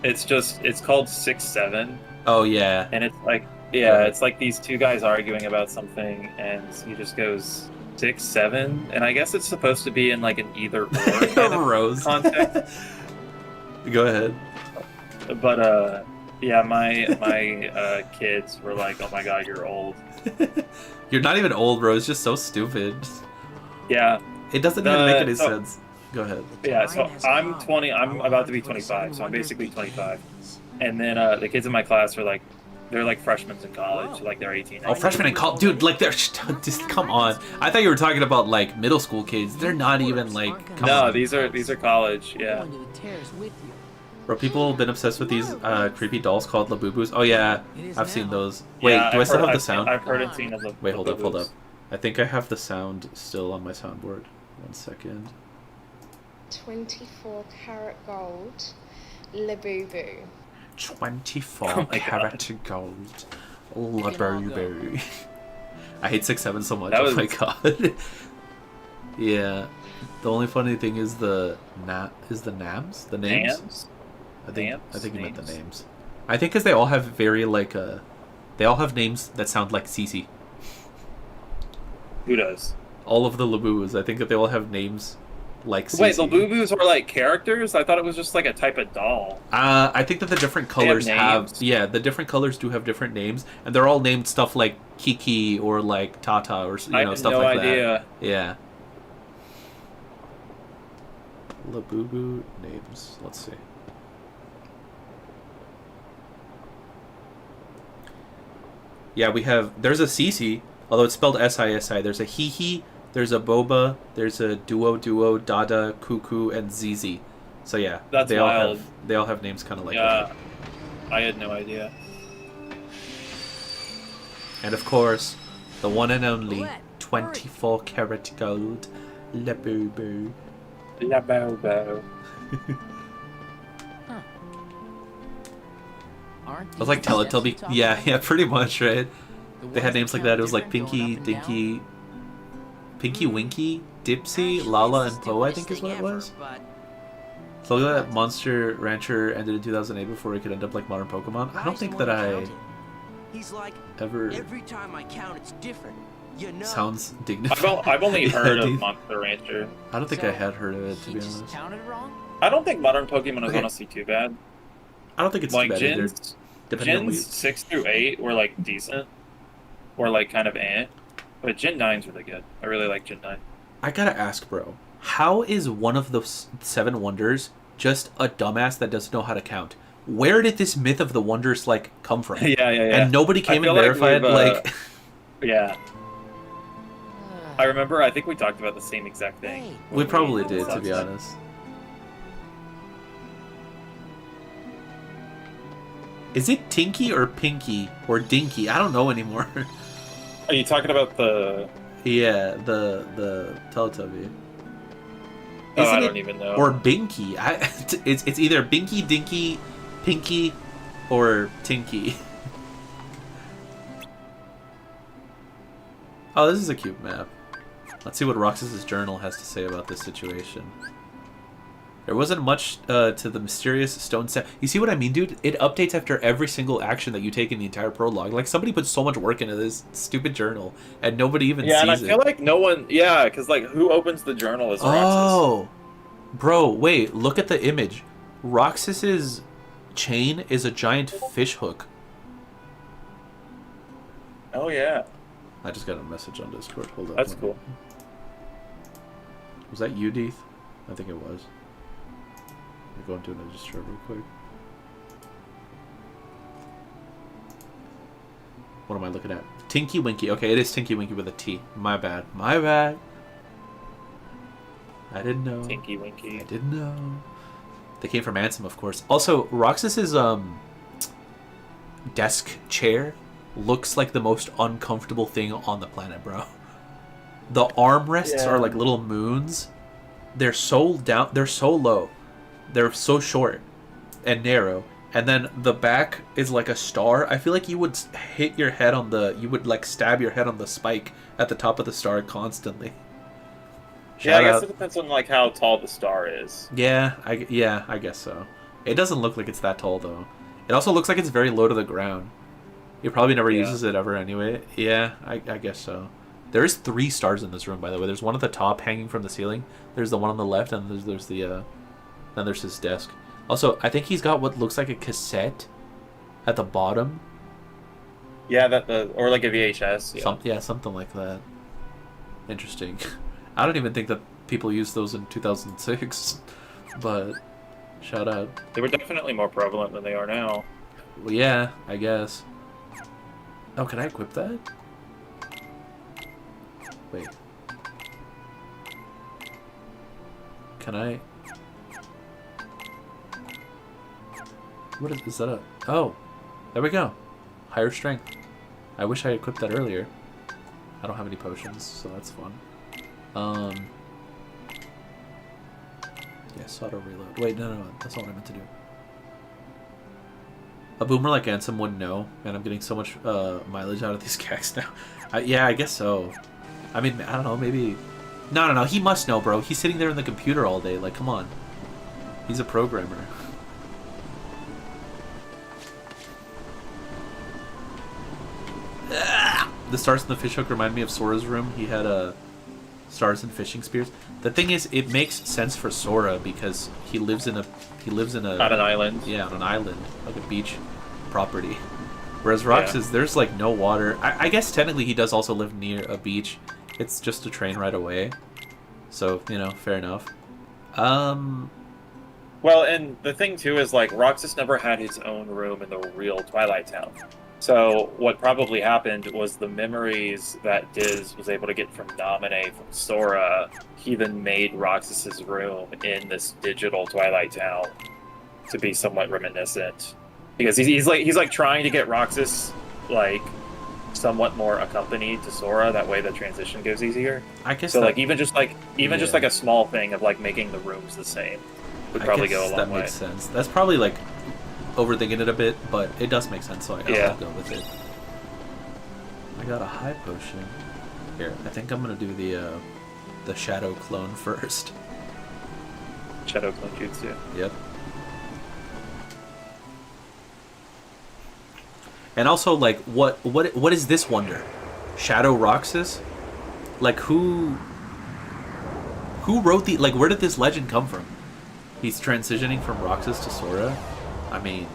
It's called 6-7. Oh yeah. And it's like it's like these two guys arguing about something, and he just goes 6-7, and I guess it's supposed to be in like an either or kind of Rose context. Go ahead. But yeah, my kids were like, "Oh my God, you're old." You're not even old, bro. It's just so stupid. Yeah. It doesn't even make any sense. Go ahead. Yeah, so I'm 20. I'm about to be 25, so I'm basically 25. And then the kids in my class are like, they're like freshmen in college, like they're 18. Oh, freshmen in college, dude! Like they're just come on. I thought you were talking about like middle school kids. They're not even like. No, these are college. Yeah. Bro, people have been obsessed with these creepy dolls called Labubus. Oh yeah, I've seen those. Wait, Yeah, do I still have the sound? I've heard and seen of the. Wait, hold up. I think I have the sound still on my soundboard. 1 second. 24 karat gold, Labubu. 24 karat gold, Labubu. I hate 6-7 so much. Oh my God. Yeah. The only funny thing is the names. The names. I think you meant the names. I think because they all have very like they all have names that sound like Cece. Who does? All of the Labubus. I think that they all have names like Cece. Wait, Labubus are like characters? I thought it was just like a type of doll. I think that the different colors have the different colors do have different names, and they're all named stuff like Kiki or like Tata or stuff like that. I had no idea. Yeah. Labubu names. Let's see. Yeah, there's a Cece, although it's spelled S-I-S-I. There's a Hee, there's a Boba, there's a Duo, Dada, Cuckoo, and Zizi. So yeah, that's wild. They all have names kind of like that. I had no idea. And of course, the one and only 24 karat gold, Labubu. Labubu. I was like Teletubby. Yeah, pretty much, right? They had names like that. It was like Pinky, Dinky, Pinky Winky, Dipsy, Lala, and Po, I think is what it was. So look at that Monster Rancher ended in 2008 before it could end up like modern Pokemon. I don't think that I ever... Every time I count, it's different. You know? Sounds dignified. I've only heard of Monster Rancher. I don't think I had heard of it, to be honest. I don't think modern Pokemon is honestly too bad. I don't think it's like too bad either. Gens 6 through 8 were like decent, or like kind of but Gen 9's really good. I really like Gen 9. I gotta ask, bro, how is one of the 7 wonders just a dumbass that doesn't know how to count? Where did this myth of the wonders like come from? Yeah. And nobody came and verified Yeah. I remember. I think we talked about the same exact thing. We probably did, to be honest. Is it Tinky or Pinky or Dinky? I don't know anymore. Are you talking about the? Yeah, the Teletubby. I don't even know. Or Binky. It's either Binky, Dinky, Pinky, or Tinky. Oh, this is a cute map. Let's see what Roxas's journal has to say about this situation. There wasn't much to the mysterious stone set. You see what I mean, dude? It updates after every single action that you take in the entire prologue. Like, somebody put so much work into this stupid journal, and nobody even sees it. Yeah, and I feel like no one... Yeah, because, like, who opens the journal is Roxas. Oh! Bro, wait. Look at the image. Roxas's chain is a giant fish hook. Oh, yeah. I just got a message on Discord. Hold up. That's cool. Was that you, Deeth? I think it was. Let me go into an register real quick. What am I looking at? Tinky Winky. Okay, it is Tinky Winky with a T. My bad. My bad. I didn't know. Tinky Winky. I didn't know. They came from Ansem, of course. Also, Roxas's desk chair looks like the most uncomfortable thing on the planet, bro. The armrests are like little moons. They're so down. They're so low. They're so short and narrow. And then the back is like a star. I feel like you would hit your head on the... You would like stab your head on the spike at the top of the star constantly. I guess it depends on like how tall the star is. Yeah, I guess so. It doesn't look like it's that tall though. It also looks like it's very low to the ground. He probably never uses it ever anyway. Yeah, I guess so. There's 3 stars in this room, by the way. There's one at the top hanging from the ceiling. There's the one on the left, and there's the then there's his desk. Also, I think he's got what looks like a cassette at the bottom. Yeah, or like a VHS. Yeah, something like that. Interesting. I don't even think that people used those in 2006, but shout out. They were definitely more prevalent than they are now. Well, yeah, I guess. Oh, can I equip that? Wait. Can I? What is that? Oh, there we go. Higher strength. I wish I equipped that earlier. I don't have any potions, so that's fun. Yes, auto reload. Wait, no, that's not what I meant to do. A boomer like Ansem wouldn't know, and I'm getting so much mileage out of these cacks now. Yeah, I guess so. I mean, I don't know, maybe... No, he must know, bro. He's sitting there in the computer all day. Like, come on. He's a programmer. The stars in the fishhook remind me of Sora's room. He had stars and fishing spears. The thing is, it makes sense for Sora because he lives in a on an island. Yeah, on an island, like a beach property. Whereas Roxas, there's like no water. I guess technically he does also live near a beach. It's just a train ride away. So, you know, fair enough. Well, and the thing too is like Roxas never had his own room in the real Twilight Town. So what probably happened was the memories that Diz was able to get from Naminé from Sora, he then made Roxas's room in this digital Twilight Town to be somewhat reminiscent. Because he's like trying to get Roxas like somewhat more accompanied to Sora, that way the transition goes easier. I guess so. Like even just like a small thing of like making the rooms the same would probably go a long way. That makes sense. That's probably like overthinking it a bit, but it does make sense, so I'll go with it. I got a high potion. Here, I think I'm gonna do the shadow clone first. Shadow clone jutsu. Yep. And also, like, what is this wonder? Shadow Roxas? Like, who wrote like, where did this legend come from? He's transitioning from Roxas to Sora? I mean,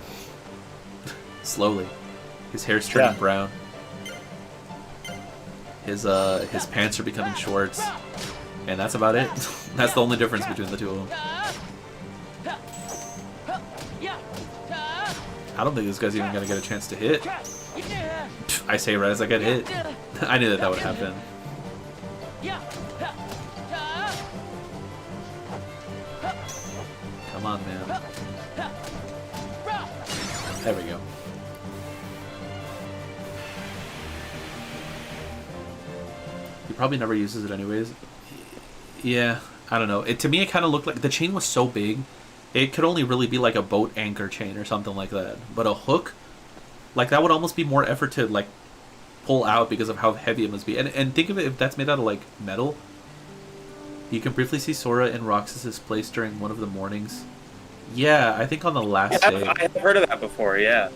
slowly. His hair's turning brown. His pants are becoming shorts. And that's about it. That's the only difference between the two of them. I don't think this guy's even gonna get a chance to hit. I say right as I get hit. I knew that would happen. Come on, man. There we go. He probably never uses it anyways. Yeah, I don't know. To me, it kind of looked like the chain was so big. It could only really be like a boat anchor chain or something like that. But a hook, like that would almost be more effort to like pull out because of how heavy it must be. And think of it if that's made out of like metal. You can briefly see Sora in Roxas's place during one of the mornings. Yeah, I think on the last day. I've heard of that before, yeah.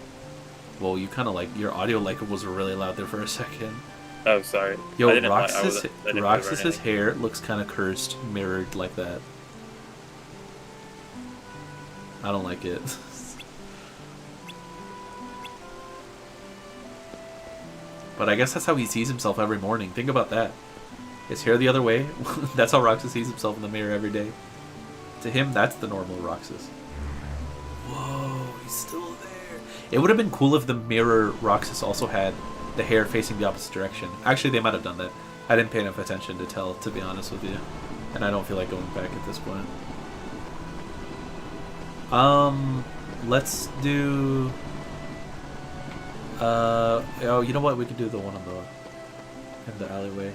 Well, you kind of like, your audio like was really loud there for a second. Oh, sorry. Yo, Roxas's hair looks kind of cursed, mirrored like that. I don't like it. But I guess that's how he sees himself every morning. Think about that. His hair the other way. That's how Roxas sees himself in the mirror every day. To him, that's the normal Roxas. Whoa, he's still there. It would have been cool if the mirror Roxas also had the hair facing the opposite direction. Actually, they might have done that. I didn't pay enough attention to tell, to be honest with you. And I don't feel like going back at this point. Let's do... oh, you know what? We could do the one on in the alleyway.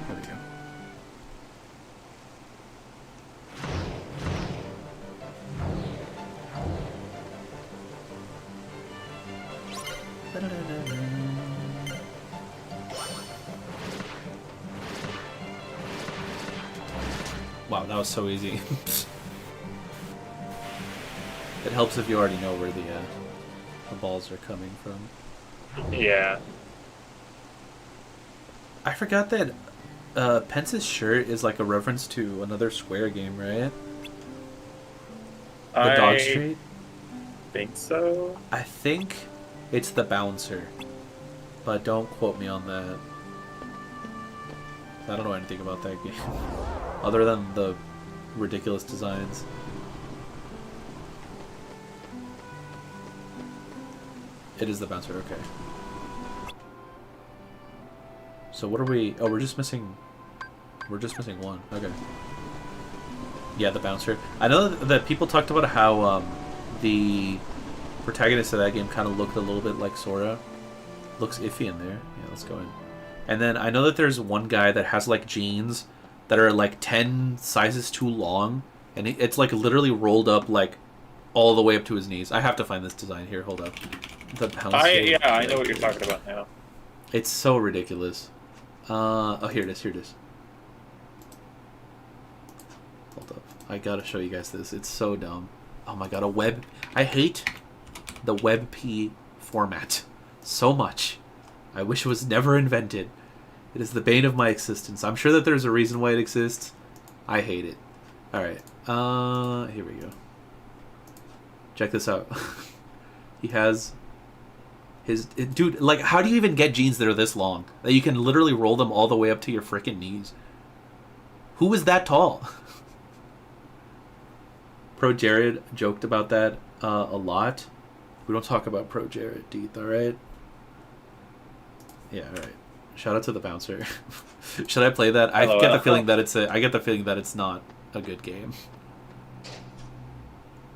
There we go. Wow, that was so easy. It helps if you already know where the balls are coming from. Yeah. I forgot that Pence's shirt is like a reference to another Square game, right? The Dog Street? Think so. I think it's the Bouncer, but don't quote me on that. I don't know anything about that game, other than the ridiculous designs. It is the Bouncer, okay. So what are we... Oh, we're just missing one. Okay. Yeah, the Bouncer. I know that people talked about how the protagonist of that game kind of looked a little bit like Sora. Looks iffy in there. Yeah, let's go in. And then I know that there's one guy that has like jeans that are like 10 sizes too long, and it's like literally rolled up like all the way up to his knees. I have to find this design here. Hold up. The yeah, I know what you're talking about now. It's so ridiculous. Oh, here it is. Here it is. Hold up. I gotta show you guys this. It's so dumb. Oh my god, a web. I hate the WebP format so much. I wish it was never invented. It is the bane of my existence. I'm sure that there's a reason why it exists. I hate it. Alright. Here we go. Check this out. He has his... Dude, like, how do you even get jeans that are this long? That you can literally roll them all the way up to your freaking knees? Who is that tall? Pro Jared joked about that a lot. We don't talk about Pro Jared, Deeth, alright? Yeah, alright. Shout out to the Bouncer. Should I play that? I get the feeling that it's not a good game.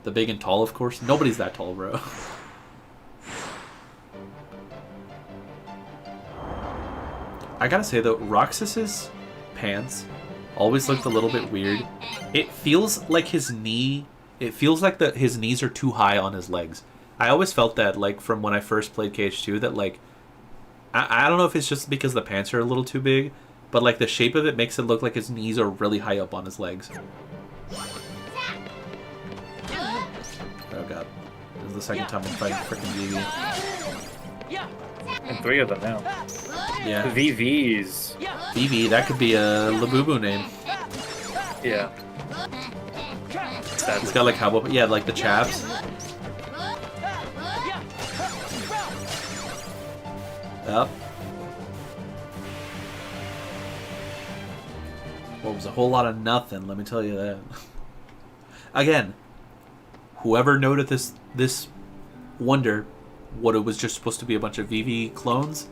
The big and tall, of course. Nobody's that tall, bro. I gotta say though, Roxas's pants always looked a little bit weird. It feels like his knee... It feels like his knees are too high on his legs. I always felt that, like, from when I first played KH2, that, like... I don't know if it's just because the pants are a little too big, but, like, the shape of it makes it look like his knees are really high up on his legs. Oh, God. This is the second time I'm fighting frickin' Vivi. And 3 of them now. Yeah. VVs. Vivi, that could be a Labubu name. Yeah. He's got like how yeah, like the chaps. Yep. Well, it was a whole lot of nothing, let me tell you that. Again, whoever noted this wonder what it was just supposed to be a bunch of VV clones.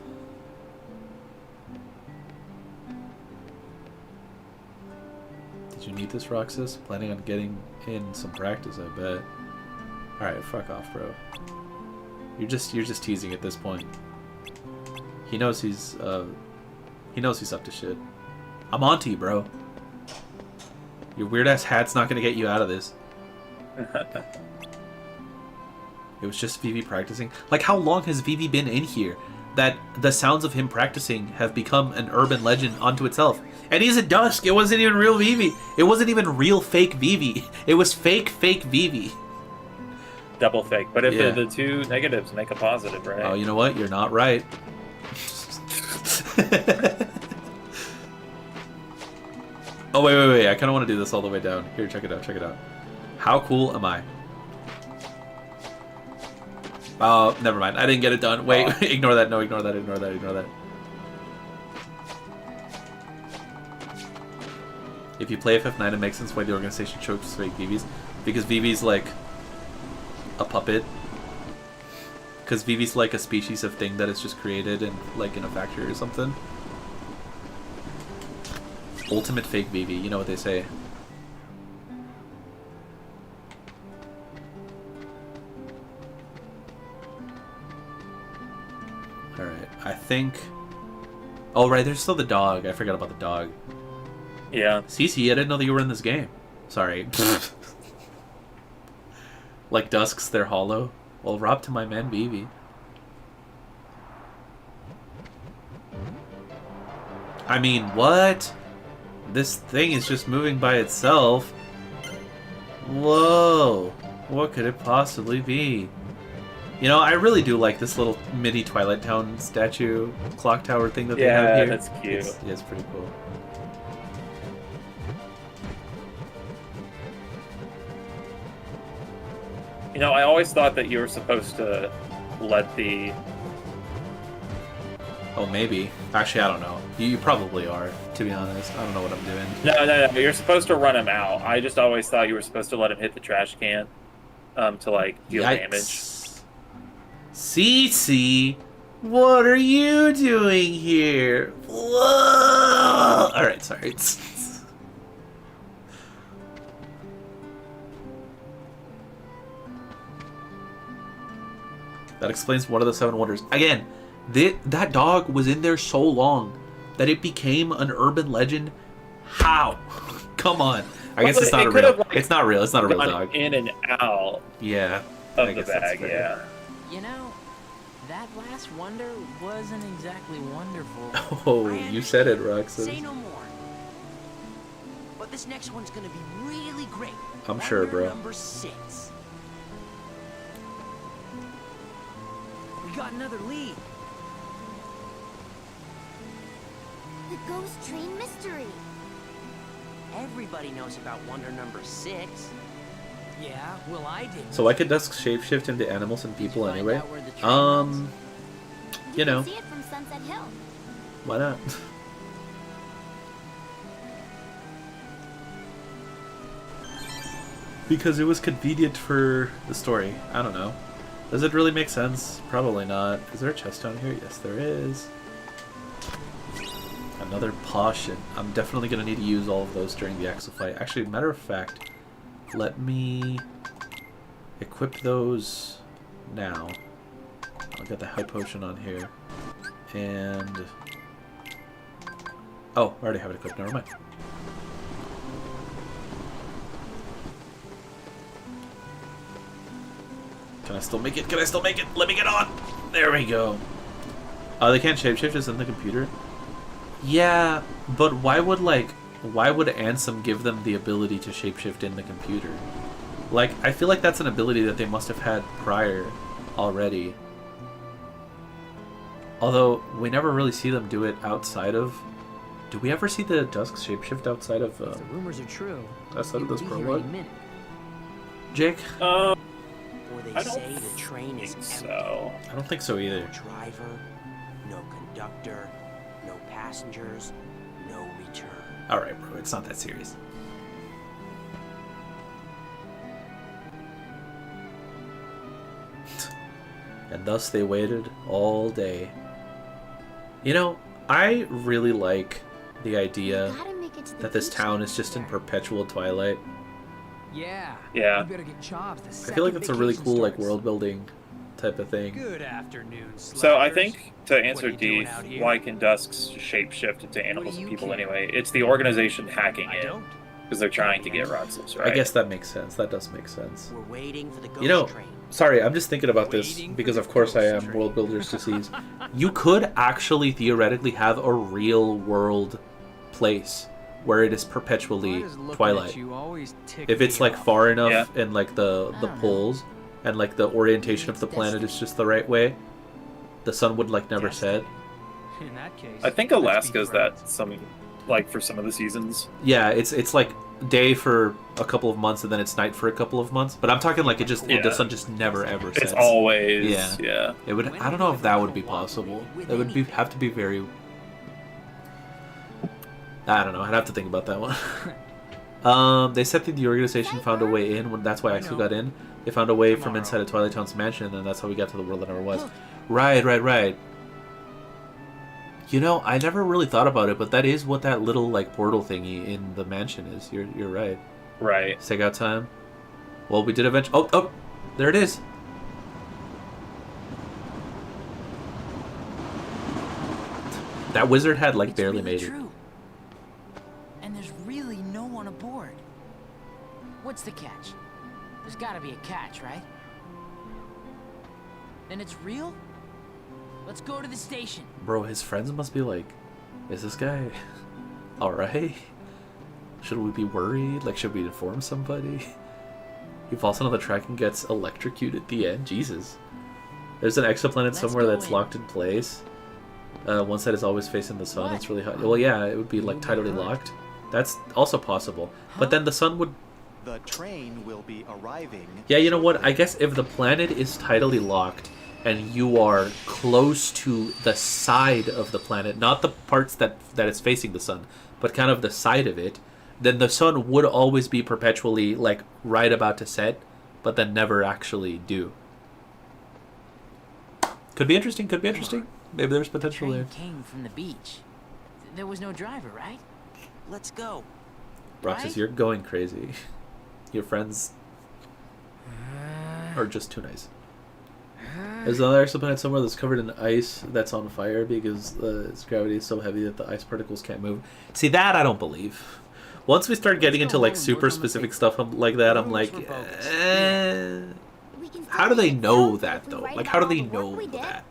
Did you need this, Roxas? Planning on getting in some practice, I bet. Alright, fuck off, bro. You're just teasing at this point. He knows he's up to shit. I'm on to you, bro. Your weird ass hat's not gonna get you out of this. It was just Vivi practicing. Like, how long has Vivi been in here that the sounds of him practicing have become an urban legend unto itself? And he's at dusk. It wasn't even real Vivi. It wasn't even real fake Vivi. It was fake Vivi. Double fake. But if the two negatives make a positive, right? Oh, you know what? You're not right. Oh, wait. I kind of want to do this all the way down. Here, check it out. How cool am I? Oh, never mind. I didn't get it done. Wait, ignore that. No, ignore that. If you play FF9, it makes sense why the organization chose fake VVs. Because VVs, like, a puppet. Because Vivi's like a species of thing that is just created in like in a factory or something. Ultimate fake Vivi, you know what they say. Alright, I think... Oh, right, there's still the dog. I forgot about the dog. Yeah. Cece, I didn't know that you were in this game. Sorry. Like Dusks, they're hollow. Well, rob to my man, Vivi. I mean, what? This thing is just moving by itself. Whoa. What could it possibly be? You know, I really do like this little mini Twilight Town statue clock tower thing that they have here. Yeah, that's cute. It's pretty cool. You know, I always thought that you were supposed to let the... Oh, maybe. Actually, I don't know. You probably are, to be honest. I don't know what I'm doing. No. You're supposed to run him out. I just always thought you were supposed to let him hit the trash can to, like, deal damage. Cece, what are you doing here? Whoa! Alright, sorry. That explains one of the 7 wonders. Again, that dog was in there so long that it became an urban legend. How? Come on. I guess it's not a real. It's not real. It's not a real dog. In and out. Yeah. Of the bag. Yeah. You know, that last wonder wasn't exactly wonderful. Oh, you said it, Roxas. Say no more. But this next one's gonna be really great. I'm sure, bro. Number 6. We got another lead. The ghost train mystery. Everybody knows about wonder number 6. Yeah, well, I didn't. So why could Dusk shapeshift into animals and people anyway? You know. See it from Sunset Hill. Why not? Because it was convenient for the story. I don't know. Does it really make sense? Probably not. Is there a chest down here? Yes, there is. Another potion. I'm definitely going to need to use all of those during the Axel fight. Actually, matter of fact, let me equip those now. I'll get the high potion on here. And... Oh, I already have it equipped. Never mind. Can I still make it? Can I still make it? Let me get on! There we go. They can't shapeshift just in the computer? Yeah, but why would Ansem give them the ability to shapeshift in the computer? Like, I feel like that's an ability that they must have had prior already. Although, we never really see them do it outside of... Do we ever see the Dusk shapeshift outside of... If the rumors are true, outside of this prologue? Jake? Or they I don't say the train is so. I don't think so either. No driver, no conductor, no passengers, no return. Alright, bro, it's not that serious. And thus they waited all day. You know, I really like the idea that this town is just in perpetual twilight. Yeah. Yeah. You better get jobs the I feel like second it's a really vacation cool, like, starts. world building type of thing. Good afternoon, So I slackers. think, to answer What are you doing D, out here? why can Dusks shapeshift into animals do and you people care? anyway? It's the organization hacking I it. don't. Because they're trying to get Roxas, right? I guess that makes sense. That does make sense. We're waiting for the ghost You know, train. sorry, I'm just thinking about this Waiting for because, the of course, I ghost am train. World Builders Disease. You could actually theoretically have a real world place where it is perpetually Why does looking twilight. at you always tick If it's me like off? far enough Yeah. and like the don't know. poles and like the orientation of the planet is just the right way, the sun would like never set. In that case, I think let's be Alaska's friends. that some, like, for some of the seasons. Yeah, it's like day for a couple of months and then it's night for a couple of months. But I'm talking like the Yeah. sun just never ever sets. It's always, Yeah. yeah. It would. I don't know if that would be possible. That would have to be very. I don't know. I'd have to think about that one. They said that the organization found a way in. That's why Axel got in. They found a way from inside of Twilight Town's mansion, and then that's how we got to the world that never was. Right. You know, I never really thought about it, but that is what that little, like, portal thingy in the mansion is. You're right. Right. Take out time. Well, we did eventually... Oh! There it is! That wizard had, like, barely made it. And there's really no one aboard. What's the catch? There's gotta be a catch, right? Then it's real? Let's go to the station. Bro, his friends must be like, is this guy alright? Should we be worried? Like, should we inform somebody? He falls onto the track and gets electrocuted at the end. Jesus. There's an exoplanet somewhere that's locked in place. One side is always facing the sun. It's really hot. Well, yeah, it would be like tidally locked. That's also possible. But then the sun would... The train will be arriving. Yeah, you know what? I guess if the planet is tidally locked and you are close to the side of the planet, not the parts that it's facing the sun, but kind of the side of it, then the sun would always be perpetually, like, right about to set, but then never actually do. Could be interesting, could be interesting. Maybe there's potential there. The train came from the beach. There was no driver, right? Let's go. Roxas, you're going crazy. Your friends are just too nice. There's another exoplanet somewhere that's covered in ice that's on fire because its gravity is so heavy that the ice particles can't move. See, that I don't believe. Once we start getting into, like, super specific stuff like that, I'm like, how do they know that, though? Like, how do they know that?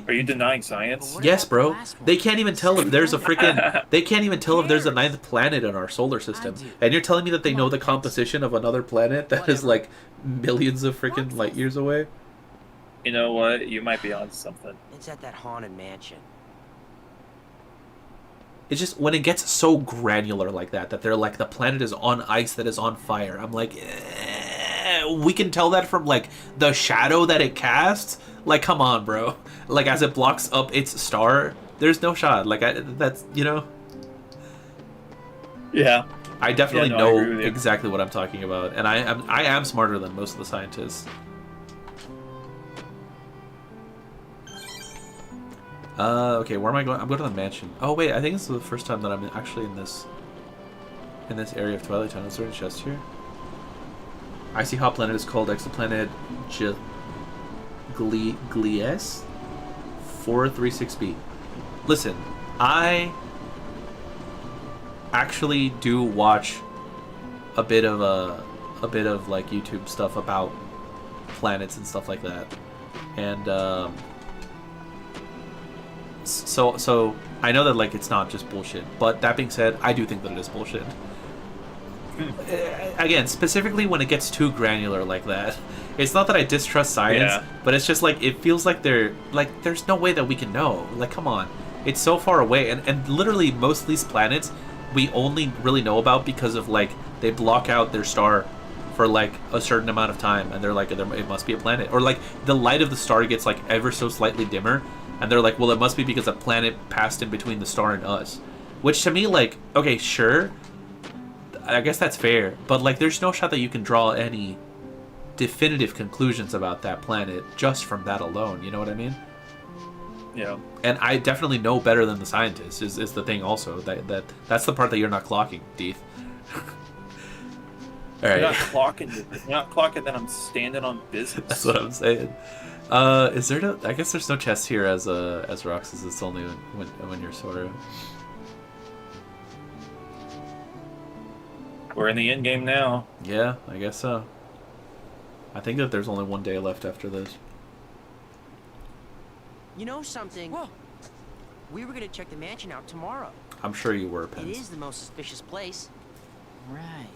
Are you denying science? Yes, bro. They can't even tell if there's a freaking... They can't even tell if there's a 9th planet in our solar system. And you're telling me that they know the composition of another planet that is, like, millions of freaking light years away? You know what? You might be onto something. It's at that haunted mansion. It's just when it gets so granular like that they're like, the planet is on ice that is on fire. I'm like, we can tell that from, like, the shadow that it casts? Like, come on, bro. Like, as it blocks up its star, there's no shot. Like, that's, you know? Yeah. I definitely know exactly what I'm talking about. And I am smarter than most of the scientists. Okay, where am I going? I'm going to the mansion. Oh, wait, I think this is the first time that I'm actually in this area of Twilight Town. Is there a chest here? Icy hot planet is called exoplanet Glies 436b. Listen, I actually do watch a bit of like YouTube stuff about planets and stuff like that, and so I know that, like, it's not just bullshit. But that being said, I do think that it is bullshit. Again, specifically when it gets too granular like that. It's not that I distrust science, but it's just like, it feels like there's no way that we can know. Like, come on. It's so far away, and literally most of these planets we only really know about because of, like, they block out their star for, like, a certain amount of time, and they're like, it must be a planet. Or, like, the light of the star gets, like, ever so slightly dimmer, and they're like, well, it must be because a planet passed in between the star and us. Which to me, like, okay, sure, I guess that's fair, but, like, there's no shot that you can draw any definitive conclusions about that planet just from that alone, you know what I mean? Yeah. And I definitely know better than the scientists, is the thing also. That's the part that you're not clocking, Deeth. All right. You're not clocking that I'm standing on business. That's what I'm saying. Is there no... I guess there's no chest here as Roxas. It's only when you're Sora. We're in the end game now. Yeah, I guess so. I think that there's only one day left after this. You know something? Whoa. We were gonna check the mansion out tomorrow. I'm sure you were, It Pence. is the most suspicious place. Right.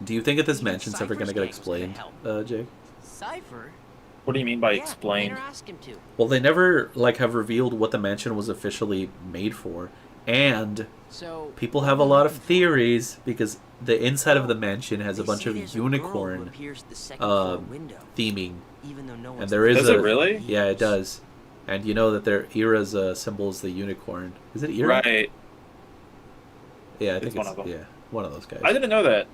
Do you think that this mansion's ever going to get explained, Jake? Cypher? What do you mean by explained? Well, they never, like, have revealed what the mansion was officially made for. And people have a lot of theories because the inside of the mansion has a bunch of unicorn theming. And there is Does it really? Yeah, it does. And you know that their Ira's symbol is the unicorn. Is it Ira? Right. Yeah, I think it's one of them. Yeah. One of those guys. I didn't know that.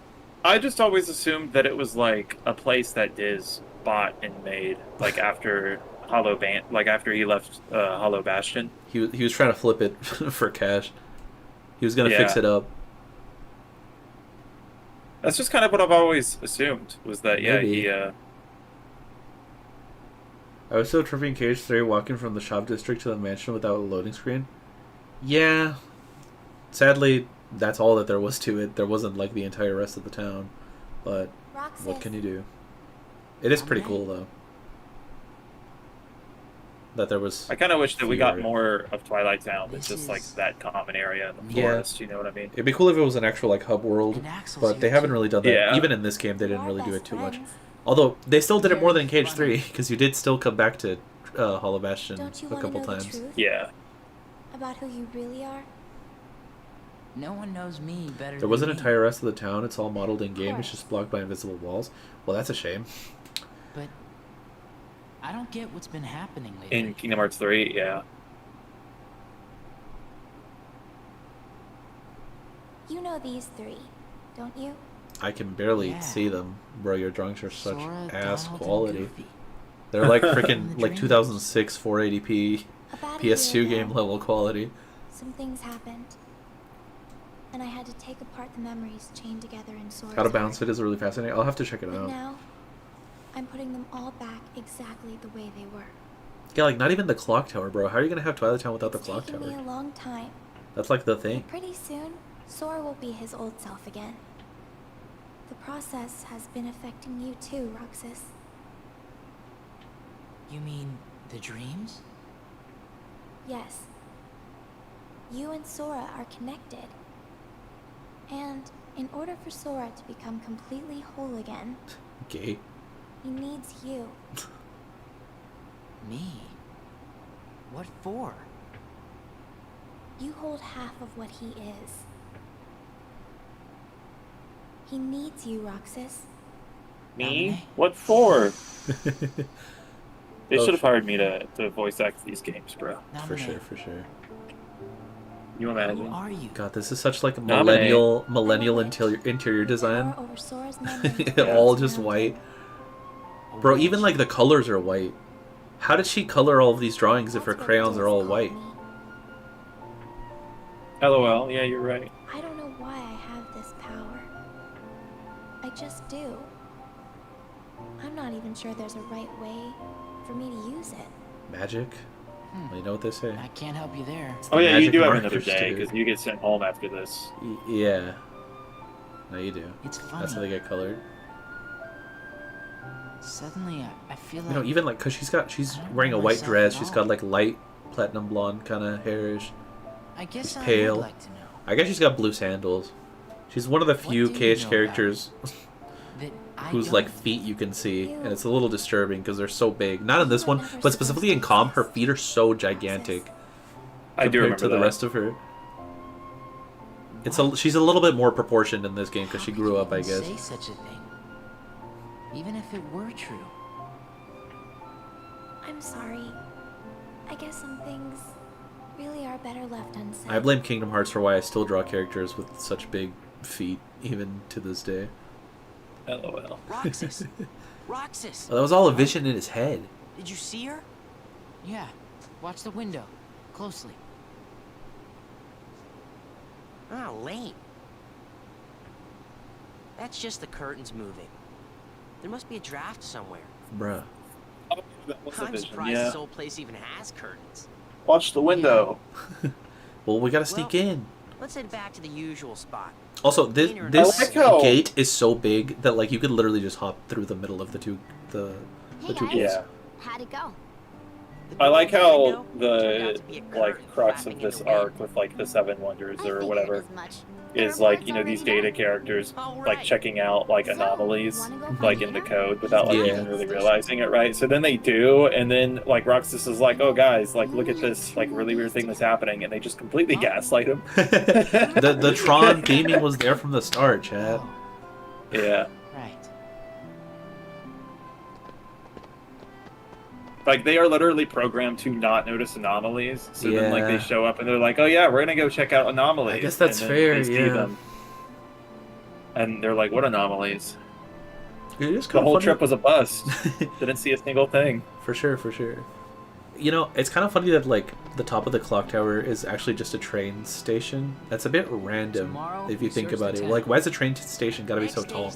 I just always assumed that it was like a place that Diz bought and made, like after after he left Hollow Bastion. He was trying to flip it for cash. He was gonna fix it up. That's just kind of what I've always assumed, was that he. I was still tripping Cage 3 walking from the shop district to the mansion without a loading screen. Yeah. Sadly, that's all that there was to it. There wasn't like the entire rest of the town. But what can you do? It is pretty cool though. That there was. I kind of wish that we got more of Twilight Town than just like that common area in the forest. You know what I mean? It'd be cool if it was an actual like hub world, but they haven't really done that. Yeah. Even in this game, they didn't really do it too much. Although they still did it more than Cage 3, because you did still come back to Hollow Bastion a couple times. Yeah. About who you really are? No one knows me better. There was an entire rest of the town. It's all modeled in game. It's just blocked by invisible walls. Well, that's a shame. But I don't get what's been happening lately. In Kingdom Hearts 3, yeah. You know these three, don't you? I can barely see them, bro. Your drawings are such ass quality. They're like freaking like 2006 480p PS2 game level quality. Some things happened, and I had to take apart the memories chained together in Sora's How to balance it is really fascinating. I'll have to check it out. Now, I'm putting them all back exactly the way they were. Yeah, like not even the clock tower, bro. How are you gonna have Twilight Town without the clock tower? It's taken me a long time. That's like the thing. But pretty soon, Sora will be his old self again. The process has been affecting you too, Roxas. You mean the dreams? Yes. You and Sora are connected. And in order for Sora to become completely whole again, Gay. he needs you. Me? What for? You hold half of what he is. He needs you, Roxas. Me? What for? They should have hired me to voice act these games, bro. For sure, for sure. You imagine? Who are you? God, this is such like a millennial interior design. All just white. Bro, even like the colors are white. How did she color all of these drawings if her crayons are all white? LOL, yeah, you're right. I don't know why I have this power. I just do. I'm not even sure there's a right way for me to use it. Magic? Well, you know what they say. I can't help you there. Oh yeah, you do have another day, because you get sent home after this. Yeah. No, you do. It's funny. That's how they get colored. Suddenly, I feel like... You know, even like, because she's wearing a white dress, she's got like light platinum blonde kind of hairish. I guess she's pale. I would like to know. I guess she's got blue sandals. She's one of the few KH characters whose like feet you can see, and it's a little disturbing because they're so big. Not in this one, but specifically in Calm, her feet are so gigantic compared to the rest of her. She's a little bit more proportioned in this game because she grew up, I guess. Say such a thing, even if it were true. I'm sorry. I guess some things really are better left unsaid. I blame Kingdom Hearts for why I still draw characters with such big feet, even to this day. LOL. Roxas! Roxas! Well, that was all a vision in his head. Did you see her? Yeah. Watch the window. Closely. Ah, lame. That's just the curtains moving. There must be a draft somewhere. Bruh. I'm surprised this old place even has curtains. Watch the window. Well, we gotta sneak in. Let's head back to the usual spot. Also, this gate is so big that like you could literally just hop through the middle of the two Hey two guys, gates. how'd it go? I like how the crux of this arc with like the Seven Wonders or whatever is like, you know, these data characters like checking out like anomalies like in the code without like even really realizing it, right? So then they do, and then like Roxas is like, oh guys, like look at this like really weird thing that's happening, and they just completely gaslight him. the Tron theming was there from the start, Chad. Yeah. Right. Like they are literally programmed to not notice anomalies. So then like they show up and they're like, oh yeah, we're gonna go check out anomalies. I guess that's and then fair, they see yeah. them. And they're like, what anomalies? It is The kind of whole funny. trip was a bust. Didn't see a single thing. For sure, for sure. You know, it's kind of funny that, like, the top of the clock tower is actually just a train station. That's a bit random if you think about it. Like, why is a train station gotta be so tall?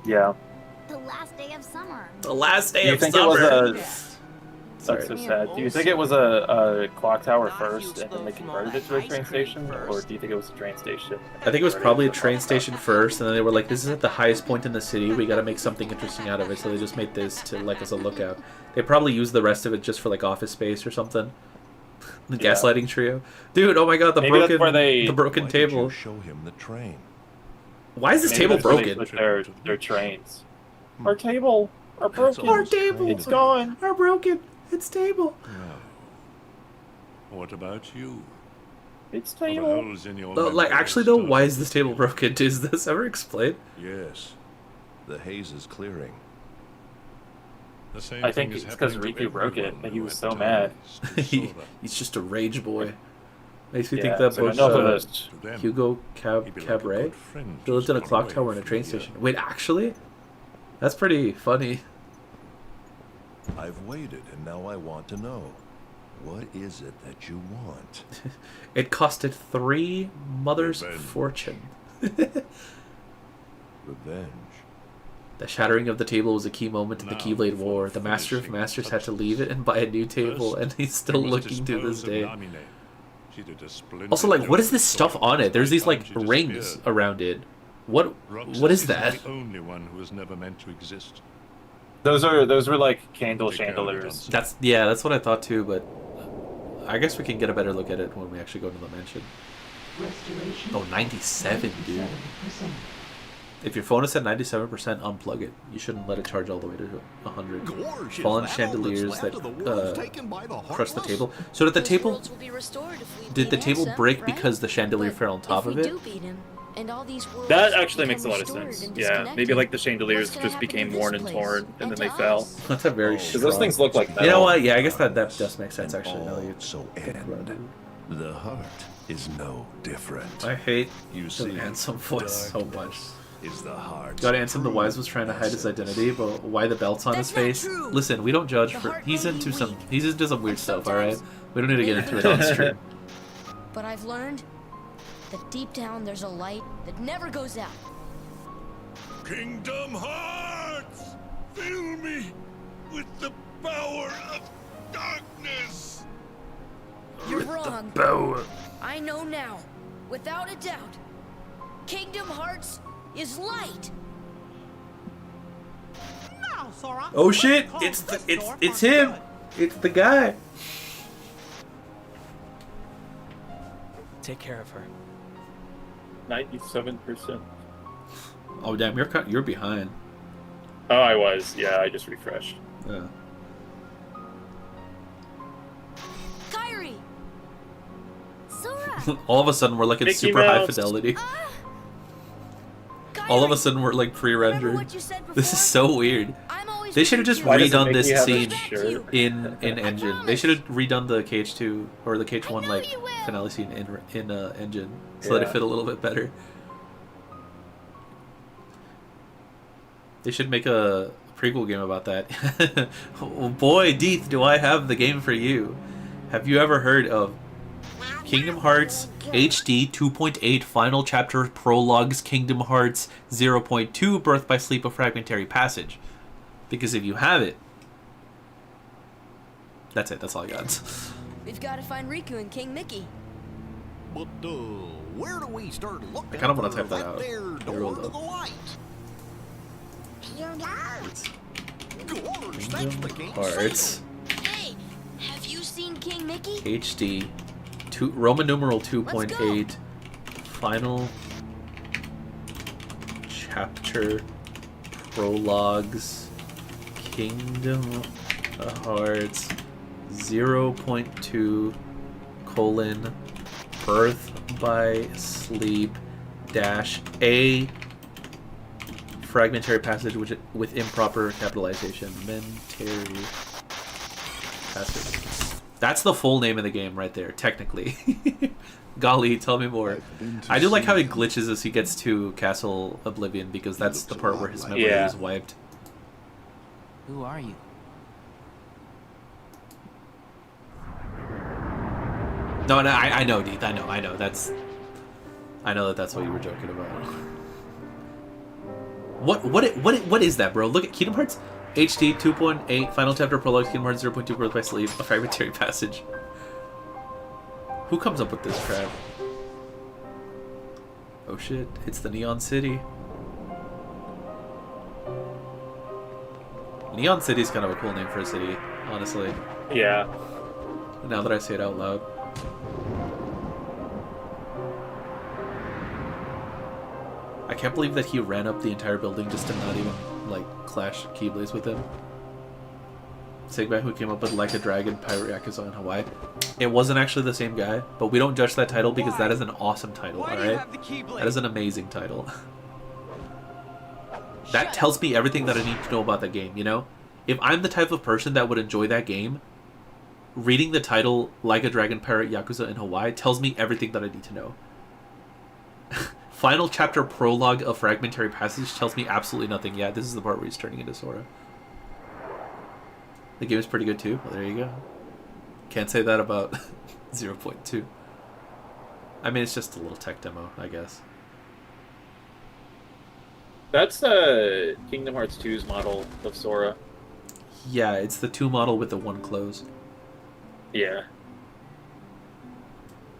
Yeah. The last day of summer. The last day Do you of think summer! it was That's so sad. Do you think it was a clock tower first and then they converted it to a train station? Or do you think it was a train station? I think it was probably a train station first, and then they were like, this is at the highest point in the city, we gotta make something interesting out of it, so they just made this to, like, as a lookout. They probably used the rest of it just for, like, office space or something. The gaslighting trio. Dude, oh my god, the Maybe that's where the broken Why table. Did you show him the train. Why is this Maybe table that's where they broken? put their trains. Our table! Our broken! Our table! It's gone! Our broken! It's table! What about you? It's Are the table. holes in your Like, memory actually though, still- why is this table broken? Is this ever explained? Yes. The haze is clearing. The same I think thing is it's because happening to Riku broke it everyone and he who was so mad. He's just a rage boy. Makes me Yeah, think that so book, enough of this. To them, Hugo he'd be like a Cabret. good friend He lived in a just clock away tower and a from train the station. Wait, actually? That's pretty funny. I've waited, and now I want to know. What is it that you want? It costed 3 mothers' Revenge. fortune. Revenge. The shattering of the table was a key moment in the Now, Keyblade for War. The Master of finishing Masters had to touches. leave it and buy a new table, First, and he's still we must looking to this dispose of day. Namine. She did a splendid Also, like, what is job this of stuff sorting on it? There's by these, the like, time she rings disappeared. around it. What Roxas is that? the only one who was never meant to exist. Those were like candle They carried chandeliers. on. That's what I thought too, but I guess we can get a better look at it when we actually go to the mansion. Oh, 97, dude. If your phone is at 97%, unplug it. You shouldn't let it charge all the way to 100. Gorgeous. Fallen That chandeliers opens that left of the world's taken by the crush the Heartless. table. So did the Those table... worlds will be restored if we Did the beat table Ansem, break right? because the chandelier But fell on top if of we it? do beat him, and all these worlds That actually makes a become lot of restored sense. and Yeah, maybe disconnected, like the chandeliers what's gonna just happen to became this worn and place? torn, and then to they fell. us? That's a very Because those things look like metal. You know what? Yeah, I guess that does make sense, actually. Now that you So think about it. end. The heart is no different. I hate You the see, Ansem voice so much. is the heart. God, Ansem the Wise was trying to hide his identity, but why the belt's on his That's not face? true. Listen, we don't judge The for. heart He's may be into some. weak, He's into some weird and stuff. All right, sometimes we don't need to get into it on stream. But I've learned that deep down there's a light that never goes out. Kingdom Hearts! Fill me with the power of darkness! You're wrong. Power. I know now, without a doubt. Kingdom Hearts is light. Now, Sora. Oh shit! let's It's close the, this it's door it's for him. good. It's the guy. Take care of her. 97%. Oh damn, you're behind. Oh, I was. Yeah, I just refreshed. Yeah. Kyrie. Sora. All of a sudden we're like in Mickey super high Mouse. fidelity. Kyrie, All of a sudden we're like remember pre-rendered. what you said before? This is so weird. I'm always They should have just Why does it redone make this me have a scene shirt? in Engine. They should have redone the KH2 or the KH1 know like you will. finale scene in Engine so that it Yeah. fit a little bit better. They should make a prequel game about that. Oh boy, Deeth, do I have the game for you. Have you ever heard of Kingdom Hearts HD 2.8 Final Chapter Prologues Kingdom Hearts 0.2 Birth by Sleep of Fragmentary Passage? Because if you have it, that's it. That's all I got. We've got to find Riku and King Mickey. But where do we start looking? I kind of want to for type that that out. there Here, door hold to up. the light? Gorge, that's the king. Hearts Hey, have you seen King Mickey? HD Roman numeral 2.8 Final Chapter Prologues Kingdom Hearts 0.2 colon Birth by Sleep dash A fragmentary passage with improper capitalization. Fragmentary passage. That's the full name of the game right there, technically. Golly, tell me more. I do like how he glitches as he gets to Castle Oblivion, because that's the part where his memory is wiped. Who are you? No, I know, Deeth. I know. I know that's what you were joking about. What is that, bro? Look at Kingdom Hearts HD 2.8 Final Chapter Prologue, Kingdom Hearts 0.2 Birth by Sleep, a fragmentary passage. Who comes up with this crap? Oh shit! It's the Neon City. Neon City is kind of a cool name for a city, honestly. Yeah. Now that I say it out loud. I can't believe that he ran up the entire building just to not even, like, clash Keyblades with him. Segbat, who came up with Like a Dragon, Pirate Yakuza in Hawaii. It wasn't actually the same guy, but we don't judge that title because that is an awesome title, alright? That is an amazing title. That tells me everything that I need to know about the game, you know? If I'm the type of person that would enjoy that game, reading the title Like a Dragon, Pirate Yakuza in Hawaii tells me everything that I need to know. Final Chapter Prologue of Fragmentary Passage tells me absolutely nothing. Yeah, this is the part where he's turning into Sora. The game is pretty good too. Well, there you go. Can't say that about 0.2. I mean, it's just a little tech demo, I guess. That's Kingdom Hearts 2's model of Sora. Yeah, it's the 2 model with the 1 close. Yeah.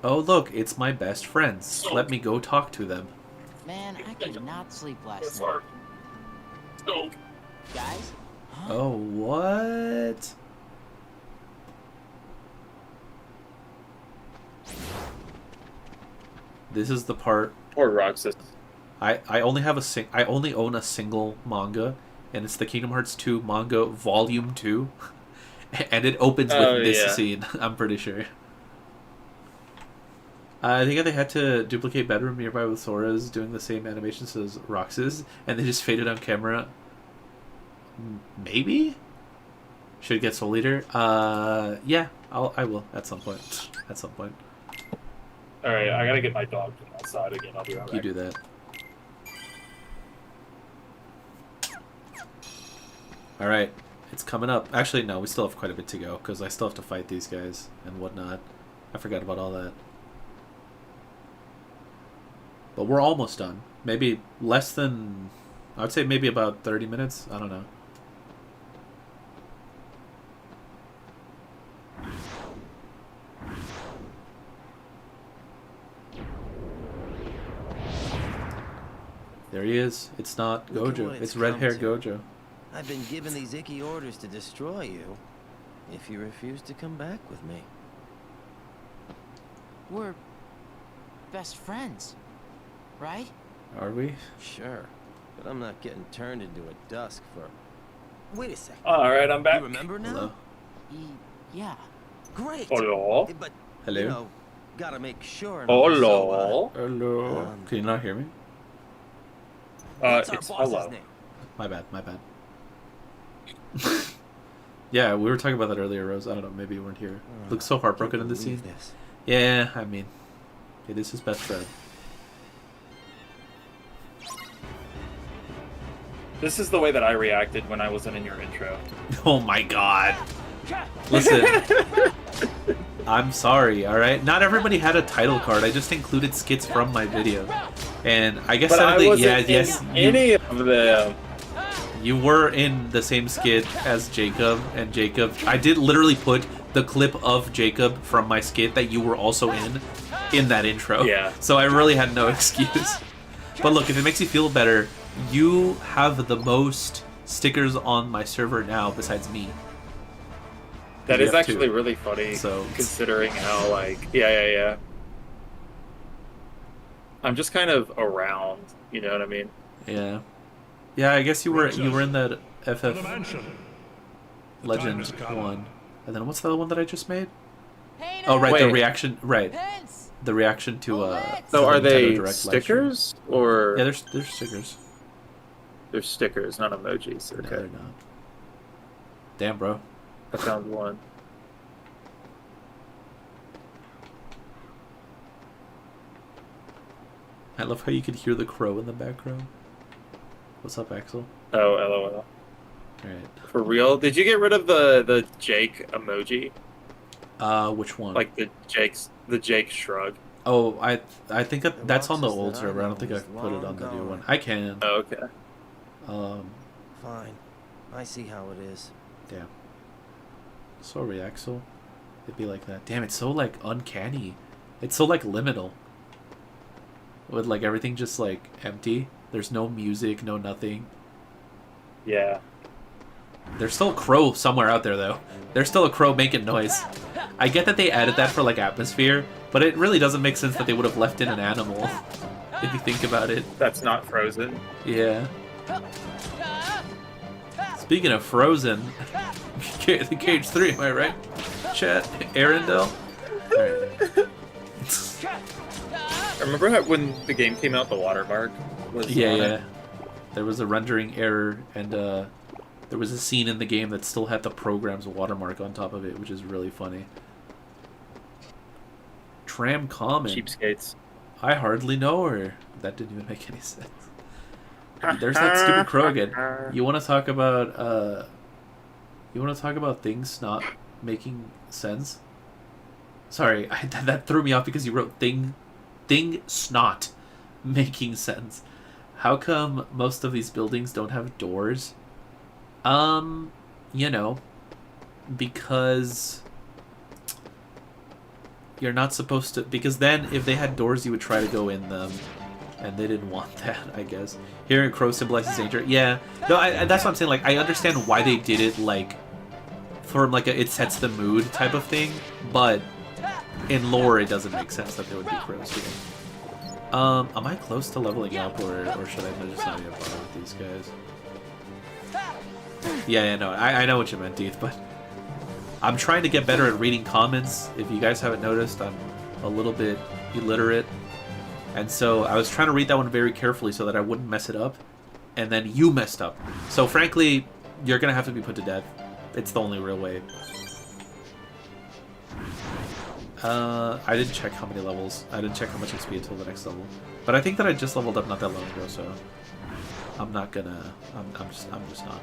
Oh, look, it's my best friends. Let me go talk to them. Man, I could not sleep last night. Guys? Oh, what? This is the part. Poor Roxas. I only have I only own a single manga, and it's the Kingdom Hearts 2 manga Volume 2, and it opens with this scene. I'm pretty sure. I think they had to duplicate bedroom nearby with Sora's doing the same animations as Roxas, and they just faded on camera. Maybe? Should get Soul Eater. Yeah, I will at some point. At some point. All right, I gotta get my dog from outside again. I'll be right back. You do that. All right, it's coming up. Actually, no, we still have quite a bit to go because I still have to fight these guys and whatnot. I forgot about all that. But we're almost done. Maybe less than... I would say maybe about 30 minutes. I don't know. There he is. It's not Gojo. It's red-haired Gojo. I've been given these icky orders to destroy you if you refuse to come back with me. We're best friends, right? Are we? Sure, but I'm not getting turned into a dusk for... Wait a second. All right, I'm back. You remember now? Hello. Yeah. Great. Hello. But, hello. You know, gotta make sure... Hello. Hello. Can you not hear me? It's hello. Name? My bad, my bad. Yeah, we were talking about that earlier, Rose. I don't know, maybe you weren't here. Looks so heartbroken in this scene. This. Yeah, I mean, it is his best friend. This is the way that I reacted when I wasn't in your intro. Oh my god. Listen. I'm sorry, alright? Not everybody had a title card. I just included skits from my video. And I guess any of them. You were in the same skit as Jacob, and Jacob... I did literally put the clip of Jacob from my skit that you were also in that intro. Yeah. So I really had no excuse. But look, if it makes you feel better, you have the most stickers on my server now besides me. That is actually really funny, so considering how, like... Yeah. I'm just kind of around, you know what I mean? Yeah. Yeah, I guess you were in that FF Legend one. And then what's the other one that I just made? Oh, right, the reaction, right. The reaction to So are they Direct stickers or? Yeah, there's stickers. They're stickers, not emojis. Okay. No, they're not. Damn, bro. I found one. I love how you can hear the crow in the background. What's up, Axel? Oh, LOL. Alright. For real? Did you get rid of the Jake emoji? Which one? Like the Jake shrug. Oh, I think that's on the old server. I don't think I've put it on the new one. I can. Oh, okay. Fine. I see how it is. Yeah. Sorry, Axel. It'd be like that. Damn, it's so like uncanny. It's so like liminal. With like everything just like empty. There's no music, no nothing. Yeah. There's still a crow somewhere out there though. There's still a crow making noise. I get that they added that for like atmosphere, but it really doesn't make sense that they would have left in an animal. If you think about it. That's not Frozen. Yeah. Speaking of Frozen, the Cage 3, am I right? Chat, Arendelle? Alright. Remember how when the game came out, the watermark was Yeah. There was a rendering error, and there was a scene in the game that still had the program's watermark on top of it, which is really funny. Tram Common. Cheapskates. I hardly know her. That didn't even make any sense. There's that stupid crow again. You want to talk about things not making sense? Sorry, that threw me off because you wrote thing snot making sense. How come most of these buildings don't have doors? You know, because you're not supposed to, because then if they had doors you would try to go in them, and they didn't want that, I guess. Here a crow symbolizes danger. Yeah, no, that's what I'm saying. Like, I understand why they did it, like, from like a it sets the mood type of thing, but in lore it doesn't make sense that there would be crows here. Am I close to leveling up, or should I just not even bother with these guys? Yeah, no, I know what you meant, Deeth, but I'm trying to get better at reading comments. If you guys haven't noticed, I'm a little bit illiterate. And so I was trying to read that one very carefully so that I wouldn't mess it up. And then you messed up. So frankly, you're going to have to be put to death. It's the only real way. I didn't check how many levels. I didn't check how much XP until the next level. But I think that I just leveled up not that long ago, so I'm not gonna... I'm just not.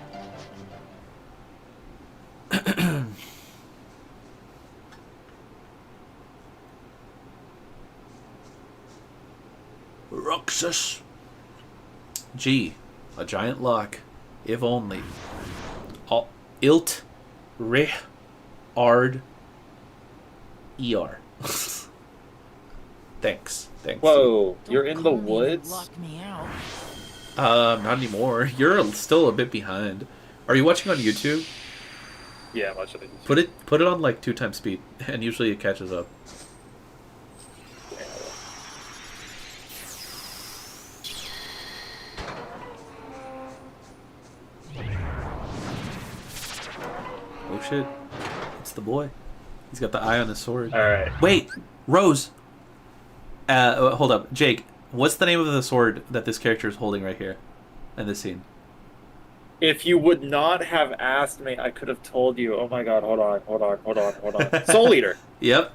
Roxas. Gee, a giant lock. If only. Ilt Re Ard ER. Thanks. Whoa, you're in the woods? Not anymore. You're still a bit behind. Are you watching on YouTube? Yeah, much of it. Put it on like 2x speed, and usually it catches up. Oh shit. It's the boy. He's got the eye on his sword. Alright. Wait! Rose! Hold up. Jake, what's the name of the sword that this character is holding right here in this scene? If you would not have asked me, I could have told you. Oh my god, hold on. Soul Eater. Yep.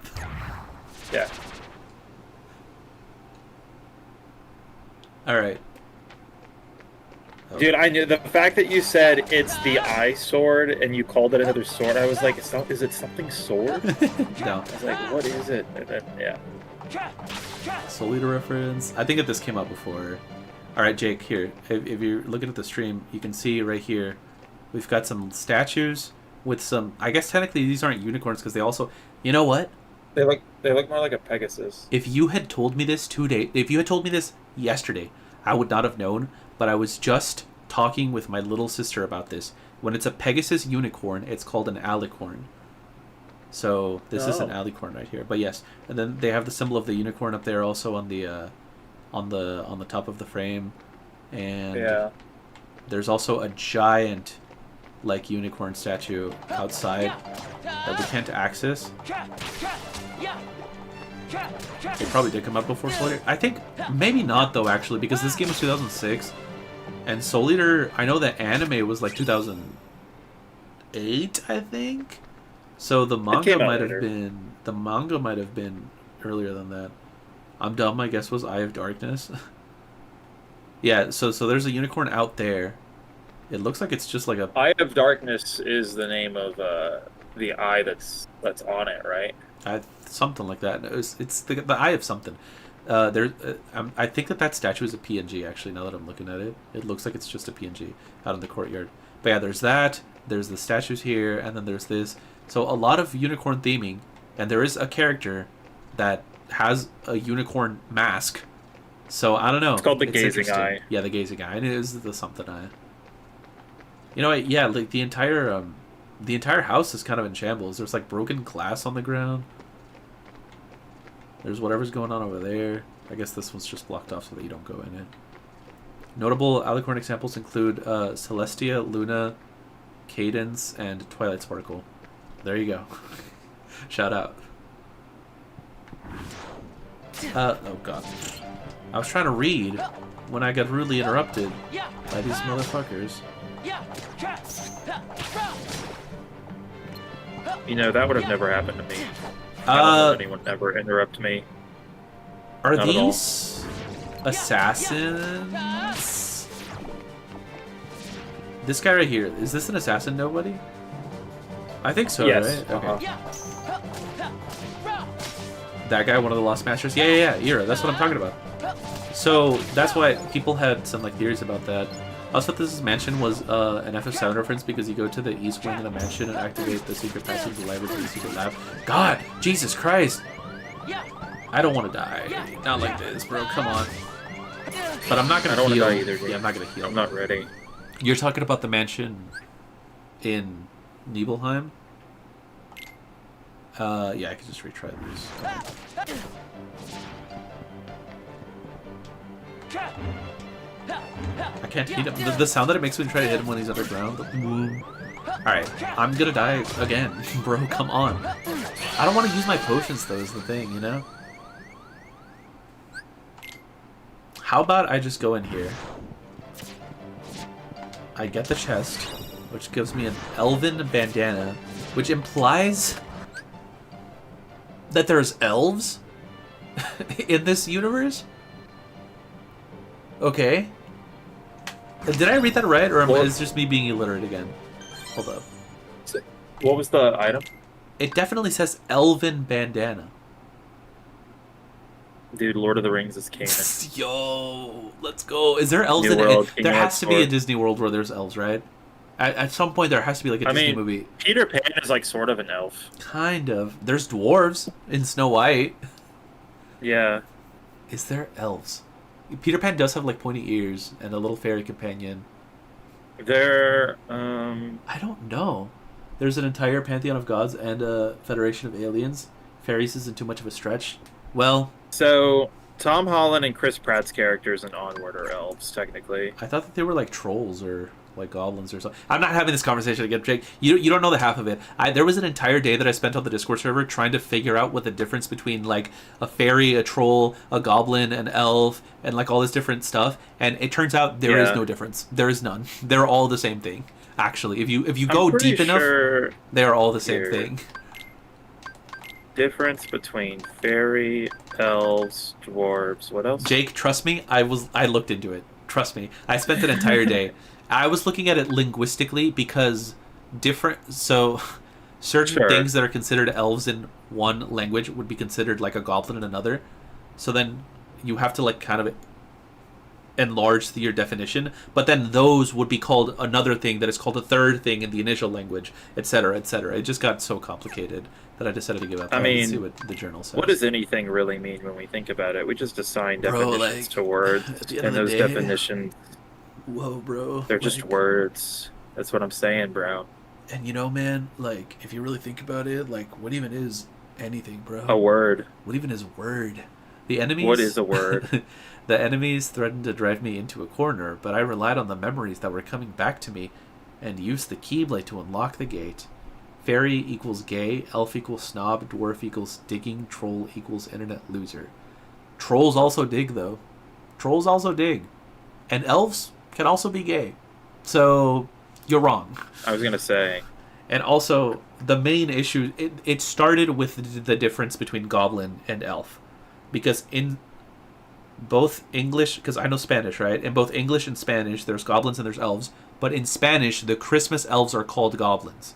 Yeah. Alright. Dude, I knew the fact that you said it's the eye sword and you called it another sword. I was like, is it something sword? No. I was like, what is it? And then, yeah. Soul Eater reference. I think that this came out before. Alright, Jake, here. If you're looking at the stream, you can see right here, we've got some statues with some... I guess technically these aren't unicorns because they also... You know what? They look more like a Pegasus. If you had told me this if you had told me this yesterday, I would not have known, but I was just talking with my little sister about this. When it's a Pegasus unicorn, it's called an alicorn. So this is an alicorn right here. But yes, and then they have the symbol of the unicorn up there also on the top of the frame, and there's also a giant like unicorn statue outside that we can't access. It probably did come out before Soul Eater. I think maybe not though, actually, because this game was 2006, and Soul Eater, I know that anime was like 2008, I think. So the manga might have been earlier than that. I'm dumb, I guess, was Eye of Darkness. Yeah, so there's a unicorn out there. It looks like it's just like a... Eye of Darkness is the name of the eye that's on it, right? Something like that. It's the eye of something. I think that statue is a PNG, actually, now that I'm looking at it. It looks like it's just a PNG out in the courtyard. But yeah, there's that. There's the statues here, and then there's this. So a lot of unicorn theming, and there is a character that has a unicorn mask. So I don't know. It's called the Gazing Eye. Yeah, the Gazing Eye. It is the something eye. You know what? Yeah, like the entire house is kind of in shambles. There's like broken glass on the ground. There's whatever's going on over there. I guess this one's just blocked off so that you don't go in it. Notable Alicorn examples include Celestia, Luna, Cadence, and Twilight Sparkle. There you go. Shout out. Oh god. I was trying to read when I got rudely interrupted by these motherfuckers. You know, that would have never happened to me. I don't know if anyone ever interrupt me. Are Not these assassins? This guy right here, is this an assassin, nobody? I think so, yes. right? Okay. That guy, one of the Lost Masters? Yeah, Ira, that's what I'm talking about. So, that's why people had some like theories about that. I also thought this mansion was an FF7 reference because you go to the east wing of the mansion and activate the secret passage, the library to the secret lab. God! Jesus Christ! I don't want to die. Not like this, bro. Come on. But I'm not gonna heal. I don't want to die either, dude. Yeah, I'm not gonna heal. I'm not ready. You're talking about the mansion in Nibelheim? Yeah, I could just retry these. I can't hit him. The sound that it makes when you try to hit him when he's underground. Alright, I'm gonna die again. Bro, come on. I don't want to use my potions, though, is the thing, you know? How about I just go in here? I get the chest, which gives me an elven bandana, which implies that there's elves in this universe? Okay. Did I read that right, or is it just me being illiterate again? Hold up. What was the item? It definitely says elven bandana. Dude, Lord of the Rings is canon. Yo, let's go. Is there elves New in World, it? There has to be a Disney World where there's elves, right? At some point, there has to be like a Disney movie. Peter Pan is like sort of an elf. Kind of. There's dwarves in Snow White. Yeah. Is there elves? Peter Pan does have like pointy ears and a little fairy companion. There, I don't know. There's an entire pantheon of gods and a federation of aliens. Fairies isn't too much of a stretch. Well... So, Tom Holland and Chris Pratt's characters in Onward are elves, technically. I thought that they were like trolls or like goblins or something. I'm not having this conversation again, Jake. You don't know the half of it. There was an entire day that I spent on the Discord server trying to figure out what the difference between like a fairy, a troll, a goblin, an elf, and like all this different stuff. And it turns out there is no difference. There is none. They're all the same thing. Actually, if you go deep enough, they are all the same thing. Difference between fairy, elves, dwarves. What else? Jake, trust me. I looked into it. Trust me. I spent an entire day. I was looking at it linguistically because certain things that are considered elves in one language would be considered like a goblin in another. So then you have to like kind of enlarge your definition, but then those would be called another thing that is called a third thing in the initial language, etc., etc. It just got so complicated that I decided to give up. I mean, see what the journal says. What does anything really mean when we think about it? We just assign definitions to words, and those definitions. Whoa, bro. They're just words. That's what I'm saying, bro. And you know, man, like, if you really think about it, like, what even is anything, bro? A word. What even is word? The enemies... What is a word? The enemies threatened to drive me into a corner, but I relied on the memories that were coming back to me and used the Keyblade to unlock the gate. Fairy equals gay, elf equals snob, dwarf equals digging, troll equals internet loser. Trolls also dig, though. Trolls also dig. And elves can also be gay. So, you're wrong. I was going to say. And also, the main issue, it started with the difference between goblin and elf. Because in both English, because I know Spanish, right? In both English and Spanish, there's goblins and there's elves. But in Spanish, the Christmas elves are called goblins.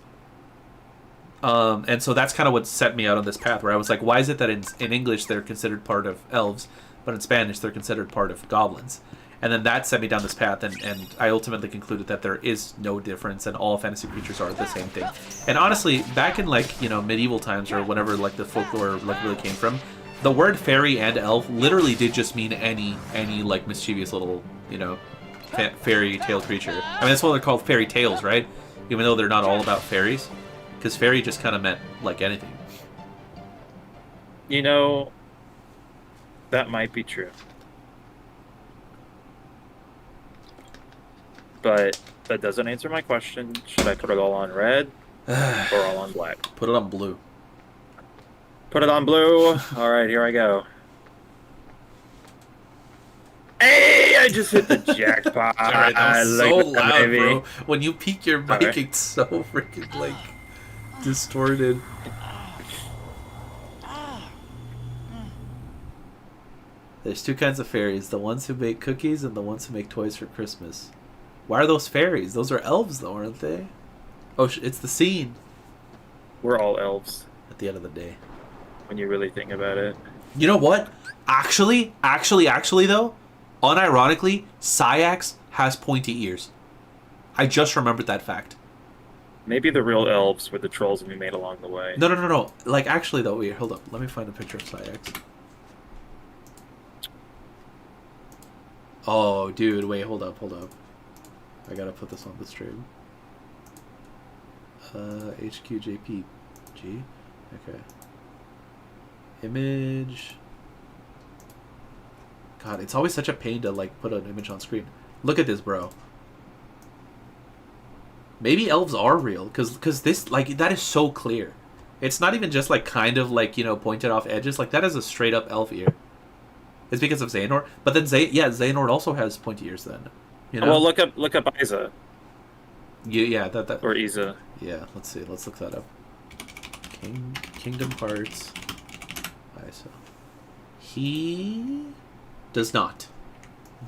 And so that's kind of what set me out on this path, where I was like, why is it that in English they're considered part of elves, but in Spanish they're considered part of goblins? And then that set me down this path, and I ultimately concluded that there is no difference, and all fantasy creatures are the same thing. And honestly, back in like, you know, medieval times or whenever like the folklore like really came from, the word fairy and elf literally did just mean any like mischievous little, you know, fairy tale creature. I mean, that's why they're called fairy tales, right? Even though they're not all about fairies, because fairy just kind of meant like anything. You know, that might be true. But that doesn't answer my question. Should I put it all on red or all on black? Put it on blue. Put it on blue. All right, here I go. Hey, I just hit the jackpot. All right, that was so loud, baby. bro. When you peek your mic, Right. it's so freaking like distorted. There's two kinds of fairies: the ones who make cookies and the ones who make toys for Christmas. Why are those fairies? Those are elves, though, aren't they? Oh, it's the scene. We're all elves. At the end of the day. When you really think about it. You know what? Actually, though, unironically, Sayax has pointy ears. I just remembered that fact. Maybe the real elves were the trolls we made along the way. No. Like, actually, though, wait, hold up. Let me find a picture of Sayax. Oh, dude, wait, hold up. I gotta put this on the stream. HQJPG. Okay. Image. God, it's always such a pain to, like, put an image on screen. Look at this, bro. Maybe elves are real, because this, like, that is so clear. It's not even just, like, kind of, like, you know, pointed off edges. Like, that is a straight-up elf ear. It's because of Xehanort. But then, Xehanort also has pointy ears then. You know? Well, look up Isa. Yeah, that. Or Isa. Yeah, let's see. Let's look that up. Kingdom Hearts. Isa. He does not.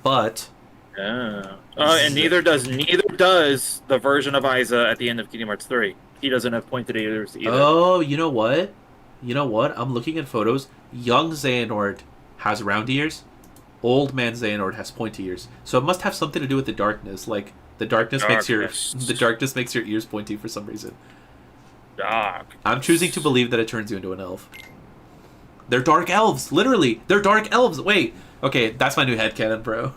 But. And neither does the version of Isa at the end of Kingdom Hearts 3. He doesn't have pointed ears either. Oh, you know what? I'm looking at photos. Young Xehanort has round ears. Old man Xehanort has pointy ears. So it must have something to do with the darkness. Like the darkness makes your ears pointy for some reason. Dark. I'm choosing to believe that it turns you into an elf. They're dark elves, literally. They're dark elves. Wait. Okay, that's my new headcanon, bro.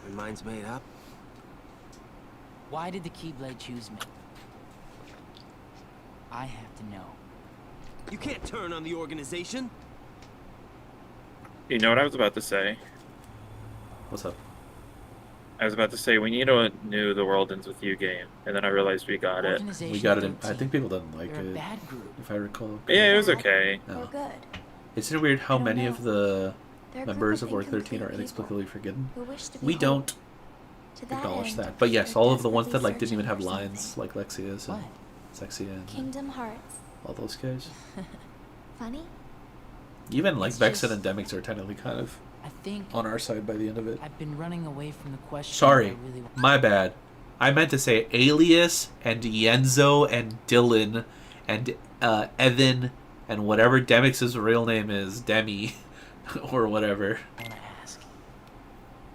Your mind's made up. Why did the Keyblade choose me? I have to know. You can't turn on the organization. You know what I was about to say? What's up? I was about to say we need a new The World Ends With You game, and then I realized we got it. We got it. I think people didn't like it, if I recall. Yeah, it was okay. We're good. Isn't it weird how don't many know. of the They're a members group of of Org 13 are incomplete inexplicably forgiven? who wish to be We whole. don't To that acknowledge end, that. But yes, they're all of the ones that desperately like didn't even have searching for lines, like Lexia's and Sexia and Kingdom Hearts. all those guys. Funny? Even like It's Vexen just- and Demix are technically kind of I think on our side by the end of it. I've been running away from the question. Sorry, I really want. my bad. I meant to say Alias and Yenzo and Dylan and Evan and whatever Demix's real name is, Demi, or whatever. I want to ask.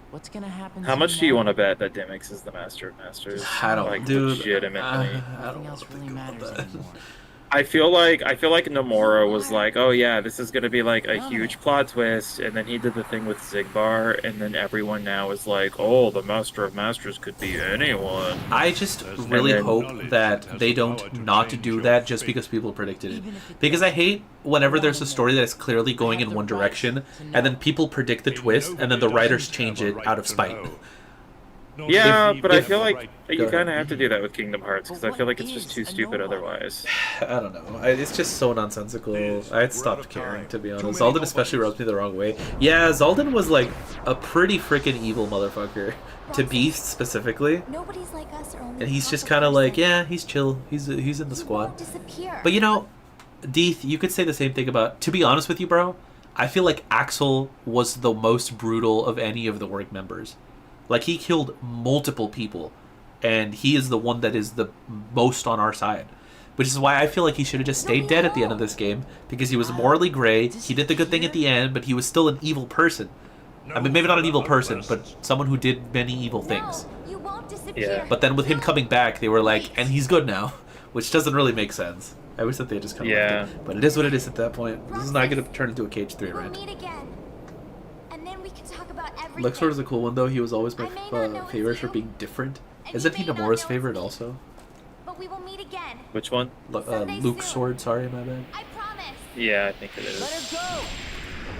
What's gonna happen? How to much me do you now? want to bet that Demix is the master of masters? I don't, like, dude. legitimately. I Nothing else really matters anymore. I feel like Nomura was like, oh yeah, this is gonna be like a huge plot twist, and then he did the thing with Zigbar, and then everyone now is like, oh, the Master of Masters could be anyone. I just really hope that they don't not do that just because people predicted it. Because I hate whenever there's a story that is clearly going in one direction, and then people predict the twist, and then the writers change it out of spite. Yeah, but I if- feel like you Go ahead. kind of have to do that with Kingdom Hearts, because I feel like it's just too stupid otherwise. I don't know. It's just so nonsensical. I had stopped caring, to be honest. Zaldan especially rubs me the wrong way. Yeah, Zaldan was like a pretty freaking evil motherfucker. To Beast specifically. Nobody's like us or only And he's just kind of like, yeah, he's chill. He's in the squad. disappear. But you know, Deeth, you could say the same thing about... To be honest with you, bro, I feel like Axel was the most brutal of any of the work members. Like, he killed multiple people, and he is the one that is the most on our side. Which is why I feel like he should have just stayed dead at the end of this game, because he was morally gray, he did the good thing at the end, but he was still an evil person. I mean, maybe not an evil person, but someone who did many evil things. Yeah. But then with him coming back, they were like, and he's good now, which doesn't really make sense. I wish that they just kind of left it. But it is what it is at that point. This is not going to turn into a Cage 3 rant. Luxor is a cool one, though. He was always my favorite for being different. Isn't he Nomura's favorite also? But we will meet again. Which one? Luke's sword, sorry, my bad. I promise. Yeah, I think it is.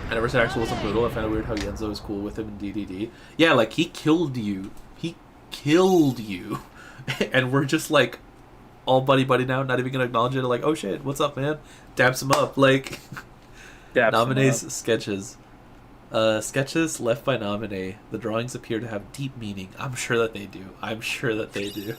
I never said Axel wasn't brutal. I find it weird how Yenzo is cool with him in DDD. Yeah, like, he killed you. He killed you. And we're just, like, all buddy-buddy now, not even gonna acknowledge it. Like, oh shit, what's up, man? Dabs him up. Like, Namine's sketches. Sketches left by Namine. The drawings appear to have deep meaning. I'm sure that they do. I'm sure that they do.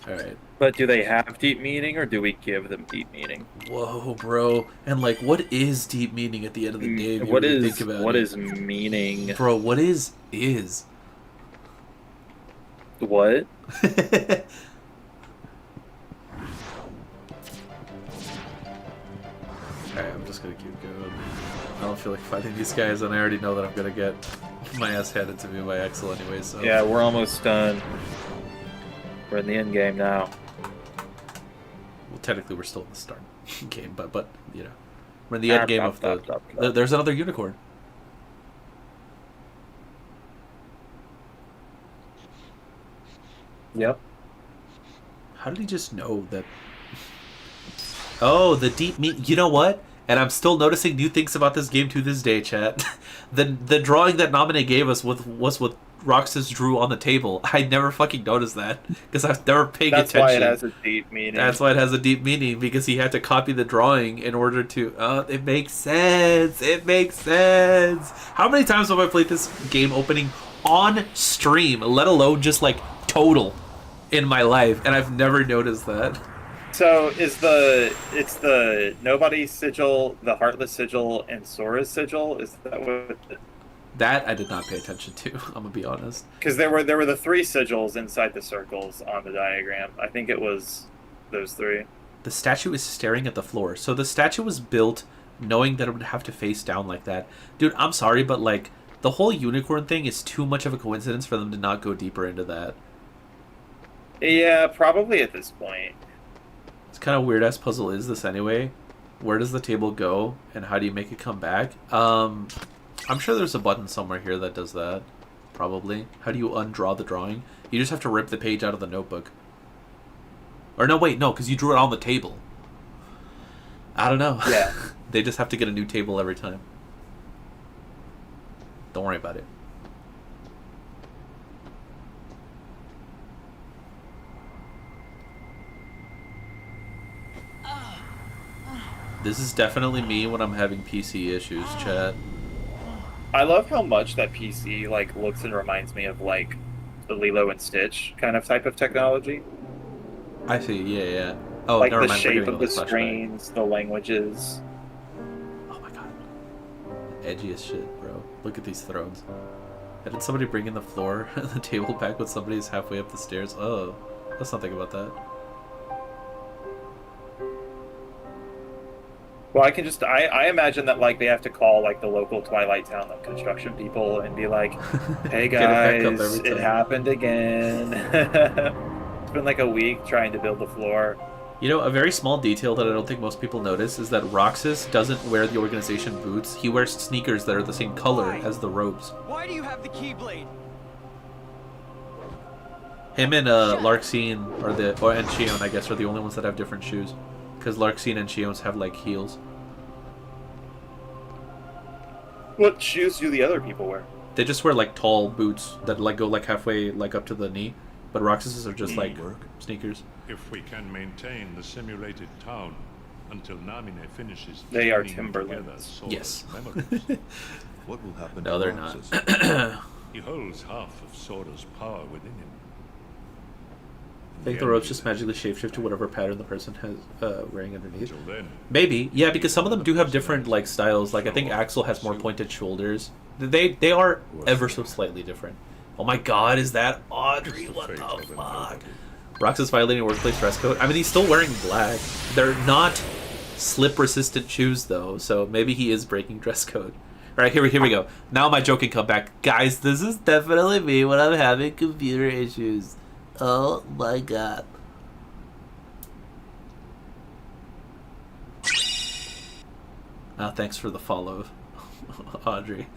Alright. But do they have deep meaning, or do we give them deep meaning? Whoa, bro. And, like, what is deep meaning at the end of the day? What is meaning? Bro, what is? What? Alright, I'm just gonna keep going. I don't feel like fighting these guys, and I already know that I'm gonna get my ass handed to me by Axel anyway, so... Yeah, we're almost done. We're in the end game now. Well, technically we're still in the start game, but you know. We're in the end game of the... There's another unicorn. Yep. How did he just know that... Oh, the deep meat... You know what? And I'm still noticing new things about this game to this day, chat. the drawing that Namine gave us was what Roxas drew on the table. I never fucking noticed that, because I was never paying attention. That's why it has a deep meaning. That's why it has a deep meaning, because he had to copy the drawing in order to... it makes sense. It makes sense. How many times have I played this game opening on stream, let alone just, like, total in my life, and I've never noticed that. So it's the Nobody sigil, the Heartless sigil, and Sora's sigil. Is that what? That I did not pay attention to. I'm gonna be honest. Because there were the 3 sigils inside the circles on the diagram. I think it was those 3. The statue is staring at the floor. So the statue was built knowing that it would have to face down like that. Dude, I'm sorry, but like the whole unicorn thing is too much of a coincidence for them to not go deeper into that. Yeah, probably at this point. It's kind of weird as puzzle is this anyway. Where does the table go, and how do you make it come back? I'm sure there's a button somewhere here that does that. Probably. How do you undraw the drawing? You just have to rip the page out of the notebook. Or no, wait, no, because you drew it on the table. I don't know. Yeah. They just have to get a new table every time. Don't worry about it. This is definitely me when I'm having PC issues, chat. I love how much that PC like looks and reminds me of like the Lilo and Stitch kind of type of technology. I see, yeah. Oh, like never the mind, shape of the screens, the languages. Oh my god. Edgiest shit, bro. Look at these thrones. And did somebody bring in the floor and the table back when somebody's halfway up the stairs? Oh, let's not think about that. Well, I imagine that like they have to call like the local Twilight Town like construction people and be like, "Hey guys, it happened again." It's been like a week trying to build the floor. You know, a very small detail that I don't think most people notice is that Roxas doesn't wear the organization boots. He wears sneakers that are the same color as the robes. Why do you have the Keyblade? Him and Larxene and Xion, I guess, are the only ones that have different shoes. Because Larxene and Xion's have like heels. What shoes do the other people wear? They just wear like tall boots that like go like halfway like up to the knee. But Roxas's are just like sneakers. If we can maintain the simulated town until Namine finishes, they are Timberlands. Yes. What will happen? No, to they're Roxas? He holds half of Sora's power within him. I think the ropes just magically shapeshift to whatever pattern the person has wearing underneath. Until then, Maybe, yeah, because some of them do have different like styles. Like I think Axel has more pointed shoulders. They are ever so slightly different. Oh my God, is that Audrey? What the fuck? Roxas violating workplace dress code. I mean, he's still wearing black. They're not slip-resistant shoes though, so maybe he is breaking dress code. All right, here we go. Now my joke can come back, guys. This is definitely me when I'm having computer issues. Oh my God. Thanks for the follow, Audrey.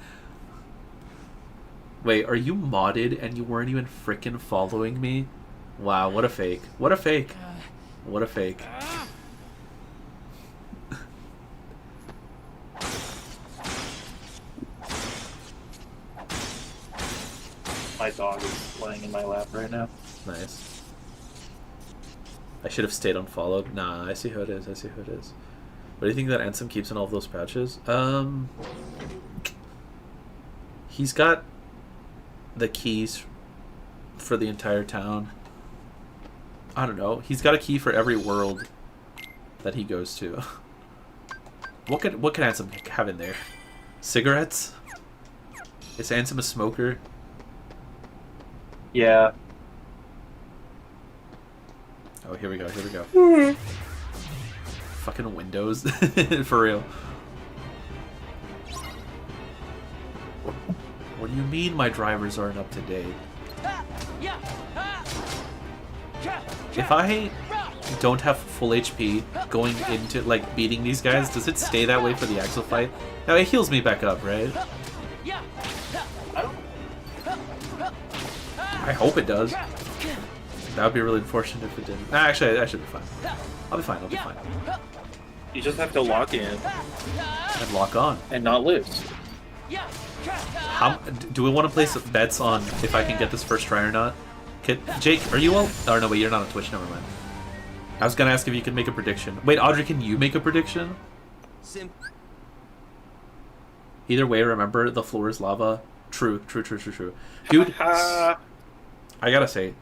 Wait, are you modded and you weren't even frickin' following me? Wow, what a fake. What a fake. What a fake. My dog is laying in my lap right now. Nice. I should have stayed unfollowed. Nah, I see who it is. I see who it is. What do you think that Ansem keeps in all of those pouches? He's got the keys for the entire town. I don't know. He's got a key for every world that he goes to. What could Ansem have in there? Cigarettes? Is Ansem a smoker? Yeah. Oh, here we go. Here we go. Fucking Windows. For real. What do you mean my drivers aren't up to date? If I don't have full HP going into, like, beating these guys, does it stay that way for the Axel fight? Now, it heals me back up, right? I hope it does. That would be really unfortunate if it didn't. Actually, I should be fine. I'll be fine, I'll be fine. You just have to lock in. And lock on. And not lose. Do we want to place bets on if I can get this first try or not? Jake, are you all... Oh, no, wait, you're not on Twitch, never mind. I was gonna ask if you could make a prediction. Wait, Audrey, can you make a prediction? Either way, remember, the floor is lava. True. Dude, I gotta say,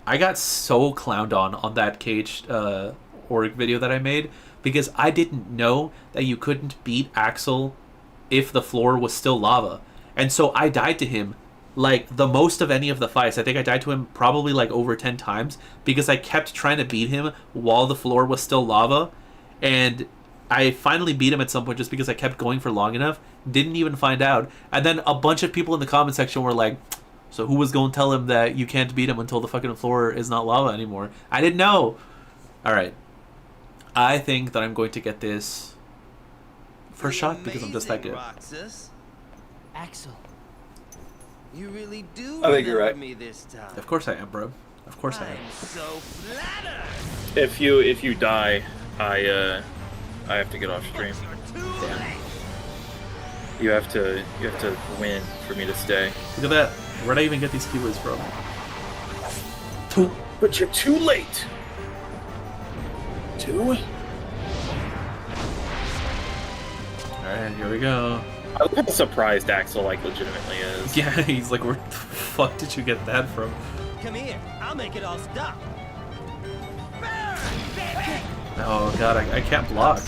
I got so clowned on that caged org video that I made because I didn't know that you couldn't beat Axel if the floor was still lava. And so I died to him like the most of any of the fights. I think I died to him probably like over 10 times because I kept trying to beat him while the floor was still lava. And I finally beat him at some point just because I kept going for long enough. Didn't even find out. And then a bunch of people in the comment section were like, so who was going to tell him that you can't beat him until the fucking floor is not lava anymore? I didn't know. All right. I think that I'm going to get this first shot because I'm just that good. Axel. You really do I think you're right. me this time. Of course I am, bro. Of course I am. So flattered. If you die, I have to get off stream. Damn. You have to win for me to stay. Look at that. Where'd I even get these keywords from? But you're too late. Alright, here we go. I look how surprised Axel like legitimately is. Yeah, he's like, where the fuck did you get that from? Come here. I'll make it all stop. Oh god, I can't block.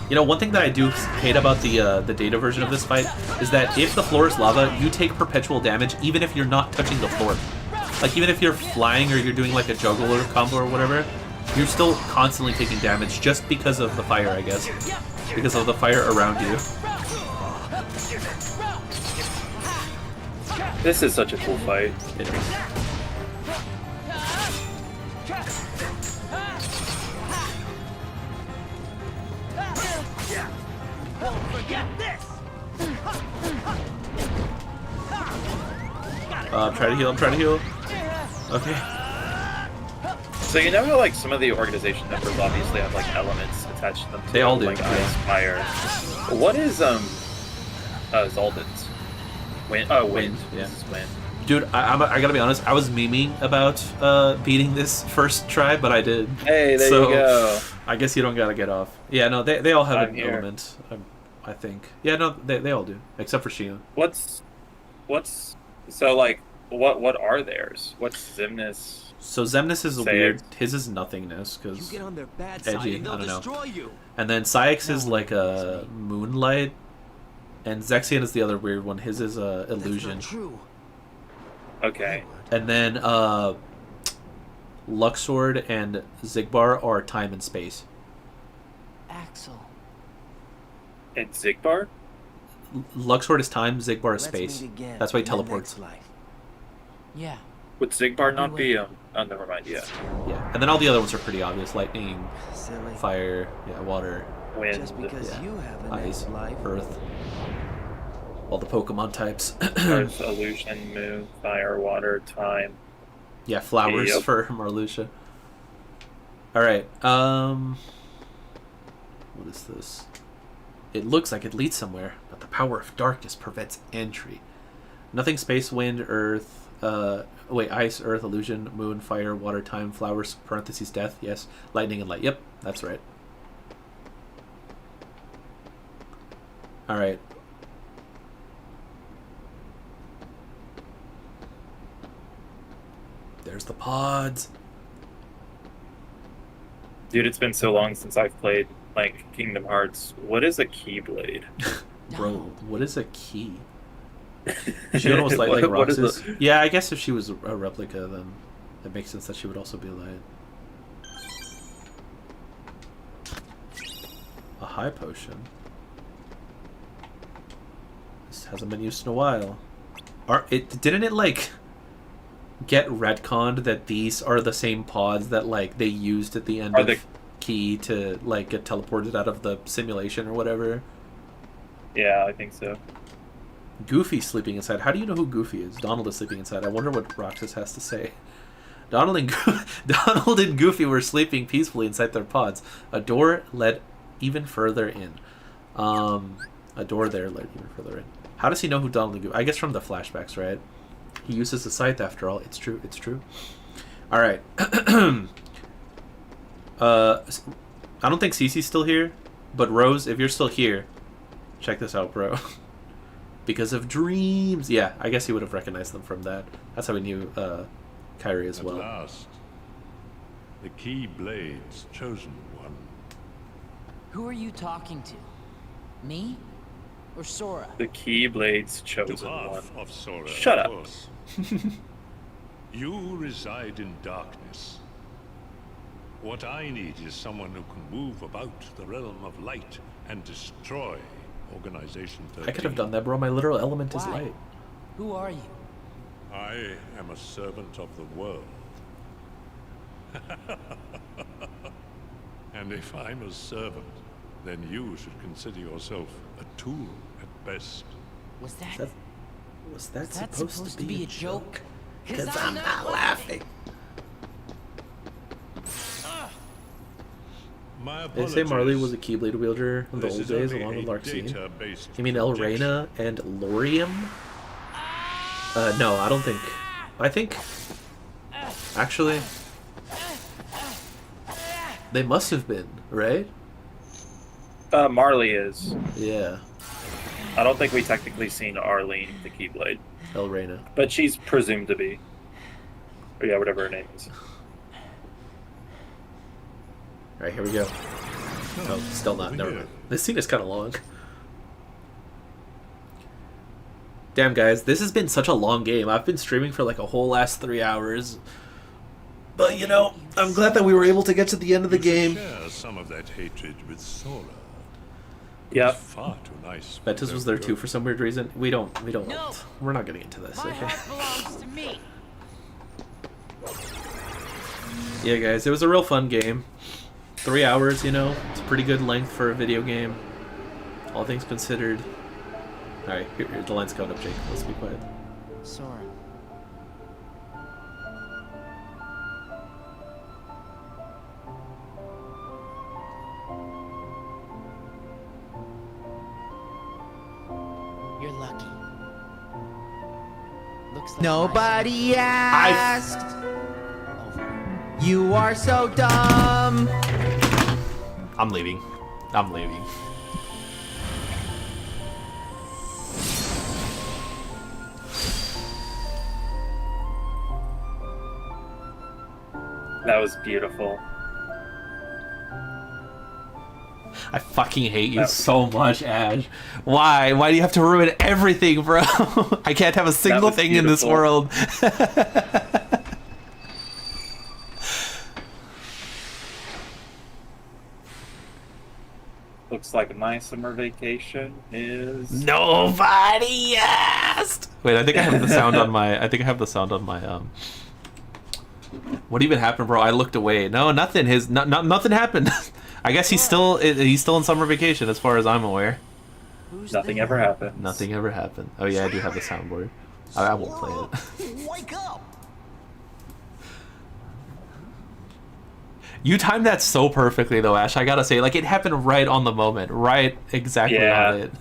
You know, one thing that I do hate about the data version of this fight is that if the floor is lava, you take perpetual damage even if you're not touching the floor. Like, even if you're flying or you're doing like a juggle or combo or whatever, you're still constantly taking damage just because of the fire, I guess. Because of the fire around you. This is such a cool fight. It is. I'm trying to heal. Okay. So you know how like some of the organization members obviously have like elements attached to them too? They all do. Like ice, fire. What is Zaldan's? Wind. Oh, wind. Yeah. This is wind. Dude, I gotta be honest, I was memeing about beating this first try, but I did. Hey, there you go. I guess you don't gotta get off. Yeah, no, they all have an element, I think. Yeah, no, they all do, except for Sheena. What's So, like, what are theirs? What's Xemnas? So Xemnas is a Say weird. it. His is nothingness You because get on their bad side edgy. and I they'll don't know. destroy you. And then Cyax is like a moonlight, and Zexion is the other weird one. His is a illusion. That's not true. Okay. And then Luxord and Zigbar are time and space. Axel. And Zigbar? Luxord is time, Zigbar is Let's space. meet again That's why he in the teleports. next life. Yeah. Would Zigbar not be oh, never mind. Yeah. Yeah, and then all the other ones are pretty obvious: lightning, Silly. fire, yeah, water, Wind. Just because yeah, you have a ice, next life. earth. All the Pokemon types. Earth, illusion, moon, fire, water, time. Yeah, flowers Yep. for Marluxia. All right. What is this? It looks like it leads somewhere, but the power of darkness prevents entry. Nothing space, wind, earth, ice, earth, illusion, moon, fire, water, time, flowers, parentheses, death, yes, lightning and light. Yep, that's right. Alright. There's the pods. Dude, it's been so long since I've played, like, Kingdom Hearts. What is a Keyblade? Bro, what is a key? She almost light like What is Roxas. the- Yeah, I guess if she was a replica, then it makes sense that she would also be light. A high potion. This hasn't been used in a while. Didn't it like get retconned that these are the same pods that like they used at the end Are of they- Key to like get teleported out of the simulation or whatever? Yeah, I think so. Goofy sleeping inside. How do you know who Goofy is? Donald is sleeping inside. I wonder what Roxas has to say. Donald and Goofy were sleeping peacefully inside their pods. A door led even further in. A door there led even further in. How does he know who Donald and Goofy? I guess from the flashbacks, right? He uses the scythe after all. It's true. It's true. All right. I don't think Cece's still here, but Rose, if you're still here, check this out, bro. Because of dreams. Yeah, I guess he would have recognized them from that. That's how he knew Kyrie as well. At last, the Keyblade's chosen one. Who are you talking to? Me? Or Sora? The Keyblade's chosen Half one. of Sora, Shut of up. course. You reside in darkness. What I need is someone who can move about the realm of light and destroy Organization 13. I could have done that, bro. My literal element is Why? light. Who are you? I am a servant of the world. And if I'm a servant, then you should consider yourself a tool at best. Was that Was that supposed to be a joke? Because I'm not laughing. My They say Marley apologies. was a Keyblade wielder in the This old is days only along a with Larxene. data-based You mean Elrena and Lorium? No, I don't think. I think... Actually... They must have been, right? Marley is. Yeah. I don't think we technically seen Arlene, the Keyblade. Elrena. But she's presumed to be. Or yeah, whatever her name is. Alright, here we go. Oh, still not. Never mind. This scene is kind of long. Damn, guys. This has been such a long game. I've been streaming for like a whole last 3 hours. But, you know, I'm glad that we were able to get to the end of the game. Share some of that hatred with Sora. Yeah. Far too nice. Betis was there too for some weird reason. We don't. No. We're not getting into this. My Okay. heart belongs to me. Yeah, guys, it was a real fun game. 3 hours, you know, it's a pretty good length for a video game. All things considered. All right, here the line's going up, Jake. Let's be quiet. Sora. You're lucky. Looks like Nobody asked. You are so dumb. I'm leaving. I'm leaving. That was beautiful. I fucking hate you so much, Ash. Why? Why do you have to ruin everything, bro? I can't have a single thing in this world. Looks like my summer vacation is... Nobody asked! Wait, I think I have the sound on my... What even happened, bro? I looked away. No, nothing. Nothing happened. I guess he's still in summer vacation, as far as I'm aware. Nothing ever happened. Nothing ever happened. Oh yeah, I do have the soundboard. I won't play it. Wake up! You timed that so perfectly, though, Ash. I gotta say, like, it happened right on the moment, right exactly on it.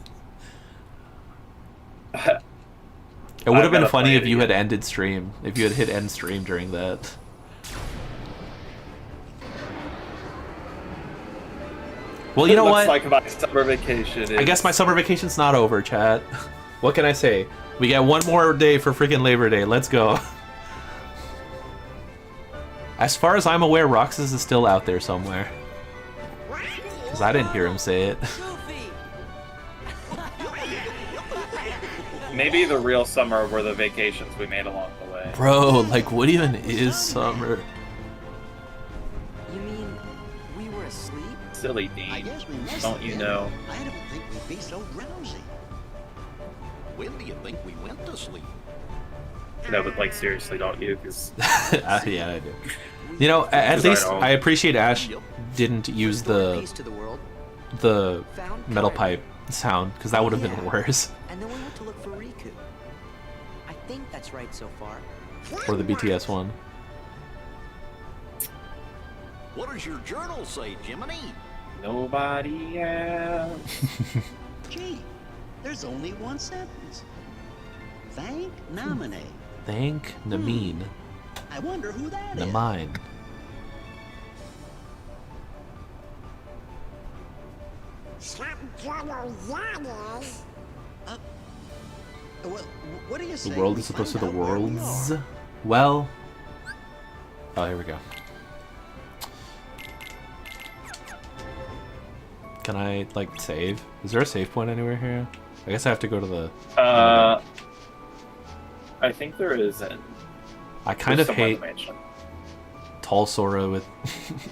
It would have been funny if you had ended stream, if you had hit end stream during that. Well, you know what? Looks like my summer vacation is... I guess my summer vacation's not over, chat. What can I say? We got one more day for freaking Labor Day. Let's go. As far as I'm aware, Roxas is still out there somewhere. Because I didn't hear him say it. Maybe the real summer were the vacations we made along the way. Bro, like, what even is summer? You mean we were asleep? Silly Dean. Don't you know? I don't think we'd be so drowsy. When do you think we went to sleep? No, but like seriously, don't you? Because yeah, I do. You know, at least I appreciate Ash didn't use the metal pipe sound, because that would have been worse. And then we went to look for Riku. I think that's right so far. Or the BTS one. What does your journal say, Jiminy? Nobody else. Gee, there's only one sentence. Thank Namine. Thank Namine. I wonder who that is. Namine. What do you say? The world is supposed to the worlds. Well. Oh, here we go. Can I, like, save? Is there a save point anywhere here? I guess I have to go to the... I think there is. I kind of hate tall Sora with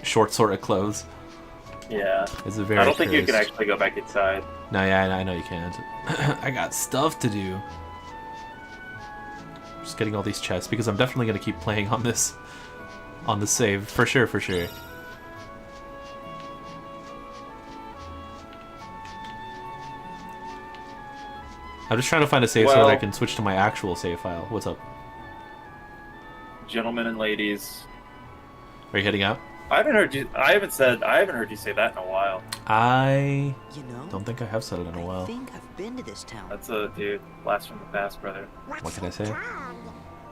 short Sora clothes. Yeah. It's a very I don't think you can actually go back inside. No, yeah, I know you can't. I got stuff to do. Just getting all these chests, because I'm definitely going to keep playing on this save. For sure, for sure. I'm just trying to find a save so that I can switch to my actual save file. What's up? Gentlemen and ladies. Are you heading out? I haven't heard you say that in a while. I don't think I have said it in a while. I think I've been to this town. That's a dude. Blast from the past, brother. What can I say?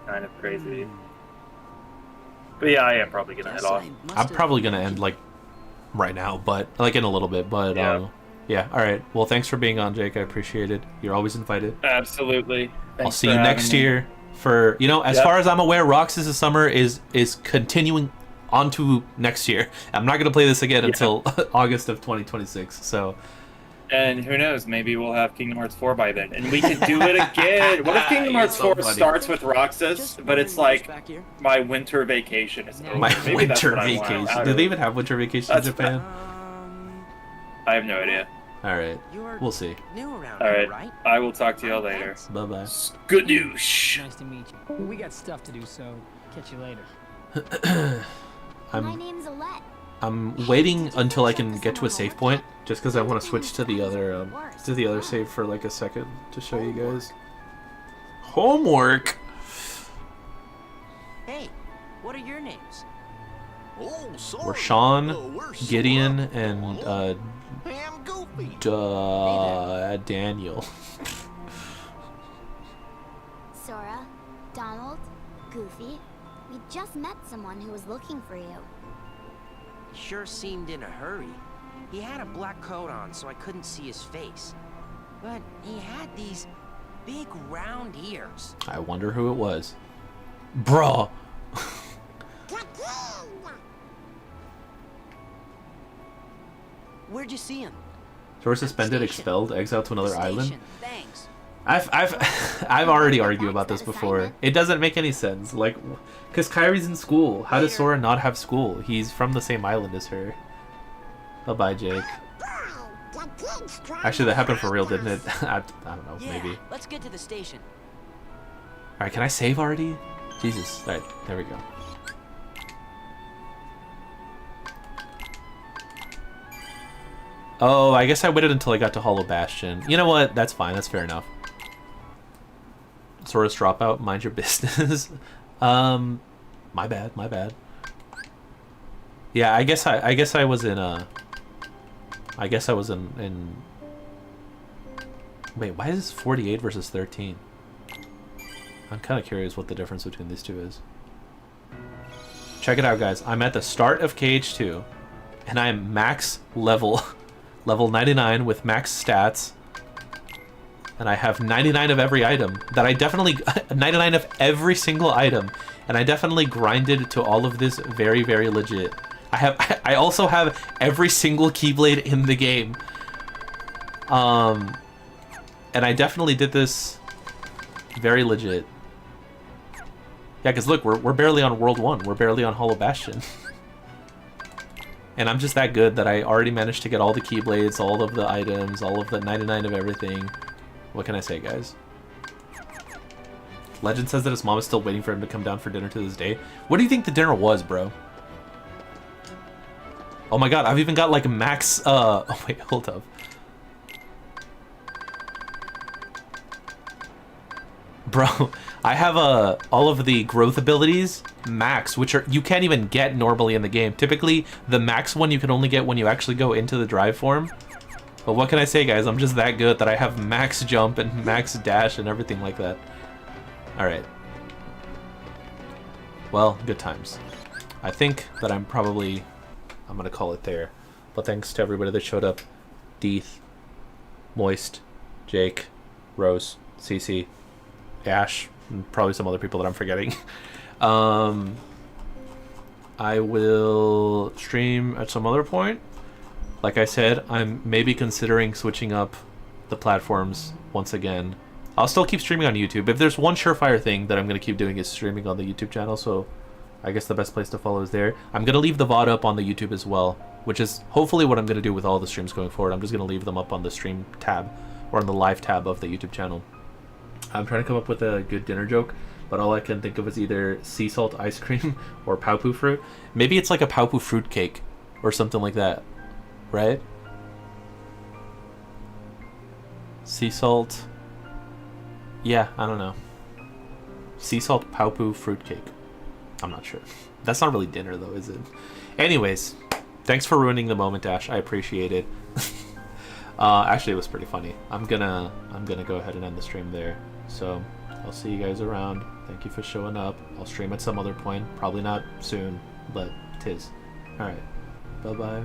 Kind of crazy. But yeah, I am probably gonna head off. I'm probably gonna end like right now, but like in a little bit. But yeah. All right. Well, thanks for being on, Jake. I appreciate it. You're always invited. Absolutely. I'll see you next year. For as far as I'm aware, Roxas' summer is continuing on to next year. I'm not gonna play this again until August of 2026. So. And who knows? Maybe we'll have Kingdom Hearts 4 by then, and we can do it again. What if Kingdom Hearts 4 starts with Roxas, but it's like my winter vacation is over? My Maybe winter vacation. Do they even have winter vacation in Japan? I have no idea. All right, we'll see. All right, I will talk to y'all later. Bye bye. Good news. Nice to meet you. We got stuff to do, so catch you later. My name's Alette. I'm waiting until I can get to a save point, just because I want to switch to the other save for like a second to show you guys. Homework. Hey, what are your names? We're Sean, Gideon, and Daniel. Sora, Donald, Goofy. We just met someone who was looking for you. Sure seemed in a hurry. He had a black coat on, so I couldn't see his face. But he had these big round ears. I wonder who it was. Bruh. Where'd you see him? Sora suspended, expelled, exiled to another island. Thanks. I've already argued about this before. It doesn't make any sense. Like, because Kairi's in school. How does Sora not have school? He's from the same island as her. Bye-bye, Jake. Actually, that happened for real, didn't it? I don't know, maybe. Let's get to the station. Alright, can I save already? Jesus. Alright, there we go. Oh, I guess I waited until I got to Hollow Bastion. You know what? That's fine. That's fair enough. Sora's dropout. Mind your business. My bad. My bad. Yeah, I guess I was in I guess I was in. Wait, why is this 48 versus 13? I'm kind of curious what the difference between these two is. Check it out, guys. I'm at the start of KH2, and I am max level. Level 99 with max stats, and I have 99 of every item that I definitely 99 of every single item, and I definitely grinded to all of this very, very legit. I also have every single Keyblade in the game, and I definitely did this very legit. Yeah, because look, we're barely on World 1, we're barely on Hollow Bastion. And I'm just that good that I already managed to get all the Keyblades, all of the items, all of the 99 of everything. What can I say, guys? Legend says that his mom is still waiting for him to come down for dinner to this day. What do you think the dinner was, bro? Oh my god, I've even got like max, oh wait, hold up. Bro, I have all of the growth abilities max, which are you can't even get normally in the game. Typically, the max one you can only get when you actually go into the drive form. But what can I say, guys? I'm just that good that I have max jump and max dash and everything like that. Alright. Well, good times. I think that I'm going to call it there. But thanks to everybody that showed up. Deeth, Moist, Jake, Rose, CC, Ash, and probably some other people that I'm forgetting. I will stream at some other point. Like I said, I'm maybe considering switching up the platforms once again. I'll still keep streaming on YouTube. If there's one surefire thing that I'm going to keep doing is streaming on the YouTube channel, so I guess the best place to follow is there. I'm going to leave the VOD up on the YouTube as well, which is hopefully what I'm going to do with all the streams going forward. I'm just going to leave them up on the stream tab or on the live tab of the YouTube channel. I'm trying to come up with a good dinner joke, but all I can think of is either sea salt ice cream or Paopu fruit. Maybe it's like a Paopu fruit cake or something like that, right? Sea salt. Yeah, I don't know. Sea salt Paopu fruit cake. I'm not sure. That's not really dinner though, is it? Anyways, thanks for ruining the moment, Ash. I appreciate it. Actually, it was pretty funny. I'm gonna go ahead and end the stream there. So I'll see you guys around. Thank you for showing up. I'll stream at some other point. Probably not soon, but 'tis. Alright. Bye-bye.